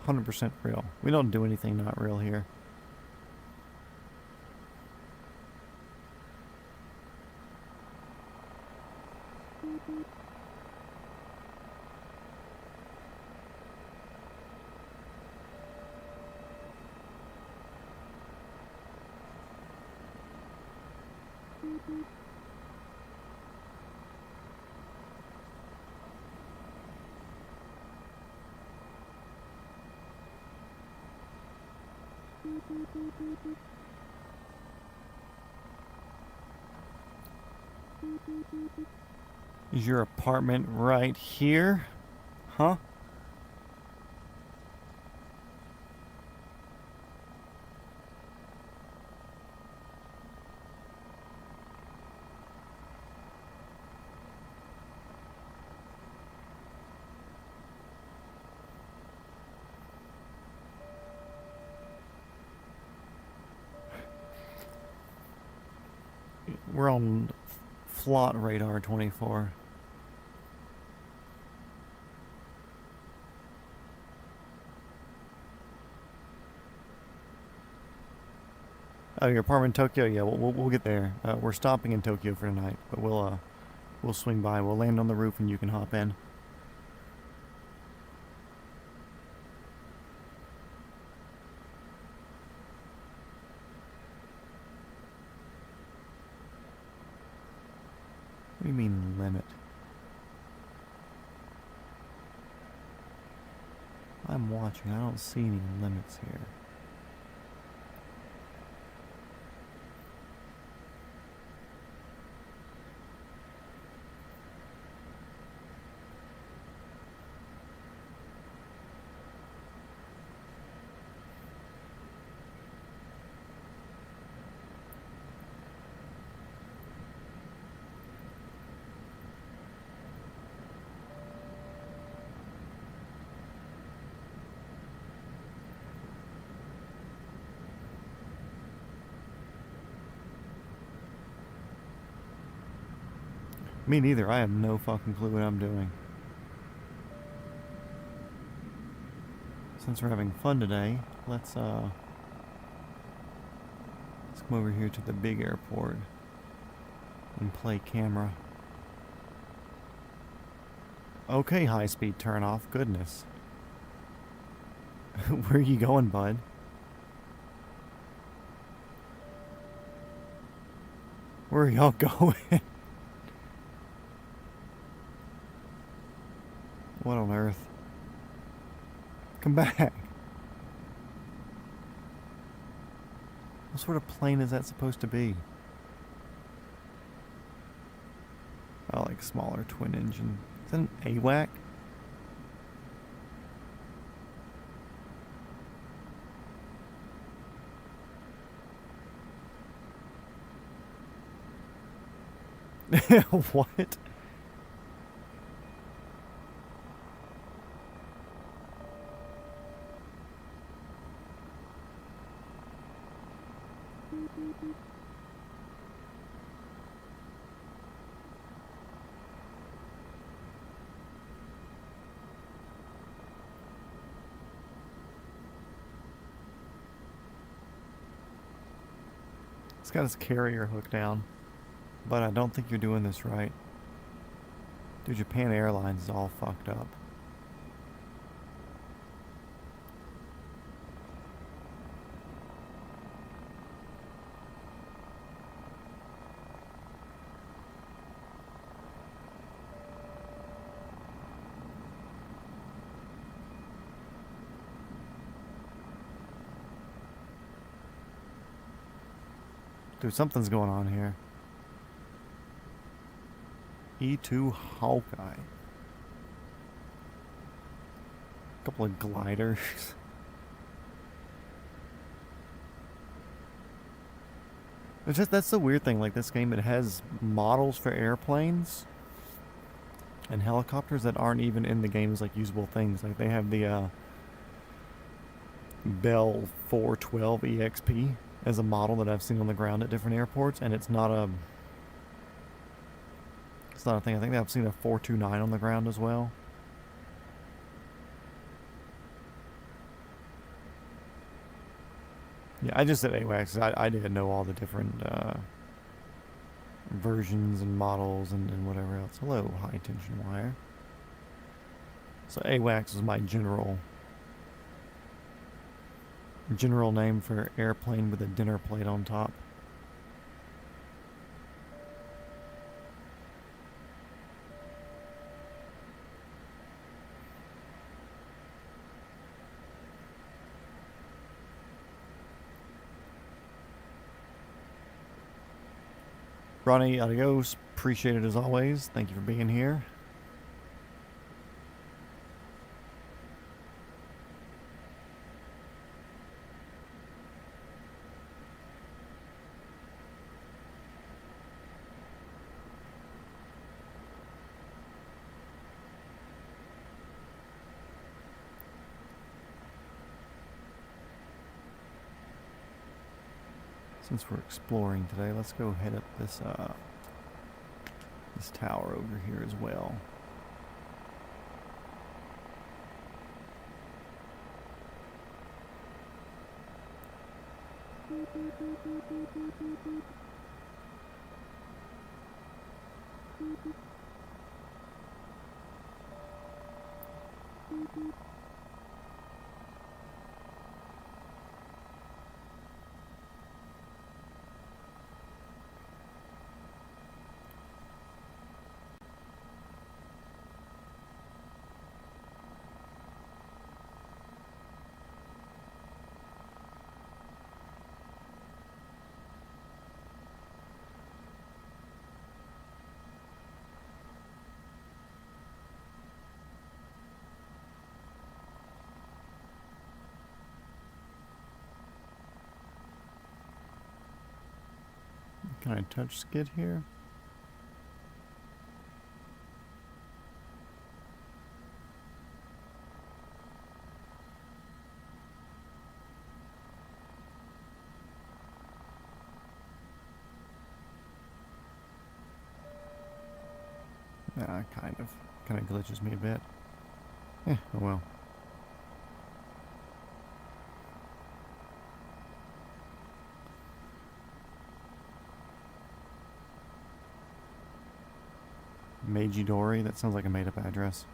%100% real. We don't do anything not real here. Is your apartment right here? Huh? We're on Flot Radar 24. Oh, your apartment in Tokyo? Yeah, we'll get there. We're stopping in Tokyo for tonight, but we'll swing by. We'll land on the roof and you can hop in. What do you mean limit? I'm watching. I don't see any limits here. Me neither. I have no fucking clue what I'm doing. Since we're having fun today, let's come over here to the big airport and play camera. Okay, high-speed turn-off. Goodness. Where are you going, bud? Where are y'all going? What on earth? Come back. What sort of plane is that supposed to be? Oh, like smaller twin engine. Is that an AWAC? What? It's got his carrier hooked down, but I don't think you're doing this right. Dude, Japan Airlines is all fucked up. Dude, something's going on here. E2 Hawkeye. Couple of gliders. That's the weird thing, like this game, it has models for airplanes and helicopters that aren't even in the game as like usable things. Like they have the Bell 412 EXP as a model that I've seen on the ground at different airports, and it's not a thing. I think I've seen a 429 on the ground as well. Yeah, I just said AWACS. I didn't know all the different versions and models and whatever else. Hello, high tension wire. So AWACS is my general name for airplane with a dinner plate on top. Ronnie, adios. Appreciate it as always. Thank you for being here. Since we're exploring today, let's go head up this this tower over here as well. Can I touch skid here? Nah, kind of glitches me a bit. Oh well. Meiji Dori, that sounds like a made-up address.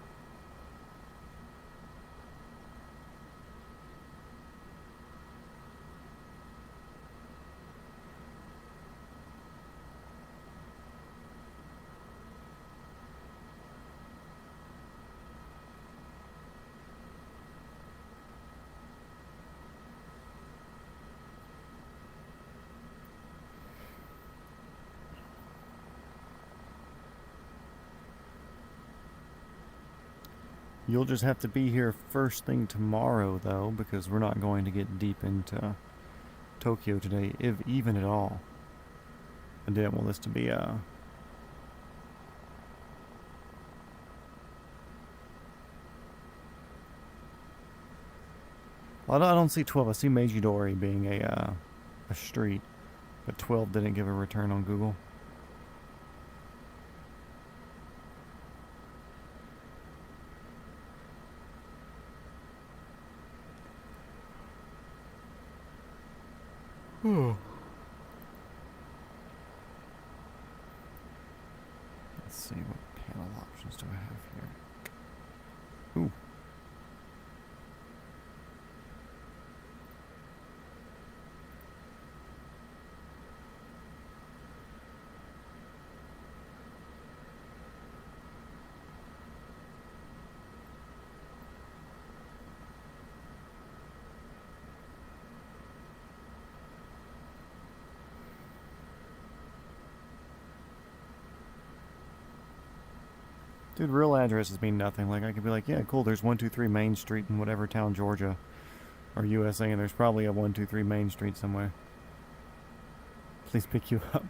You'll just have to be here first thing tomorrow, though, because we're not going to get deep into Tokyo today, if even at all. I didn't want this to be I don't see 12. I see Meiji Dori being a street, but 12 didn't give a return on Google. Let's see, what panel options do I have here? Ooh. Dude, real addresses mean nothing. Like, I could be like, yeah, cool, there's 123 Main Street in whatever town, Georgia, or USA, and there's probably a 123 Main Street somewhere. Please pick you up.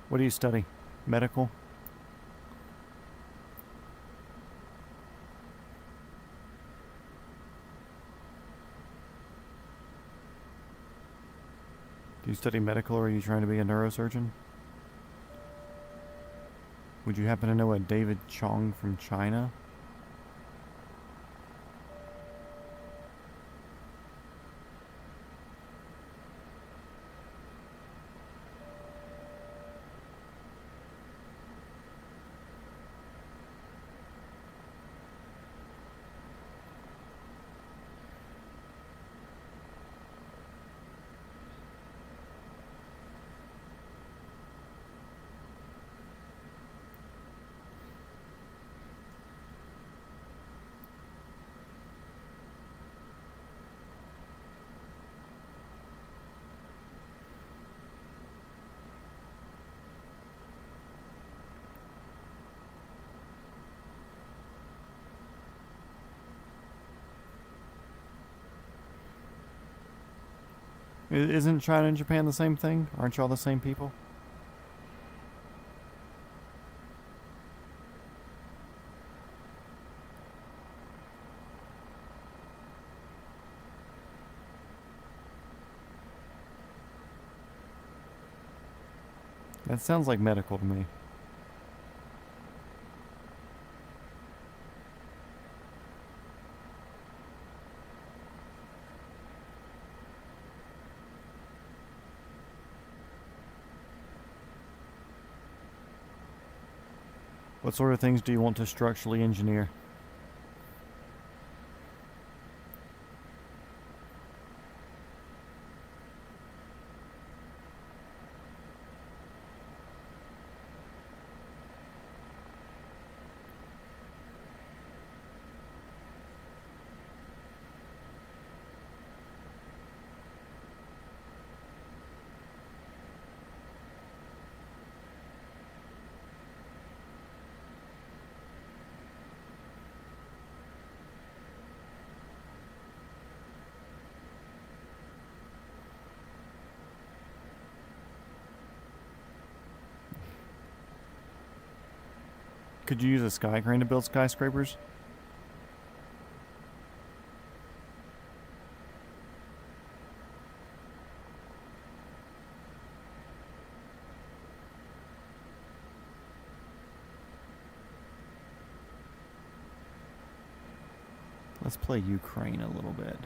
What do you study? Medical? Do you study medical, or are you trying to be a neurosurgeon? Would you happen to know a David Chong from China? Isn't China and Japan the same thing? Aren't y'all the same people? That sounds like medical to me. What sort of things do you want to structurally engineer? Could you use a sky crane to build skyscrapers? Let's play Ukraine a little bit.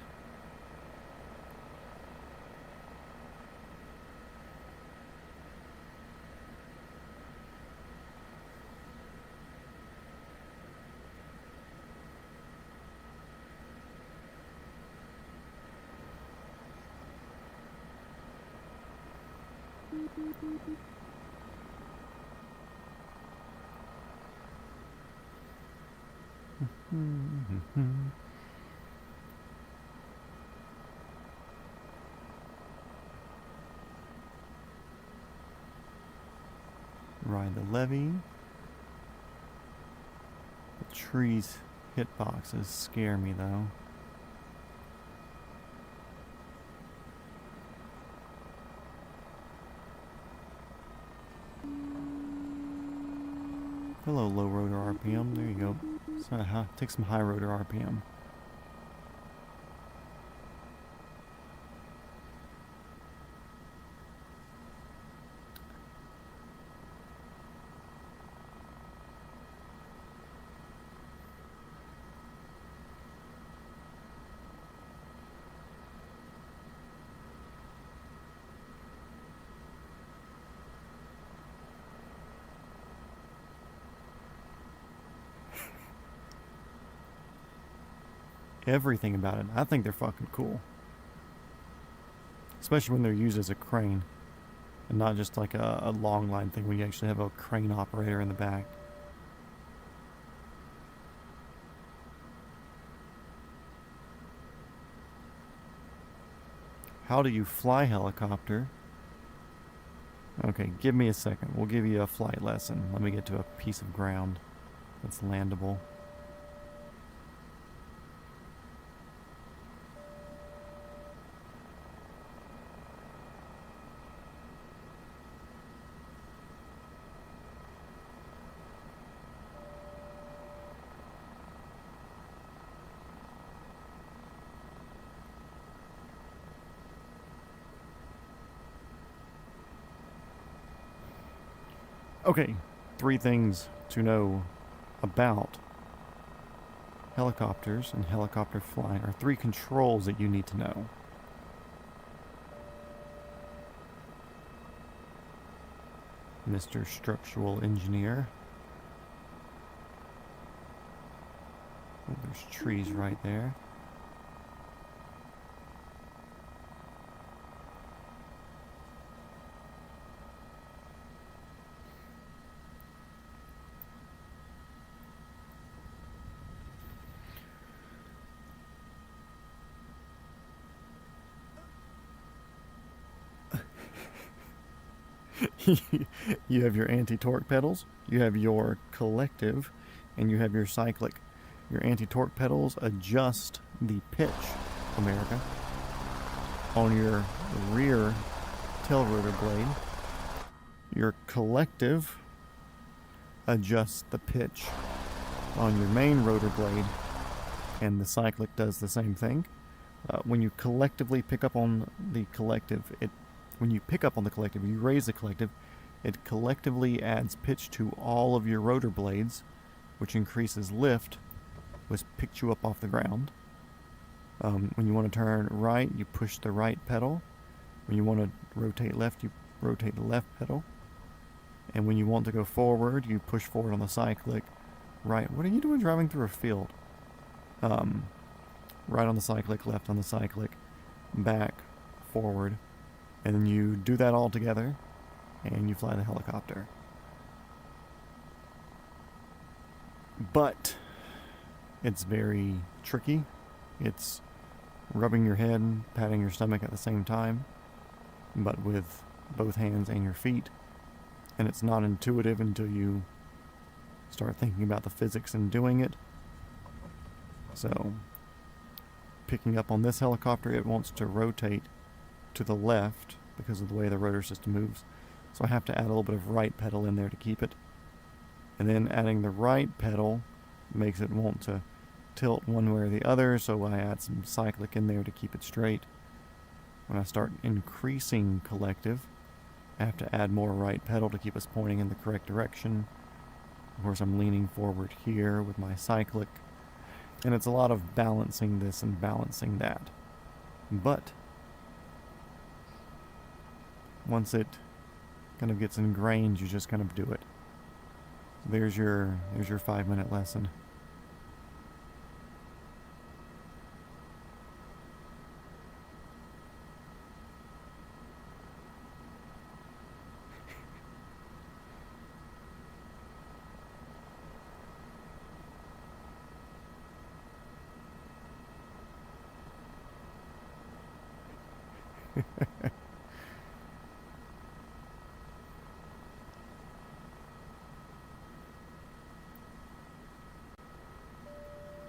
Ride the levee. The trees hitboxes scare me though. Hello, low rotor RPM. There you go. So, take some high rotor RPM. Everything about it. I think they're fucking cool. Especially when they're used as a crane. And not just like a long line thing where you actually have a crane operator in the back. How do you fly helicopter? Okay, give me a second. We'll give you a flight lesson. Let me get to a piece of ground that's landable. Okay, 3 things to know about helicopters and helicopter flying, or 3 controls that you need to know. Mr. Structural Engineer. Oh, there's trees right there. You have your anti-torque pedals, you have your collective, and you have your cyclic. Your anti-torque pedals adjust the pitch, America. on your rear tail rotor blade. Your collective adjusts the pitch on your main rotor blade, and the cyclic does the same thing. When you collectively pick up on the collective, when you pick up on the collective, you raise the collective, it collectively adds pitch to all of your rotor blades, which increases lift, which picks you up off the ground. When you want to turn right, you push the right pedal. When you want to rotate left, you rotate the left pedal. And when you want to go forward, you push forward on the cyclic. Right, what are you doing driving through a field? Right on the cyclic, left on the cyclic, back, forward. And then you do that all together, and you fly the helicopter. But it's very tricky. It's rubbing your head, patting your stomach at the same time, but with both hands and your feet. And it's not intuitive until you start thinking about the physics and doing it. So, picking up on this helicopter, it wants to rotate to the left because of the way the rotor system moves. So I have to add a little bit of right pedal in there to keep it. And then adding the right pedal makes it want to tilt one way or the other, so I add some cyclic in there to keep it straight. When I start increasing collective, I have to add more right pedal to keep us pointing in the correct direction. Of course, I'm leaning forward here with my cyclic, and it's a lot of balancing this and balancing that. But once it kind of gets ingrained, you just kind of do it. There's your 5-minute lesson.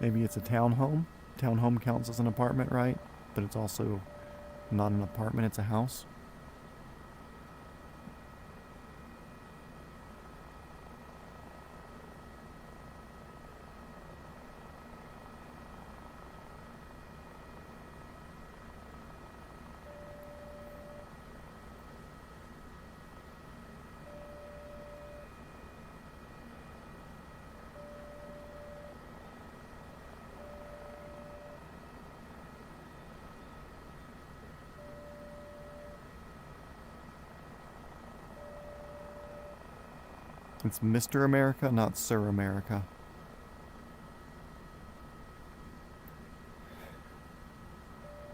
Maybe it's a townhome. Townhome counts as an apartment, right? But it's also not an apartment, it's a house. It's Mr. America, not Sir America.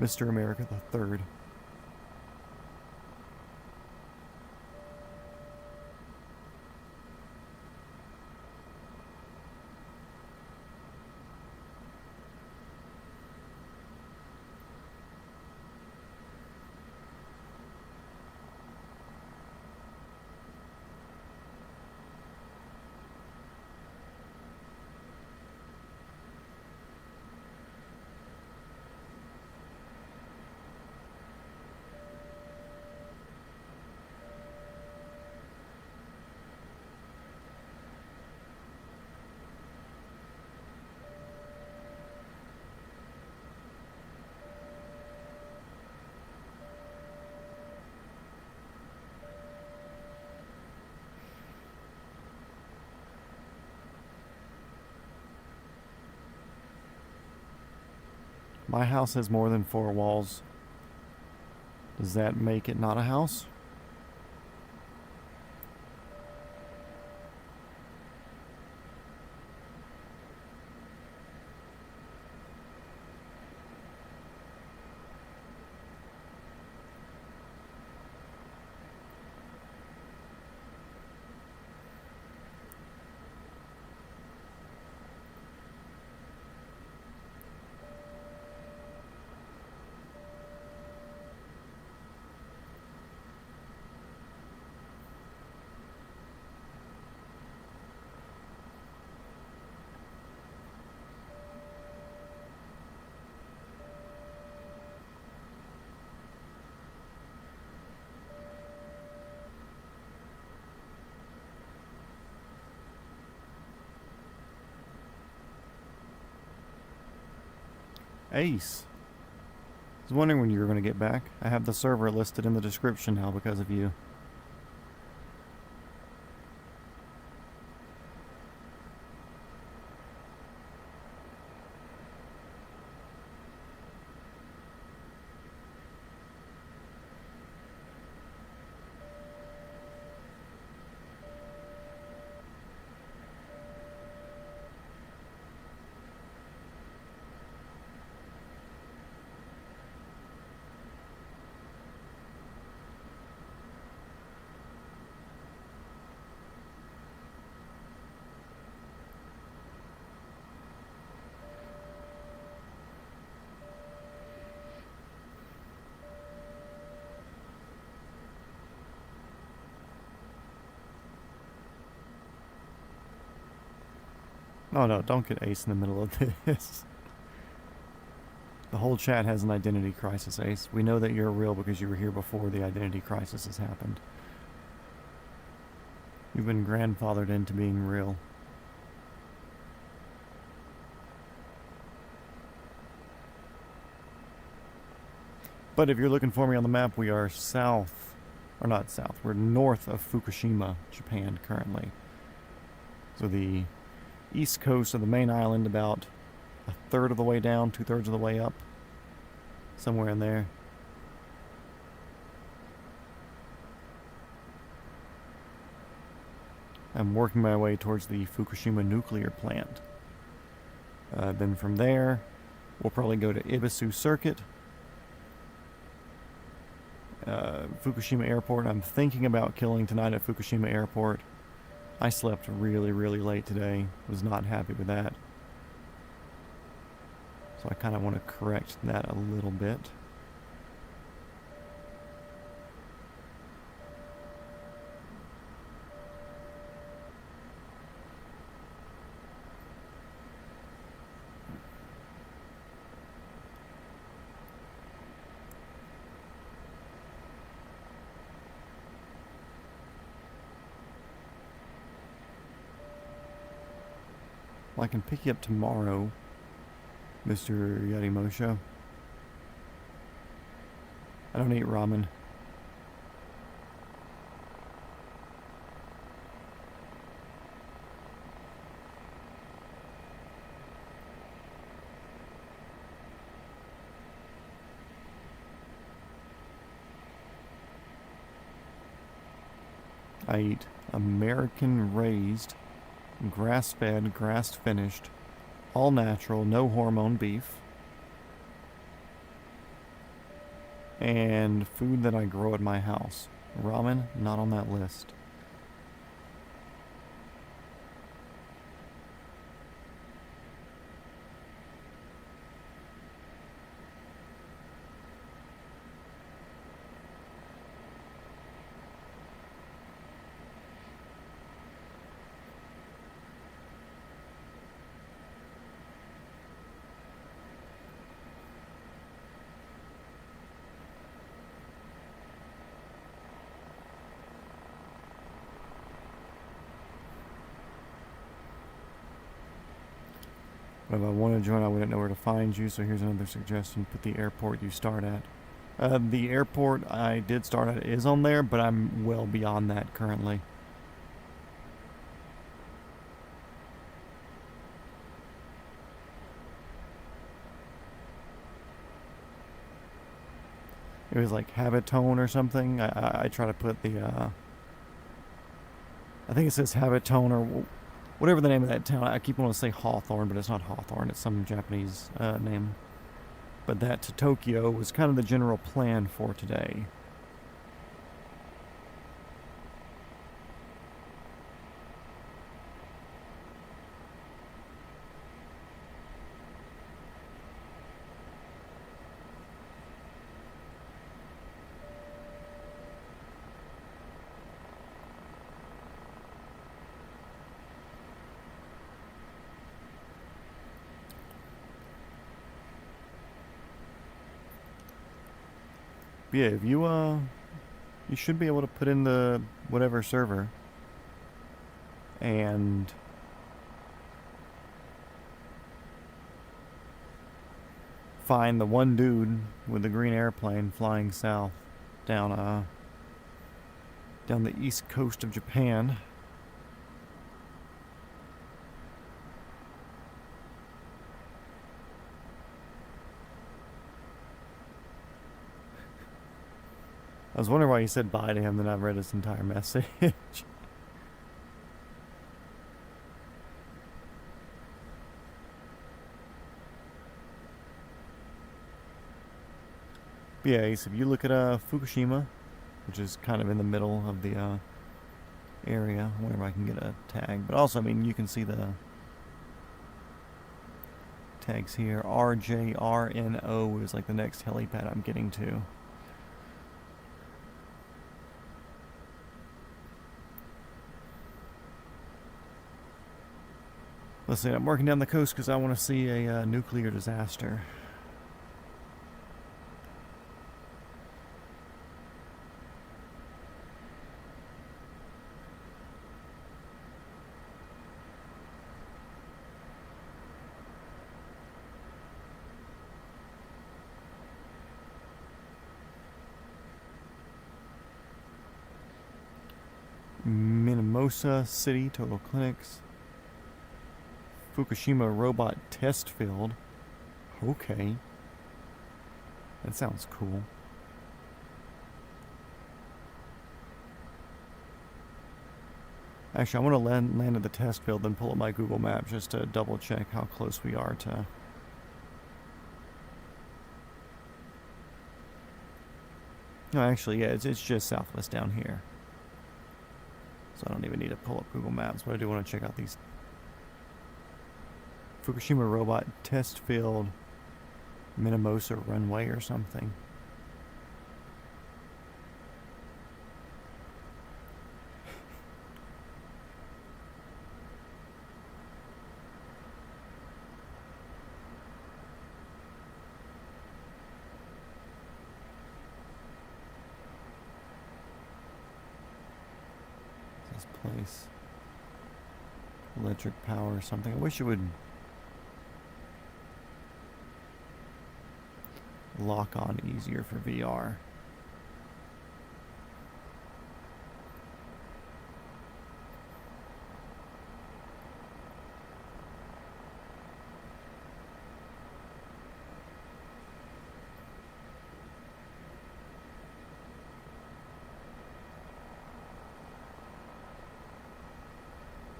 Mr. America the Third. My house has more than 4 walls. Does that make it not a house? Ace. I was wondering when you were going to get back. I have the server listed in the description now because of you. Oh no, don't get Ace in the middle of this. The whole chat has an identity crisis, Ace. We know that you're real because you were here before the identity crisis has happened. You've been grandfathered into being real. But if you're looking for me on the map, we are south, or not south, we're north of Fukushima, Japan currently. So the east coast of the main island, about a third of the way down, 2/3 of the way up, somewhere in there. I'm working my way towards the Fukushima nuclear plant. Then from there, we'll probably go to Ibisu Circuit, Fukushima Airport. I'm thinking about killing tonight at Fukushima Airport. I slept really, really late today. Was not happy with that. So I kind of want to correct that a little bit. Well, I can pick you up tomorrow, Mr. Yarimosho. I don't eat ramen. I eat American raised, grass-fed, grass-finished, all natural, no hormone beef, and food that I grow at my house. Ramen, not on that list. But if I want to join, I wouldn't know where to find you, so here's another suggestion. Put the airport you start at. The airport I did start at is on there, but I'm well beyond that currently. It was like Habitone or something. I try to put the, I think it says Habitone or whatever the name of that town. I keep wanting to say Hawthorne, but it's not Hawthorne. It's some Japanese name. But that to Tokyo was kind of the general plan for today. Yeah, if you should be able to put in the whatever server and find the one dude with the green airplane flying south down the east coast of Japan. I was wondering why you said bye to him, then I've read his entire message. But yeah, Ace, if you look at Fukushima, which is kind of in the middle of the area, I wonder if I can get a tag. But also, I mean, you can see the tags here. RJRNO is like the next helipad I'm getting to. Listen, I'm working down the coast because I want to see a nuclear disaster. Minamosa City Total Clinics. Fukushima Robot Test Field. Okay. That sounds cool. Actually, I want to land at the test field, then pull up my Google Maps just to double check how close we are to... No, actually, yeah, it's just southwest down here. So I don't even need to pull up Google Maps, but I do want to check out these... Fukushima Robot Test Field, Minamosa Runway or something. This place. Electric power or something. I wish it would lock on easier for VR.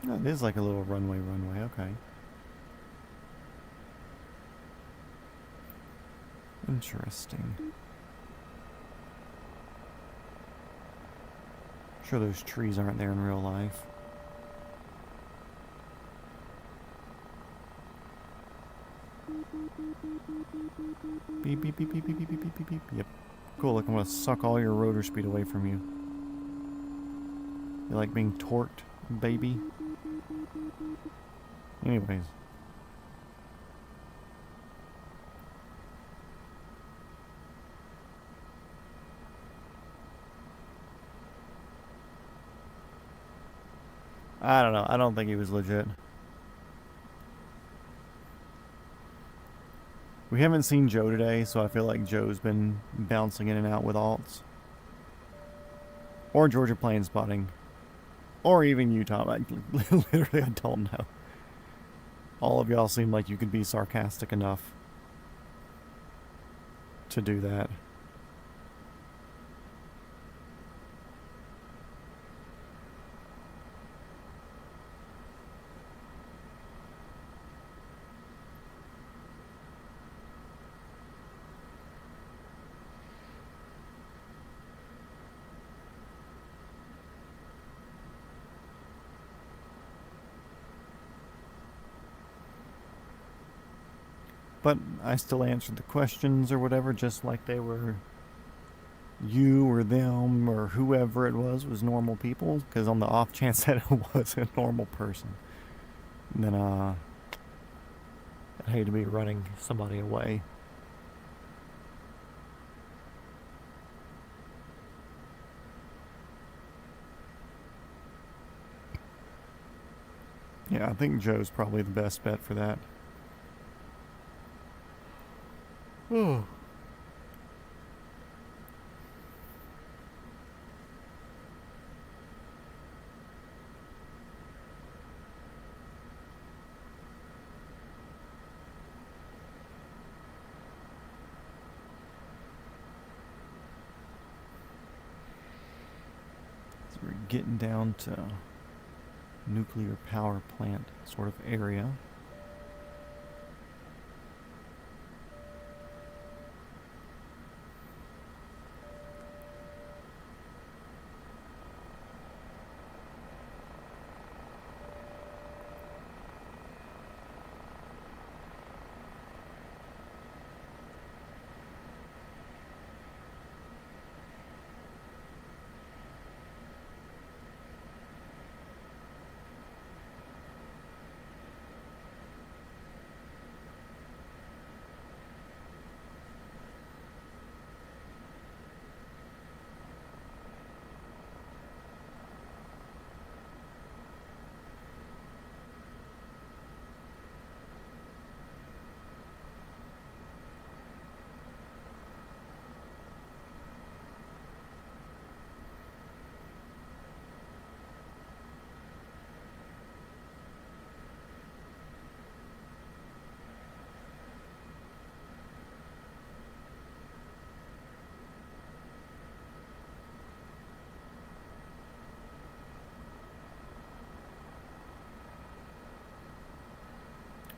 Oh, it is like a little runway, okay. Interesting. Sure those trees aren't there in real life. Beep, beep, beep, beep, beep, beep, beep, beep, beep, beep. Yep. Cool, look, I'm gonna suck all your rotor speed away from you. You like being torqued, baby? Anyways. I don't know. I don't think he was legit. We haven't seen Joe today, so I feel like Joe's been bouncing in and out with alts. Or Georgia plane spotting. Or even Utah. Literally, I don't know. All of y'all seem like you could be sarcastic enough to do that. But I still answered the questions or whatever, just like they were you or them or whoever it was normal people. Because on the off chance that it was a normal person, then I'd hate to be running somebody away. Yeah, I think Joe's probably the best bet for that. Oh. So we're getting down to nuclear power plant sort of area.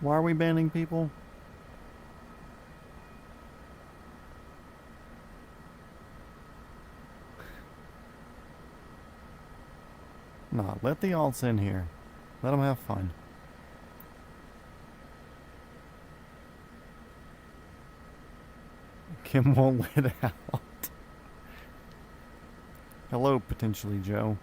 Why are we banning people? Nah, let the alts in here. Let them have fun. Kim won't let it out. Hello, potentially, Joe.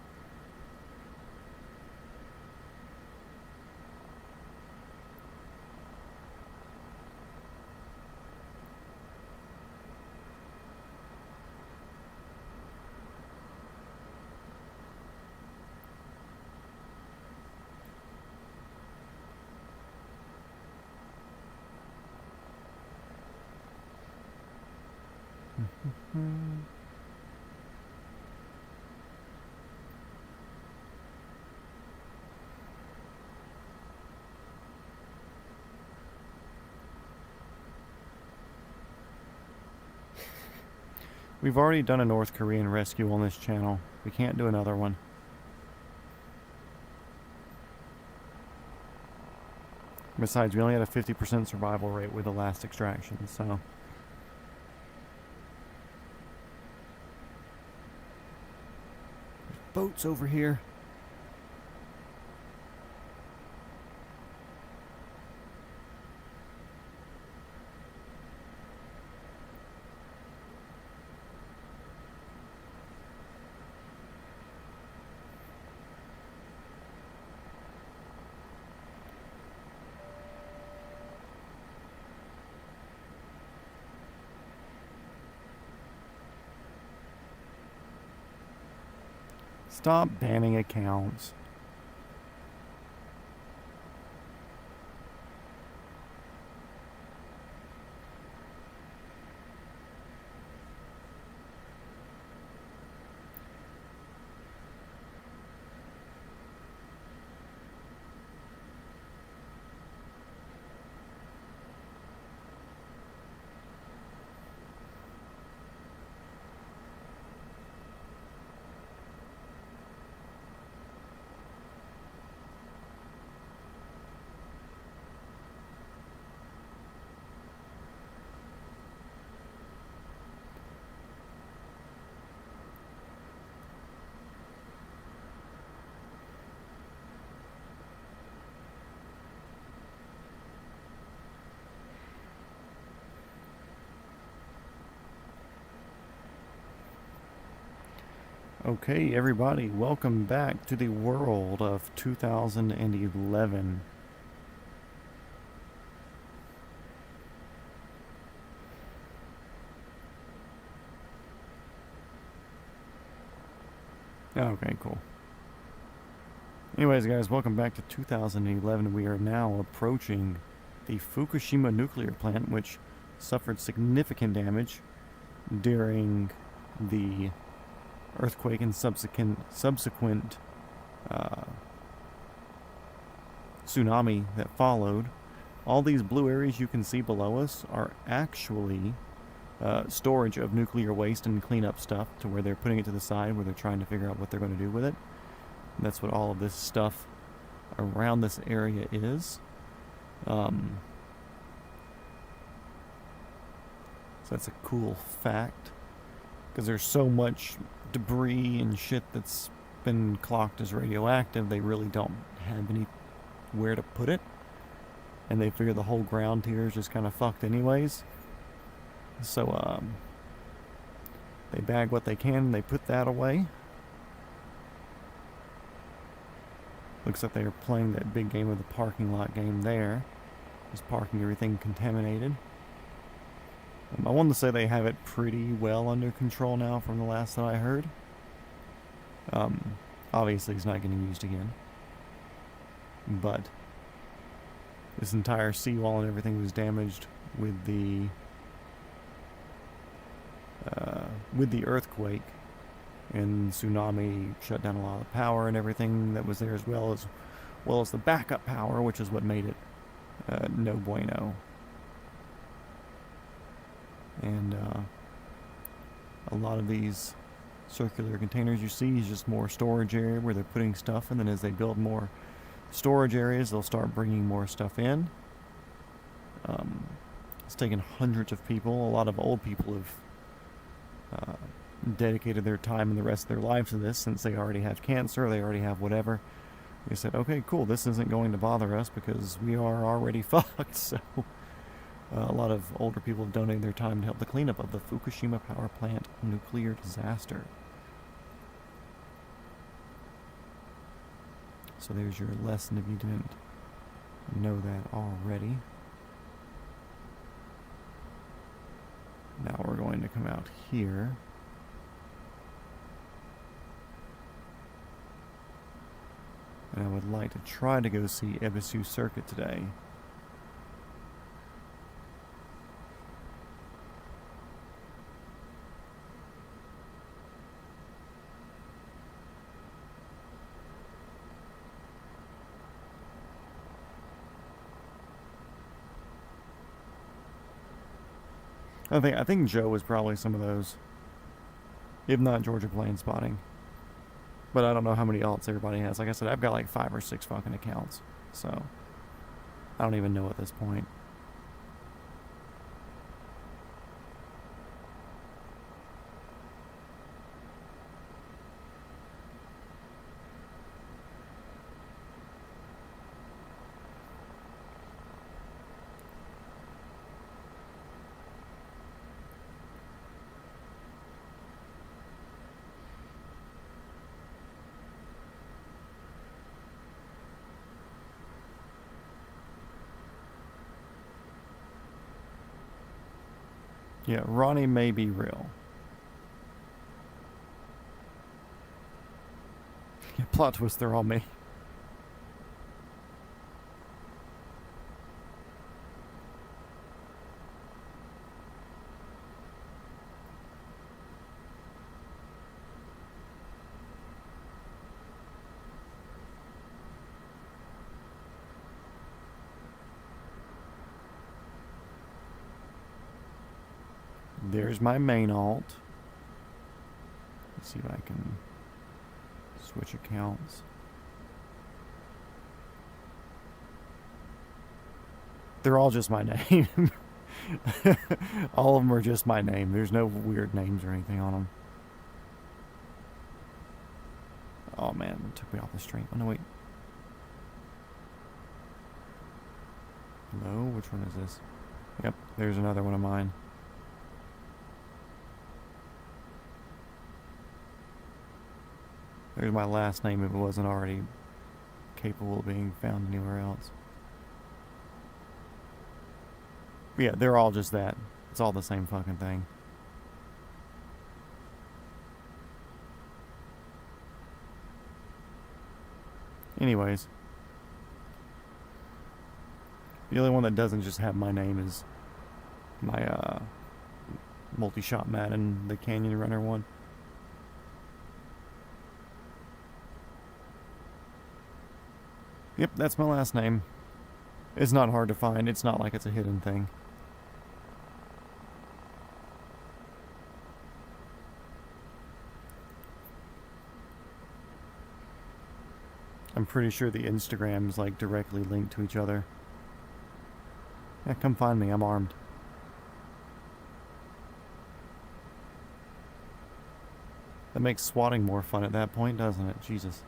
We've already done a North Korean rescue on this channel. We can't do another one. Besides, we only had a 50% survival rate with the last extraction, so... There's boats over here. Stop banning accounts. Okay, everybody, welcome back to the world of 2011. Okay, cool. Anyways, guys, welcome back to 2011. We are now approaching the Fukushima nuclear plant, which suffered significant damage during the earthquake and subsequent tsunami that followed. All these blue areas you can see below us are actually storage of nuclear waste and cleanup stuff, to where they're putting it to the side, where they're trying to figure out what they're going to do with it. And that's what all of this stuff around this area is. So that's a cool fact, because there's so much debris and shit that's been clocked as radioactive, they really don't have anywhere to put it. And they figure the whole ground here is just kind of fucked anyways. So, they bag what they can and they put that away. Looks like they are playing that big game of the parking lot game there. Just parking everything contaminated. I wanted to say they have it pretty well under control now from the last that I heard. Obviously it's not getting used again. But this entire seawall and everything was damaged with the earthquake, and tsunami shut down a lot of the power and everything that was there, as well as the backup power, which is what made it no bueno. And a lot of these circular containers you see is just more storage area where they're putting stuff, and then as they build more storage areas, they'll start bringing more stuff in. It's taken hundreds of people. A lot of old people have dedicated their time and the rest of their lives to this, since they already have cancer, they already have whatever. They said, okay, cool, this isn't going to bother us because we are already fucked. So a lot of older people have donated their time to help the cleanup of the Fukushima power plant nuclear disaster. So there's your lesson if you didn't know that already. Now we're going to come out here. And I would like to try to go see Ebisu Circuit today. I think Joe was probably some of those, if not Georgia Plain spotting. But I don't know how many alts everybody has. Like I said, I've got like 5 or 6 fucking accounts, so I don't even know at this point. Yeah, Ronnie may be real. Yeah, plot twist, they're all me. There's my main alt. Let's see if I can switch accounts. They're all just my name. All of them are just my name. There's no weird names or anything on them. Oh man, it took me off the stream. Oh no, wait. Hello? Which one is this? Yep, there's another one of mine. There's my last name if it wasn't already capable of being found anywhere else. But yeah, they're all just that. It's all the same fucking thing. Anyways. The only one that doesn't just have my name is My multi-shot mat and the Canyon Runner one. Yep, that's my last name. It's not hard to find. It's not like it's a hidden thing. I'm pretty sure the Instagrams like directly linked to each other. Yeah, come find me. I'm armed. That makes swatting more fun at that point, doesn't it? Jesus.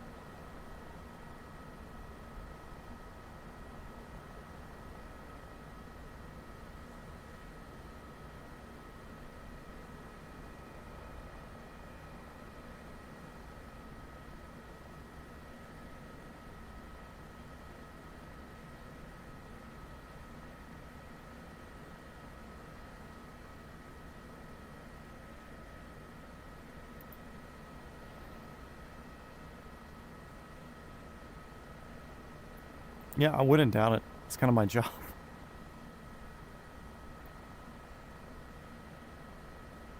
Yeah, I wouldn't doubt it. It's kind of my job.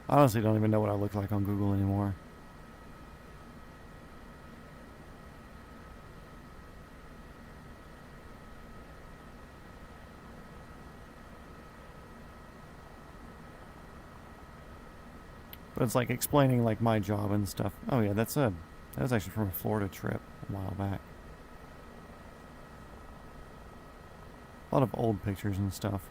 I honestly don't even know what I look like on Google anymore. But it's like explaining like my job and stuff. Oh yeah, that was actually from a Florida trip a while back. A lot of old pictures and stuff.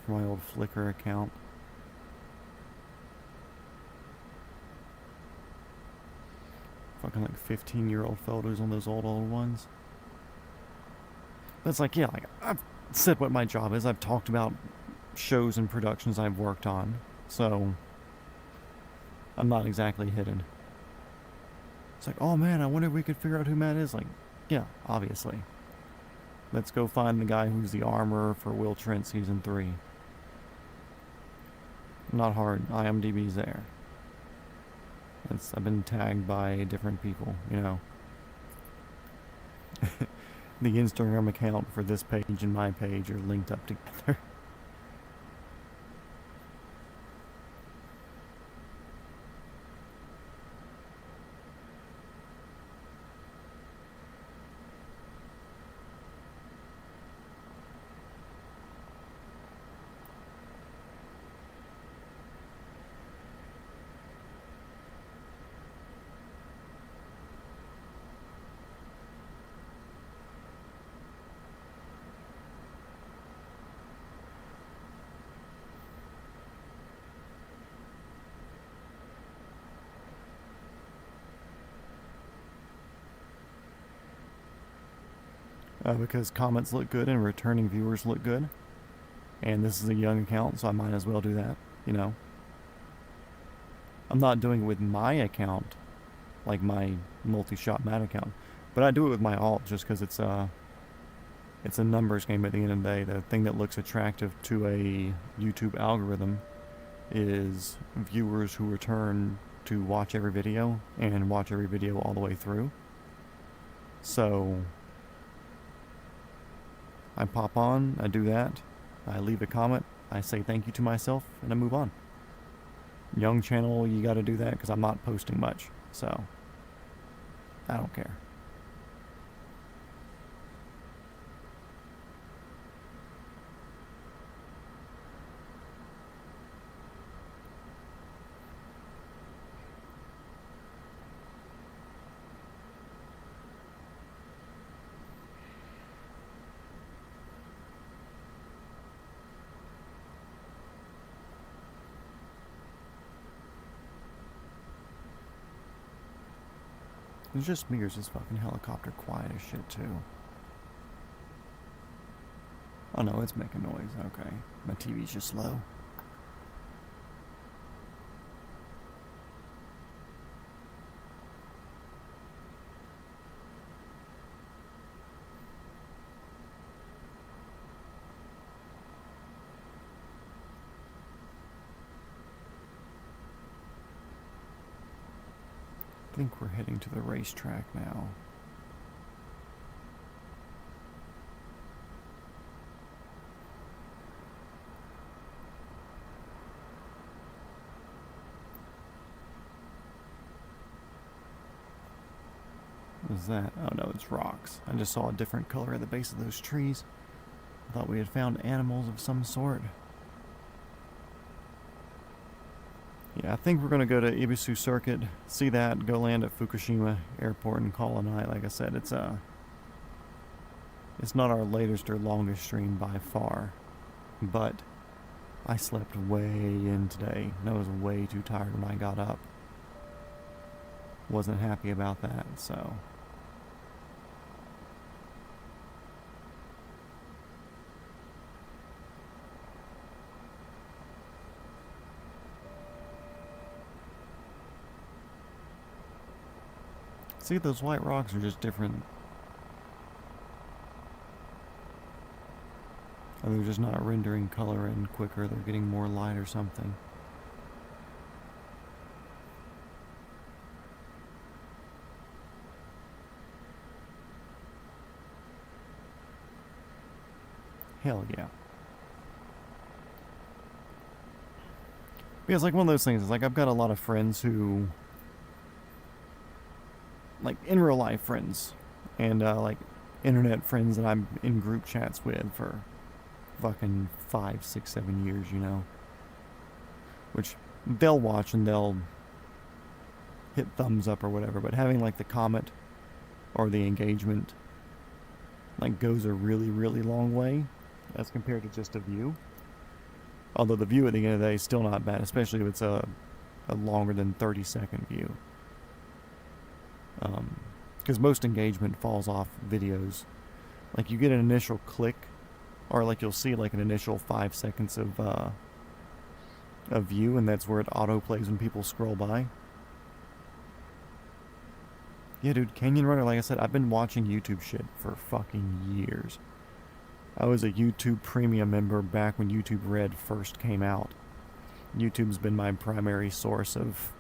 From my old Flickr account. Fucking like 15-year-old photos on those old ones. But it's like, yeah, like I've said what my job is. I've talked about shows and productions I've worked on. So I'm not exactly hidden. It's like, oh man, I wonder if we could figure out who Matt is. Like, yeah, obviously. Let's go find the guy who's the armorer for Will Trent Season 3. Not hard. IMDb's there. I've been tagged by different people, you know. The Instagram account for this page and my page are linked up together. Because comments look good and returning viewers look good. And this is a young account, so I might as well do that, you know. I'm not doing it with my account, like my multi-shot mat account, but I do it with my alt just because it's a numbers game at the end of the day. The thing that looks attractive to a YouTube algorithm is viewers who return to watch every video and watch every video all the way through. So I pop on, I do that, I leave a comment, I say thank you to myself, and I move on. Young channel, you gotta do that because I'm not posting much, so I don't care. It's just me, or is this fucking helicopter quiet as shit too? Oh no, it's making noise. Okay. My TV's just low. I think we're heading to the racetrack now. What is that? Oh no, it's rocks. I just saw a different color at the base of those trees. I thought we had found animals of some sort. Yeah, I think we're going to go to Ibisu Circuit, see that, go land at Fukushima Airport and call a night. Like I said, it's not our latest or longest stream by far, but I slept way in today, and I was way too tired when I got up. Wasn't happy about that, so... See, those white rocks are just different. Or they're just not rendering color in quicker, they're getting more light or something. Hell yeah. Because like one of those things, it's like I've got a lot of friends who, like in real life friends, and like internet friends that I'm in group chats with for fucking 5, 6, 7 years, you know. Which they'll watch and they'll hit thumbs up or whatever, but having like the comment or the engagement like goes a really, really long way as compared to just a view. Although the view at the end of the day is still not bad, especially if it's a longer than 30-second view. Because most engagement falls off videos. Like you get an initial click, or like you'll see like an initial 5 seconds of view, and that's where it autoplays when people scroll by. Yeah, dude, Canyon Runner, like I said, I've been watching YouTube shit for fucking years. I was a YouTube Premium member back when YouTube Red first came out. YouTube's been my primary source of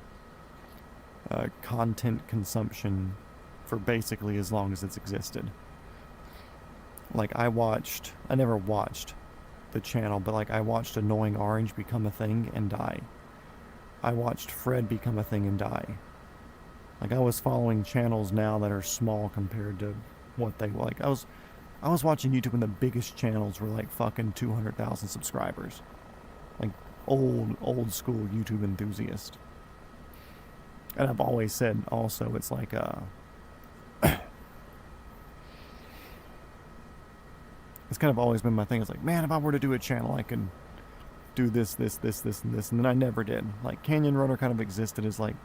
content consumption for basically as long as it's existed. Like, I never watched the channel, but like I watched Annoying Orange become a thing and die. I watched Fred become a thing and die. Like, I was following channels now that are small compared to what they were. Like, I was watching YouTube when the biggest channels were like fucking 200,000 subscribers. Like, old school YouTube enthusiast. And I've always said also, it's like it's kind of always been my thing. It's like, man, if I were to do a channel, I could do this, and this. And then I never did. Like, Canyon Runner kind of existed as like,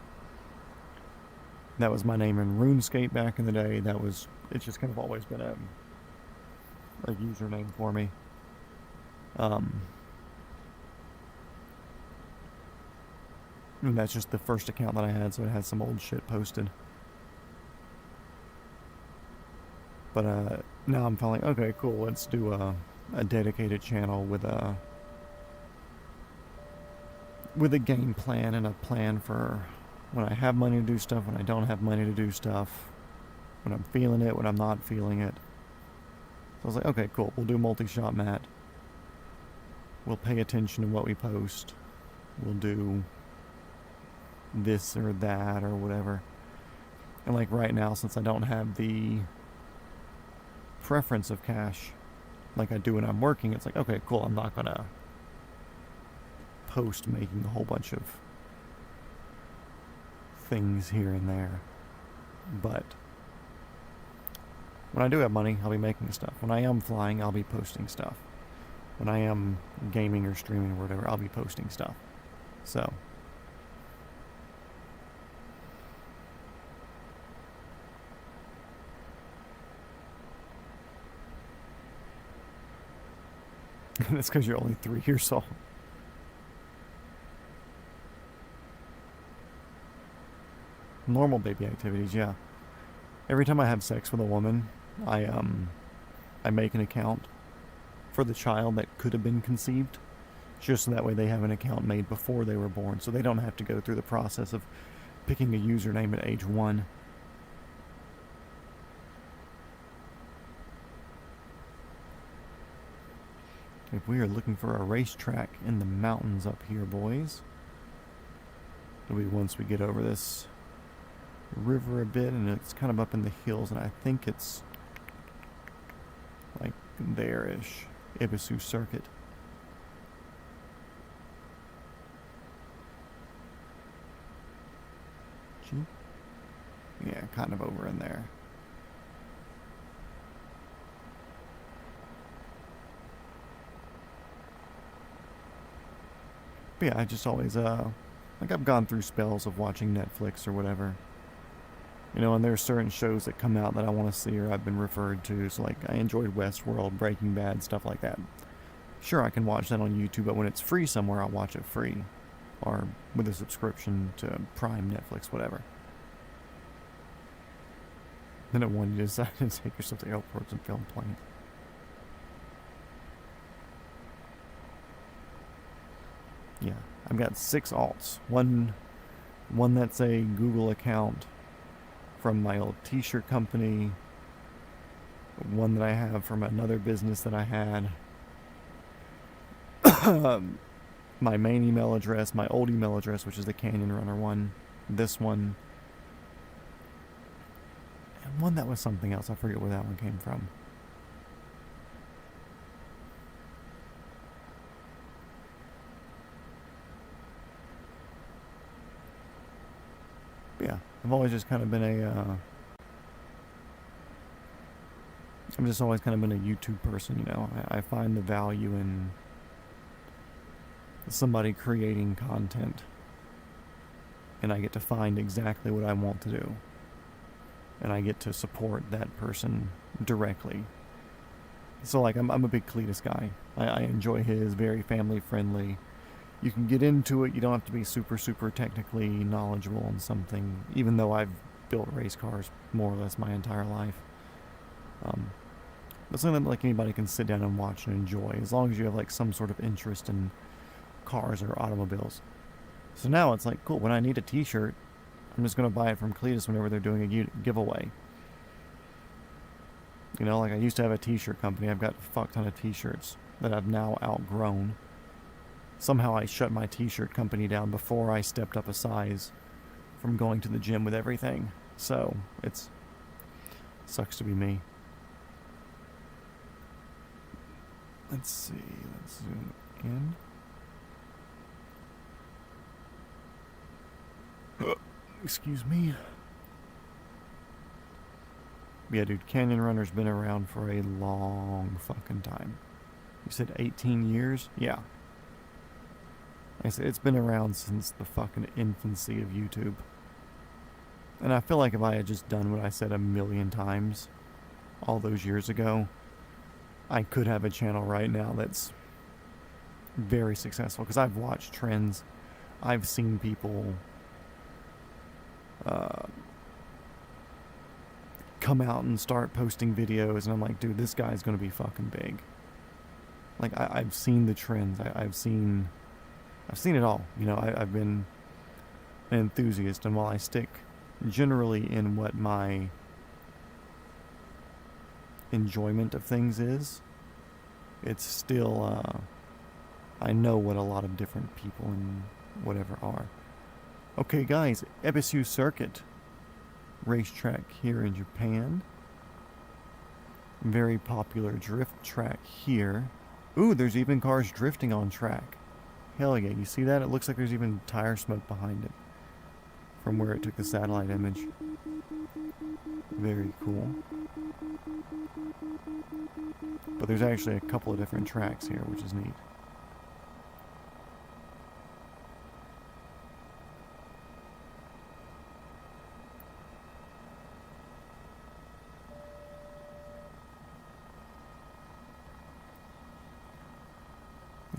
that was my name in RuneScape back in the day. It's just kind of always been a username for me. And that's just the first account that I had, so it had some old shit posted. But now I'm feeling, okay, cool, let's do a dedicated channel with a game plan and a plan for when I have money to do stuff, when I don't have money to do stuff, when I'm feeling it, when I'm not feeling it. So I was like, okay, cool, we'll do multi-shot mat. We'll pay attention to what we post. We'll do this or that or whatever. And like right now, since I don't have the preference of cash like I do when I'm working, it's like, okay, cool, I'm not gonna post making a whole bunch of things here and there. But when I do have money, I'll be making stuff. When I am flying, I'll be posting stuff. When I am gaming or streaming or whatever, I'll be posting stuff. So that's because you're only 3 years old. Normal baby activities, yeah. Every time I have sex with a woman, I make an account for the child that could have been conceived, just so that way they have an account made before they were born, so they don't have to go through the process of picking a username at age 1. If we are looking for a racetrack in the mountains up here, boys, it'll be once we get over this river a bit, and it's kind of up in the hills, and I think it's like there-ish. Ibisu Circuit. Yeah, kind of over in there. But yeah, I just always, like I've gone through spells of watching Netflix or whatever. You know, and there's certain shows that come out that I want to see or I've been referred to. So, like, I enjoyed Westworld, Breaking Bad, stuff like that. Sure, I can watch that on YouTube, but when it's free somewhere, I'll watch it free. Or with a subscription to Prime, Netflix, whatever. Then at one, you decide to take yourself to airports and film planes. Yeah, I've got 6 alts. One that's a Google account from my old t-shirt company. One that I have from another business that I had. My main email address, my old email address, which is the Canyon Runner one. This one. And one that was something else. I forget where that one came from. But yeah, I've always just kind of been I've just always kind of been a YouTube person, you know. I find the value in somebody creating content, and I get to find exactly what I want to do, and I get to support that person directly. So like I'm a big Cletus guy. I enjoy his, very family friendly. You can get into it, you don't have to be super technically knowledgeable on something, even though I've built race cars more or less my entire life. But something that like anybody can sit down and watch and enjoy, as long as you have like some sort of interest in cars or automobiles. So now it's like, cool, when I need a t-shirt, I'm just going to buy it from Cletus whenever they're doing a giveaway. You know, like I used to have a t-shirt company. I've got a fuck ton of t-shirts that I've now outgrown. Somehow I shut my t-shirt company down before I stepped up a size from going to the gym with everything. So, sucks to be me. Let's see, let's zoom in. Excuse me. Yeah, dude, Canyon Runner's been around for a long fucking time. You said 18 years? Yeah. Like I said, it's been around since the fucking infancy of YouTube. And I feel like if I had just done what I said a million times all those years ago, I could have a channel right now that's very successful. Because I've watched trends. I've seen people come out and start posting videos, and I'm like, dude, this guy's gonna be fucking big. Like, I've seen the trends. I've seen it all. You know, I've been an enthusiast, and while I stick generally in what my enjoyment of things is, it's still, I know what a lot of different people and whatever are. Okay, guys, Ibisu Circuit racetrack here in Japan. Very popular drift track here. Ooh, there's even cars drifting on track. Hell yeah, you see that? It looks like there's even tire smoke behind it from where it took the satellite image. Very cool. But there's actually a couple of different tracks here, which is neat.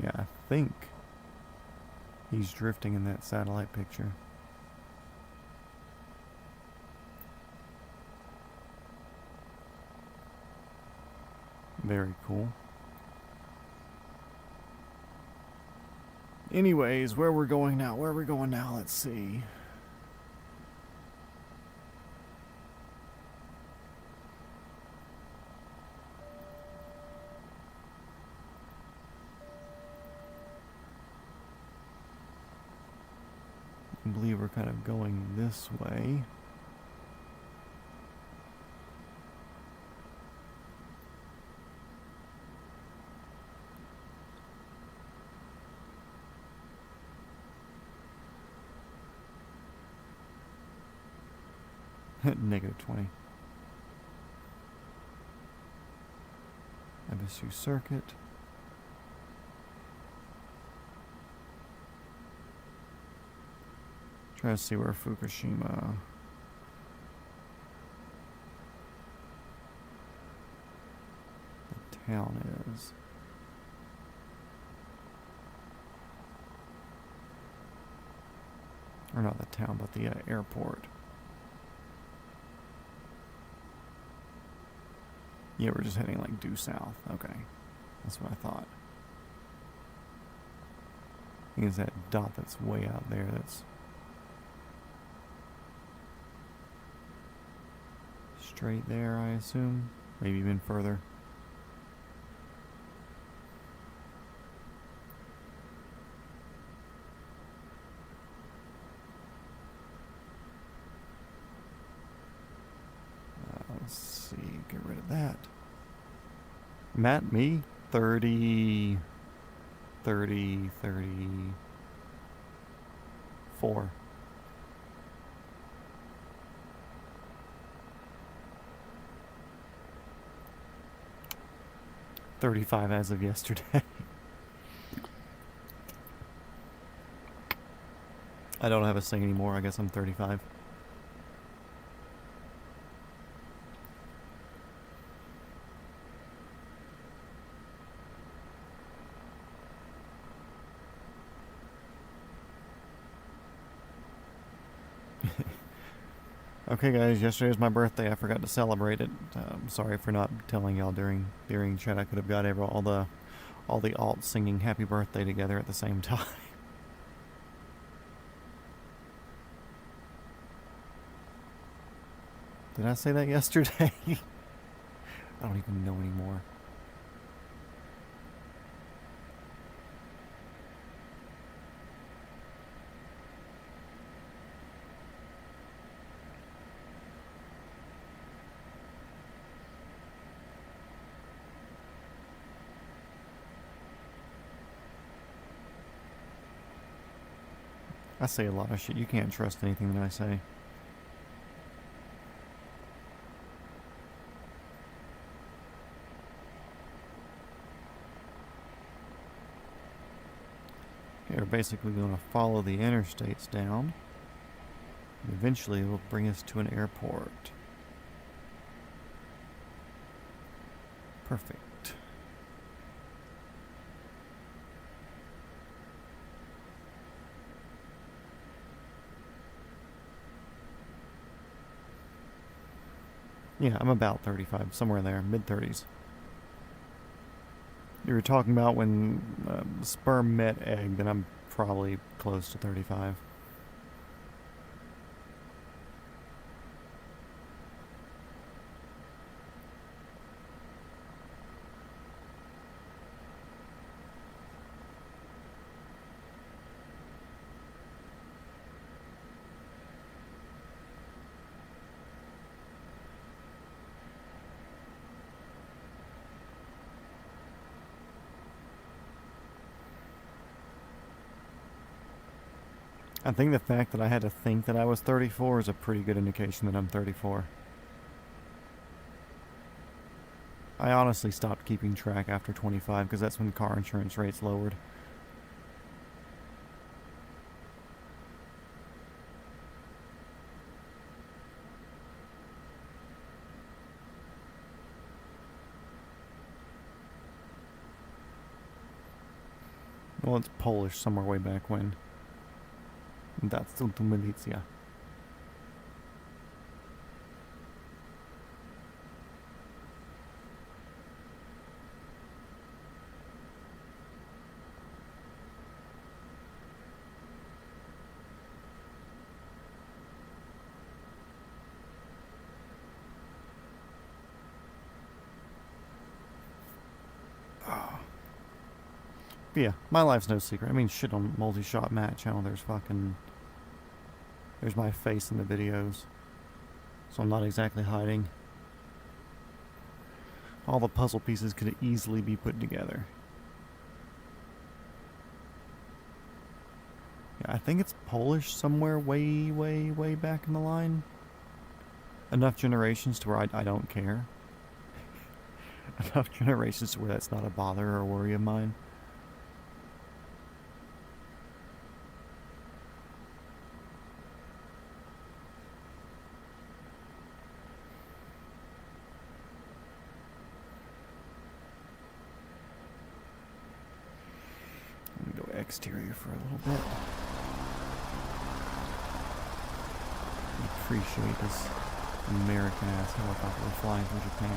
Yeah, I think he's drifting in that satellite picture. Very cool. Anyways, where we're going now? Where are we going now? Let's see. I believe we're kind of going this way. Negative 20. MSU circuit. Try to see where Fukushima. The town is. Or not the town, but the airport. Yeah, we're just heading like due south. Okay. That's what I thought. I think it's that dot that's way out there that's straight there, I assume. Maybe even further. Let's see, get rid of that. Matt, me? 30, 34. $35 as of yesterday. I don't have a sing anymore. I guess I'm 35. Okay, guys. Yesterday was my birthday. I forgot to celebrate it. Sorry for not telling y'all during chat. I could have got all the alts singing "Happy Birthday" together at the same time. Did I say that yesterday? I don't even know anymore. I say a lot of shit. You can't trust anything that I say. Okay, we're basically going to follow the interstates down. And eventually it will bring us to an airport. Perfect. Yeah, I'm about 35, somewhere there, mid-30s. You were talking about when sperm met egg, then I'm probably close to 35. I think the fact that I had to think that I was 34 is a pretty good indication that I'm 34. I honestly stopped keeping track after 25 because that's when car insurance rates lowered. Well, it's Polish somewhere way back when. That's to milicja. But yeah, my life's no secret. I mean, shit, on multi-shot Matt channel, there's my face in the videos. So I'm not exactly hiding. All the puzzle pieces could easily be put together. Yeah, I think it's Polish somewhere way, way, way back in the line. enough generations to where I don't care. Enough generations to where that's not a bother or worry of mine. Let me go exterior for a little bit. Appreciate this American ass helicopter flying through Japan.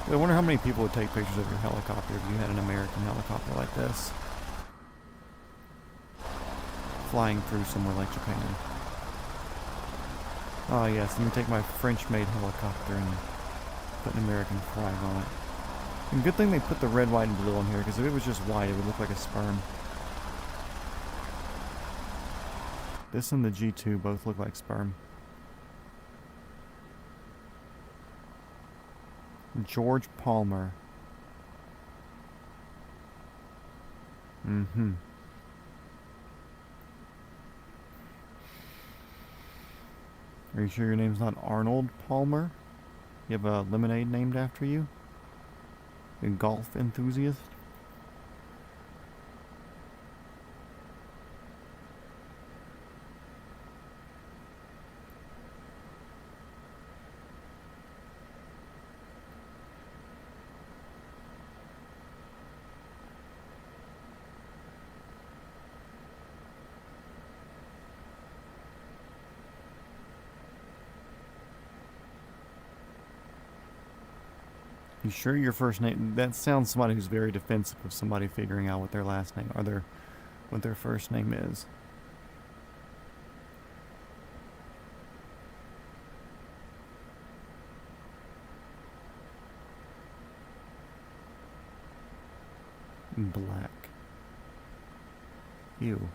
I wonder how many people would take pictures of your helicopter if you had an American helicopter like this. Flying through somewhere like Japan. Oh yes, let me take my French-made helicopter and put an American flag on it. And good thing they put the red, white, and blue on here, because if it was just white, it would look like a sperm. This and the G2 both look like sperm. George Palmer. Mm-hmm. Are you sure your name's not Arnold Palmer? You have a lemonade named after you? A golf enthusiast? You sure your first name? That sounds somebody who's very defensive of somebody figuring out what their last name or what their first name is. Black. Ew.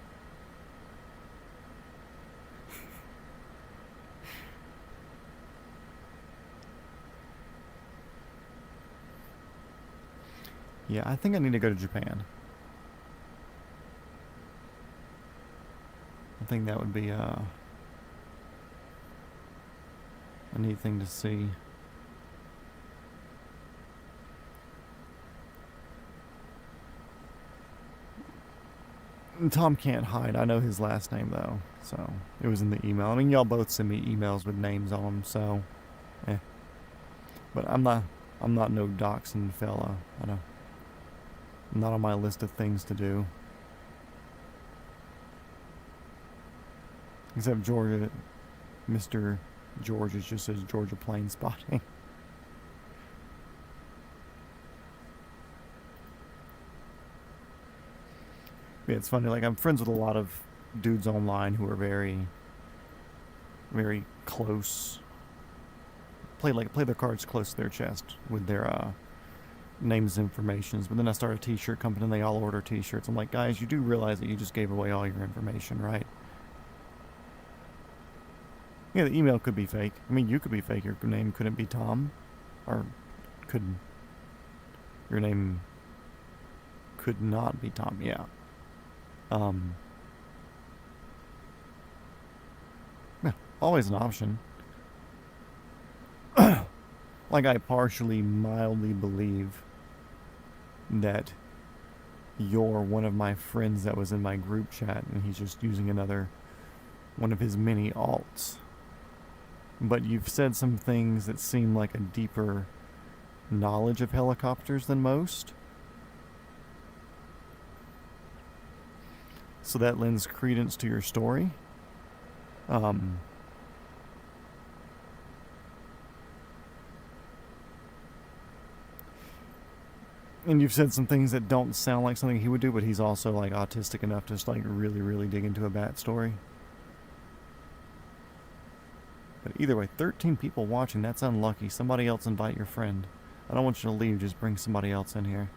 Yeah, I think I need to go to Japan. I think that would be a neat thing to see. Tom can't hide. I know his last name though, so it was in the email. I mean, y'all both send me emails with names on them, so But I'm not no doxing fella. Not on my list of things to do. Except Georgia, Mr. George is just says Georgia plane spotting. Yeah, it's funny. Like I'm friends with a lot of dudes online who are very, very close. Play their cards close to their chest with their names and informations. But then I start a t-shirt company and they all order t-shirts. I'm like, guys, you do realize that you just gave away all your information, right? Yeah, the email could be fake. I mean, you could be fake. Your name couldn't be Tom. Or your name could not be Tom. Yeah. Yeah, always an option. Like I partially, mildly believe that you're one of my friends that was in my group chat and he's just using one of his many alts. But you've said some things that seem like a deeper knowledge of helicopters than most. So that lends credence to your story. And you've said some things that don't sound like something he would do, but he's also like autistic enough to just like really, really dig into a bat story. But either way, 13 people watching, that's unlucky. Somebody else invite your friend. I don't want you to leave, just bring somebody else in here.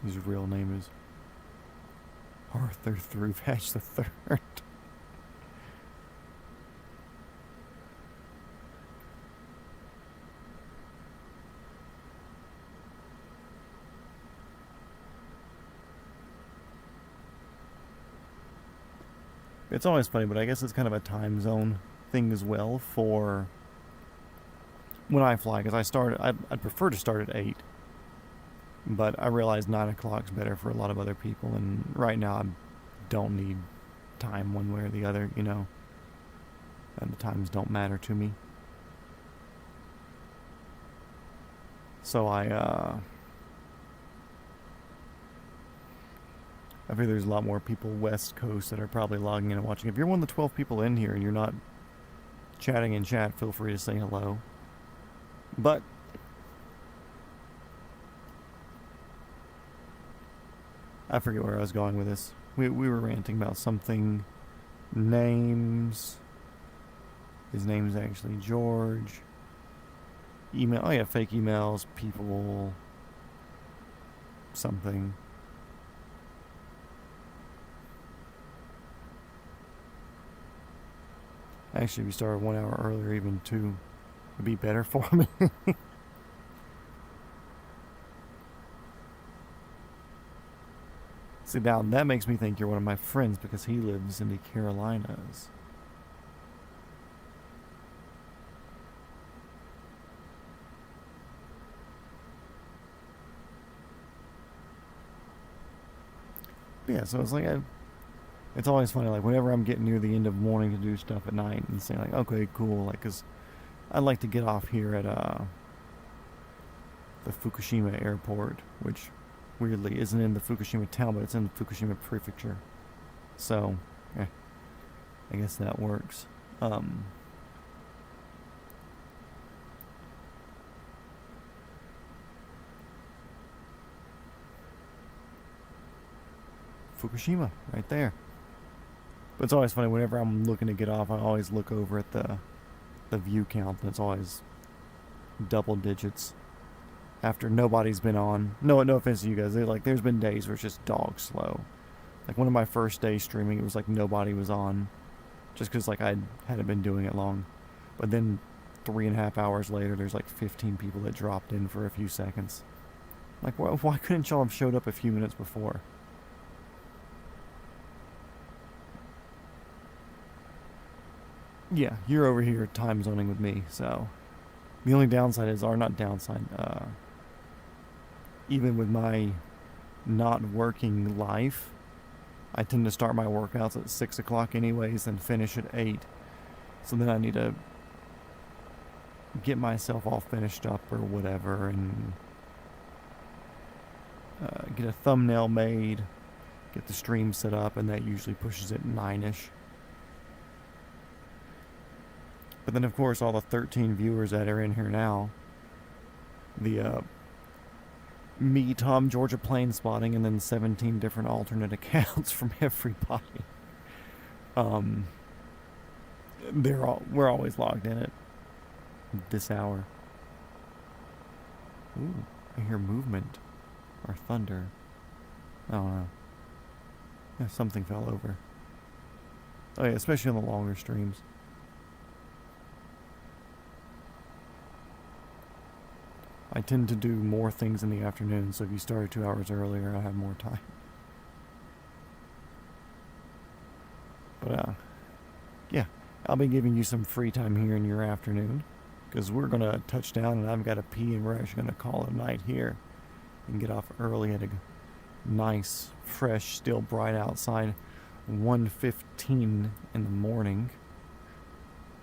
His real name is Arthur Thruvatch the Third. It's always funny, but I guess it's kind of a time zone thing as well for when I fly, because I'd prefer to start at 8, but I realize 9 o'clock's better for a lot of other people, and right now I don't need time one way or the other, you know, and the times don't matter to me. So I figure there's a lot more people West Coast that are probably logging in and watching. If you're one of the 12 people in here and you're not chatting in chat, feel free to say hello. But I forget where I was going with this. We were ranting about something. Names. His name's actually George. Email. Oh yeah, fake emails. People. Something. Actually, if we started 1 hour earlier, even 2, would be better for me. See, now that makes me think you're one of my friends because he lives in the Carolinas. Yeah, so it's like it's always funny, like whenever I'm getting near the end of wanting to do stuff at night and saying like, okay, cool, like, cause I'd like to get off here at the Fukushima airport, which weirdly isn't in the Fukushima town, but it's in the Fukushima prefecture. So, I guess that works. Fukushima, right there. But it's always funny, whenever I'm looking to get off, I always look over at the view count, and it's always double digits. After nobody's been on. No offense to you guys. There's been days where it's just dog slow. Like one of my first days streaming, it was like nobody was on. Just because like I hadn't been doing it long. But then 3.5 hours later, there's like 15 people that dropped in for a few seconds. Like, why couldn't y'all have showed up a few minutes before? Yeah, you're over here time zoning with me, so... The only downside is, or not downside, even with my not working life, I tend to start my workouts at 6 o'clock anyways and finish at 8. So then I need to get myself all finished up or whatever and get a thumbnail made, get the stream set up, and that usually pushes it 9-ish. But then, of course, all the 13 viewers that are in here now, the me, Tom, Georgia Plane Spotting, and then 17 different alternate accounts from everybody. We're always logged in at this hour. Ooh, I hear movement or thunder. I don't know. Yeah, something fell over. Oh yeah, especially on the longer streams. I tend to do more things in the afternoon, so if you started 2 hours earlier, I'll have more time. But, yeah, I'll be giving you some free time here in your afternoon, because we're going to touch down, and I've got to pee, and we're actually going to call it a night here, and get off early at a nice, fresh, still bright outside, 1:15 in the morning.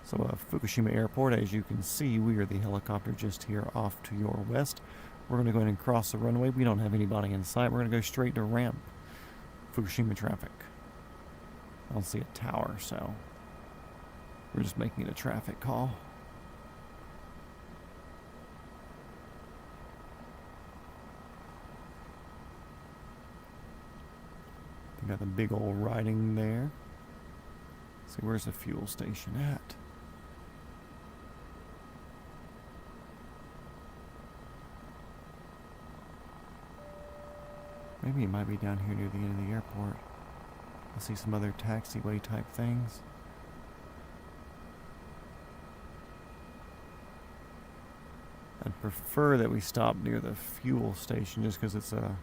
So Fukushima Airport, as you can see, we are the helicopter just here off to your west. We're going to go ahead and cross the runway. We don't have anybody in sight. We're going to go straight to ramp. Fukushima traffic. I don't see a tower, so we're just making it a traffic call. We got the big old writing there. Let's see, where's the fuel station at? Maybe it might be down here near the end of the airport. I see some other taxiway type things. I'd prefer that we stop near the fuel station just because it's a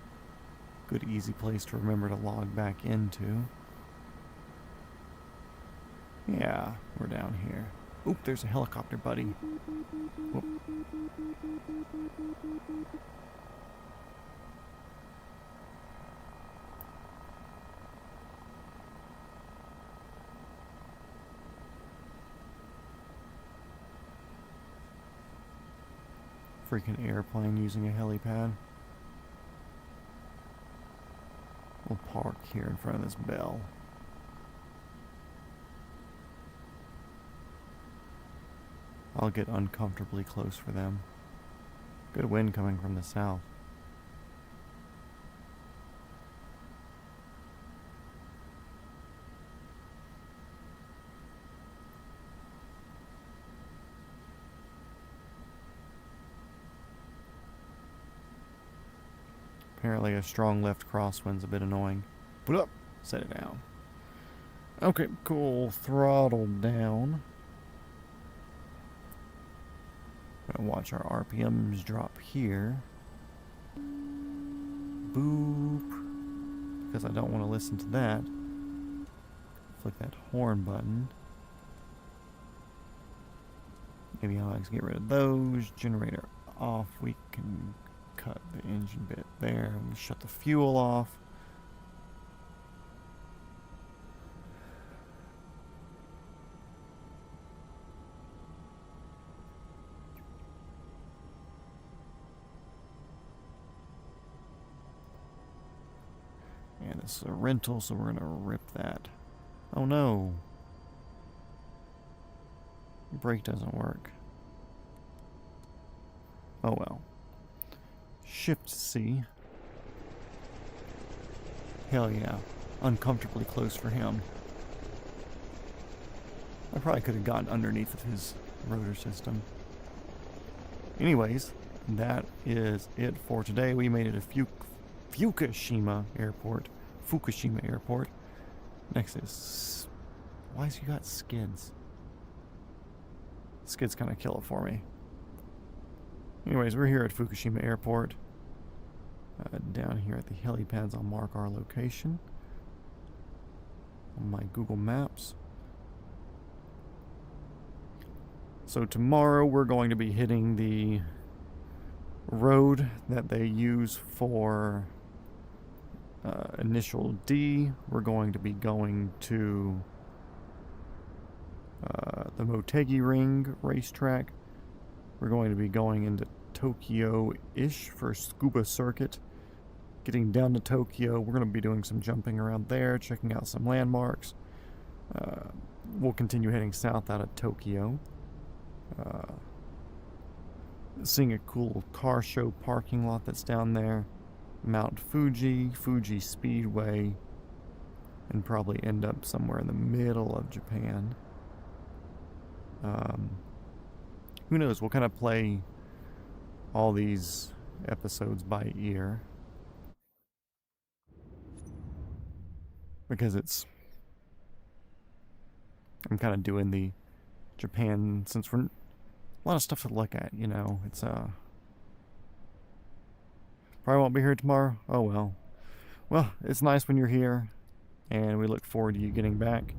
good easy place to remember to log back into. Yeah, we're down here. Oop, there's a helicopter, buddy. Whoop. Freaking airplane using a helipad. We'll park here in front of this bell. I'll get uncomfortably close for them. Good wind coming from the south. Apparently a strong left crosswind's a bit annoying. Put up, set it down. Okay, cool. Throttle down. Gonna watch our RPMs drop here. Boop. Because I don't want to listen to that. Flick that horn button. Maybe I'll just get rid of those. Generator off. We can cut the engine bit there. We shut the fuel off. And this is a rental, so we're gonna rip that. Oh no. Brake doesn't work. Oh well. Shift C. Hell yeah. Uncomfortably close for him. I probably could have gotten underneath of his rotor system. Anyways, that is it for today. We made it to Fukushima Airport. Fukushima Airport. Next is... Why has he got skids? Skids kind of kill it for me. Anyways, we're here at Fukushima Airport. Down here at the helipads, I'll mark our location on my Google Maps. So tomorrow we're going to be hitting the road that they use for Initial D. We're going to be going to the Motegi Ring racetrack. We're going to be going into Tokyo-ish for Scuba Circuit. Getting down to Tokyo, we're going to be doing some jumping around there, checking out some landmarks. We'll continue heading south out of Tokyo. Seeing a cool car show parking lot that's down there. Mount Fuji, Fuji Speedway, and probably end up somewhere in the middle of Japan. Who knows? We'll kind of play all these episodes by ear. Because I'm kind of doing the Japan, since we're a lot of stuff to look at, you know. It's probably won't be here tomorrow. Oh well. Well, it's nice when you're here, and we look forward to you getting back.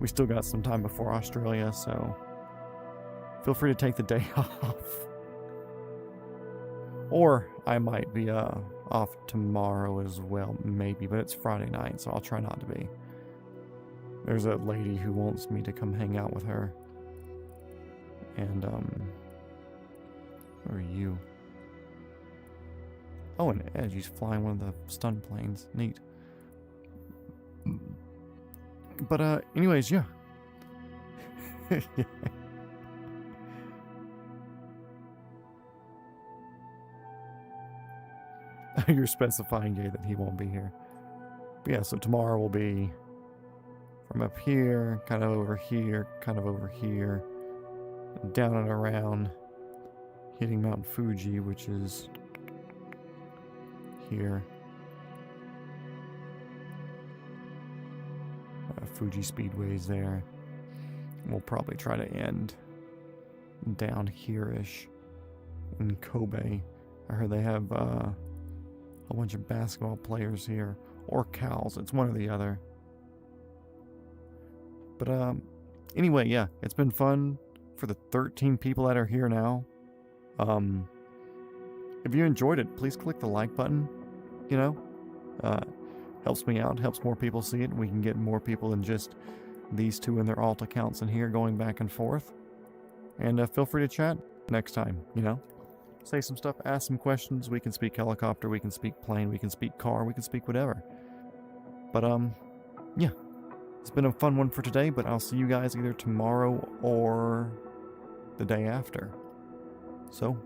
We still got some time before Australia, so feel free to take the day off. Or I might be off tomorrow as well, maybe, but it's Friday night, so I'll try not to be. There's a lady who wants me to come hang out with her. And, where are you? Oh, and Edge, he's flying one of the stun planes. Neat. But, anyways, yeah. You're specifying, Jay, that he won't be here. But yeah, so tomorrow will be from up here, kind of over here, kind of over here, down and around, hitting Mount Fuji, which is here. Fuji Speedway's there. We'll probably try to end down here-ish in Kobe. I heard they have a bunch of basketball players here, or cows. It's one or the other. But Anyway, yeah, it's been fun for the 13 people that are here now. If you enjoyed it, please click the like button. You know, helps me out, helps more people see it. We can get more people than just these two and their alt accounts in here going back and forth. And feel free to chat next time, you know. Say some stuff, ask some questions. We can speak helicopter, we can speak plane, we can speak car, we can speak whatever. But, yeah. It's been a fun one for today, but I'll see you guys either tomorrow or the day after. So,